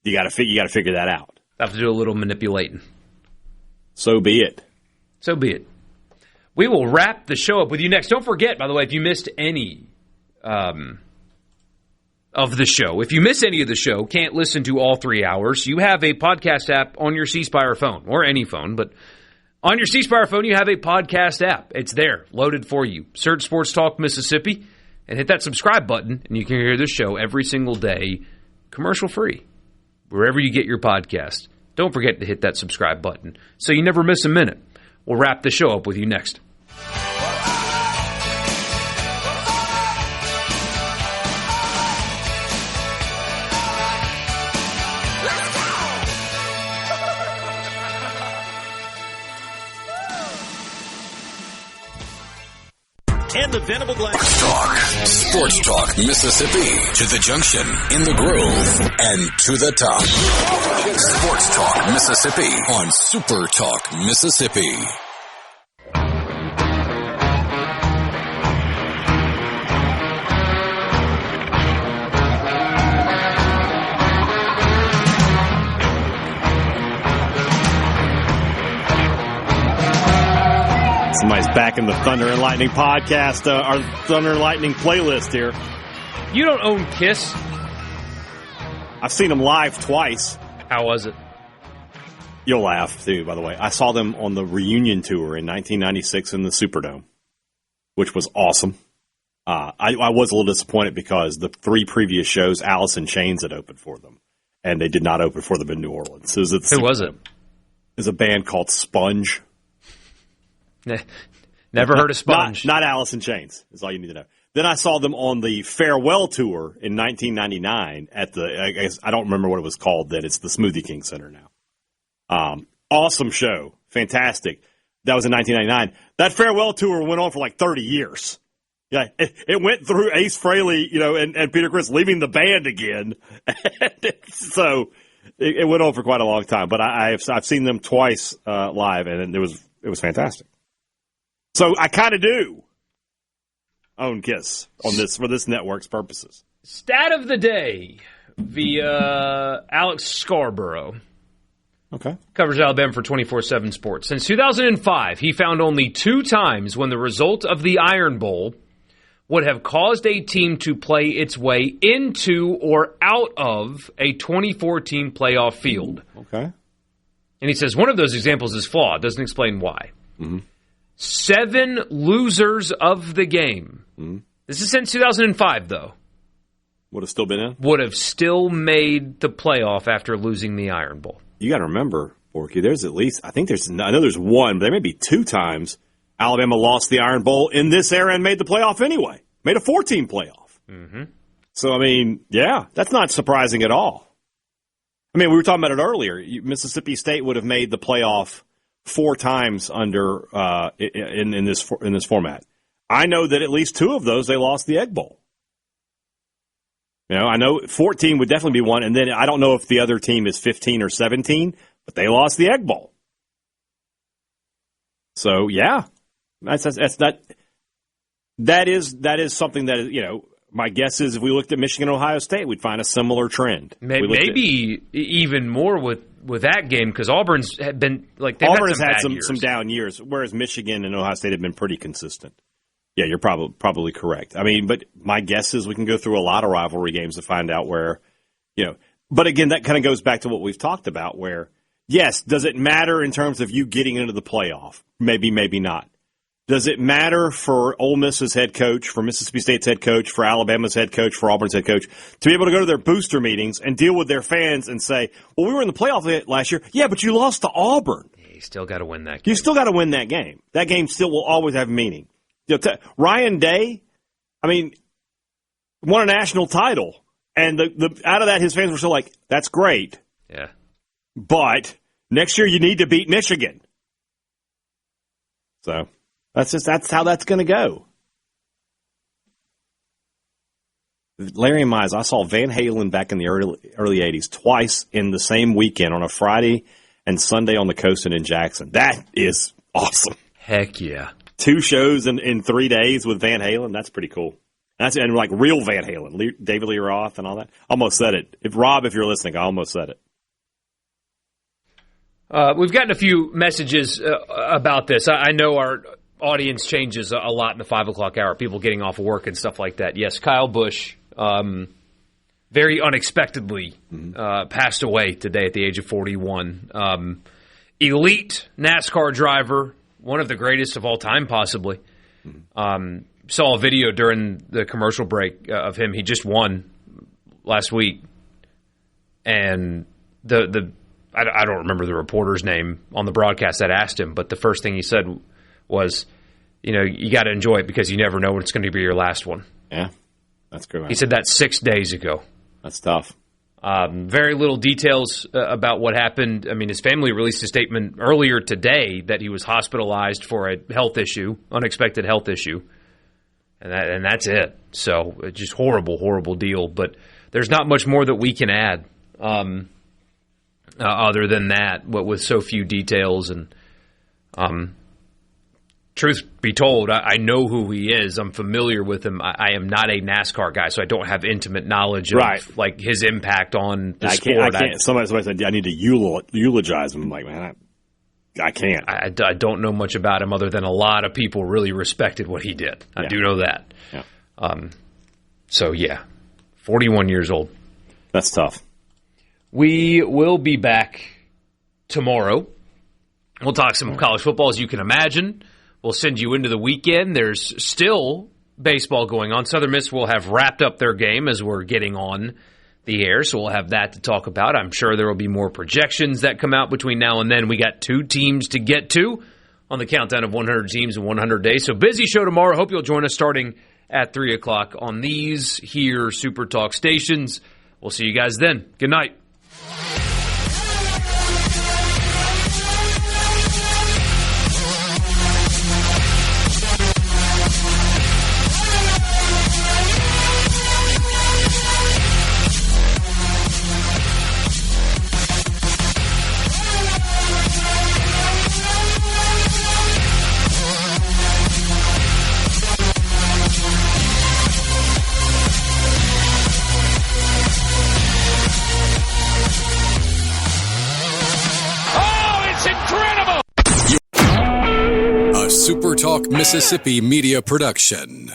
you got to figure that out. Have to do a little manipulating. So be it. So be it. We will wrap the show up with you next. Don't forget, by the way, if you missed any of the show. If you miss any of the show, can't listen to all 3 hours, you have a podcast app on your C Spire phone, or any phone, but on your C Spire phone, you have a podcast app. It's there, loaded for you. Search Sports Talk Mississippi and hit that subscribe button, and you can hear this show every single day, commercial-free, wherever you get your podcast. Don't forget to hit that subscribe button so you never miss a minute. We'll wrap the show up with you next. And the Venable Glass Sports Talk Mississippi. To the junction, in the Grove, and to the top. Sports Talk Mississippi on Super Talk Mississippi. Somebody's back in the Thunder and Lightning podcast, our Thunder and Lightning playlist here. You don't own KISS? I've seen them live twice. How was it? You'll laugh, too, by the way. I saw them on the reunion tour in 1996 in the Superdome, which was awesome. I was a little disappointed because the 3 previous shows, Alice in Chains had opened for them, and they did not open for them in New Orleans. Who was it? It was a band called Sponge. Never heard of Sponge. Not Alice in Chains is all you need to know. Then I saw them on the farewell tour in 1999 at I don't remember what it was called then. It's the Smoothie King Center now. Awesome show. Fantastic. That was in 1999. That farewell tour went on for like 30 years. Yeah, it went through Ace Frehley, and Peter Criss leaving the band again. So it went on for quite a long time. But I've seen them twice live, and it was fantastic. So I kind of do own KISS for this network's purposes. Stat of the day via Alex Scarborough. Okay. Covers Alabama for 24/7 Sports. Since 2005, he found only 2 times when the result of the Iron Bowl would have caused a team to play its way into or out of a 24-team playoff field. Okay. And he says one of those examples is flawed. Doesn't explain why. Mm-hmm. 7 losers of the game. Mm-hmm. This is since 2005, though. Would have still been in? Would have still made the playoff after losing the Iron Bowl. You got to remember, Borkey, there's at least, I know there's 1, but there may be 2 times Alabama lost the Iron Bowl in this era and made the playoff anyway. Made a 14 playoff. Mm-hmm. So, yeah, that's not surprising at all. We were talking about it earlier. Mississippi State would have made the playoff 4 times under in this format. I know that at least 2 of those they lost the Egg Bowl. I know 14 would definitely be one, and then I don't know if the other team is 15 or 17, but they lost the Egg Bowl. So yeah, that is something that my guess is if we looked at Michigan and Ohio State, we'd find a similar trend. Maybe even more with that game because Auburn's had been Auburn has had some down years, whereas Michigan and Ohio State have been pretty consistent. Yeah, you're probably correct. I mean, but my guess is we can go through a lot of rivalry games to find out where, But again, that kind of goes back to what we've talked about where, yes, does it matter in terms of you getting into the playoff? Maybe, maybe not. Does it matter for Ole Miss's head coach, for Mississippi State's head coach, for Alabama's head coach, for Auburn's head coach, to be able to go to their booster meetings and deal with their fans and say, well, we were in the playoff last year. Yeah, but you lost to Auburn. You still got to win that game. You still got to win that game. That game still will always have meaning. Ryan Day, won a national title. And out of that, his fans were still like, that's great. Yeah. But next year you need to beat Michigan. So that's how that's going to go. Larry and Mize, I saw Van Halen back in the early 80s twice in the same weekend on a Friday and Sunday on the coast and in Jackson. That is awesome. Heck yeah. 2 shows in 3 days with Van Halen. That's pretty cool. And like real Van Halen, David Lee Roth and all that. Almost said it. If you're listening, I almost said it. We've gotten a few messages about this. I know our audience changes a lot in the 5 o'clock hour, people getting off of work and stuff like that. Yes, Kyle Busch very unexpectedly passed away today at the age of 41. Elite NASCAR driver, one of the greatest of all time possibly. Saw a video during the commercial break of him. He just won last week. And I don't remember the reporter's name on the broadcast that asked him, but the first thing he said was, you got to enjoy it because you never know when it's going to be your last one. Yeah, that's good. He said that 6 days ago. That's tough. Very little details about what happened. His family released a statement earlier today that he was hospitalized for a unexpected health issue. And that's it. So it's just horrible, horrible deal. But there's not much more that we can add other than that, with so few details. And truth be told, I know who he is. I'm familiar with him. I am not a NASCAR guy, so I don't have intimate knowledge of his impact on the sport. I can't. Somebody said I need to eulogize him. I'm like, man, I can't. I don't know much about him other than a lot of people really respected what he did. I do know that. Yeah. 41 years old. That's tough. We will be back tomorrow. We'll talk some college football, as you can imagine. We'll send you into the weekend. There's still baseball going on. Southern Miss will have wrapped up their game as we're getting on the air, so we'll have that to talk about. I'm sure there will be more projections that come out between now and then. We got 2 teams to get to on the countdown of 100 teams in 100 days. So busy show tomorrow. Hope you'll join us starting at 3 o'clock on these here Super Talk stations. We'll see you guys then. Good night. SuperTalk Mississippi Media Production.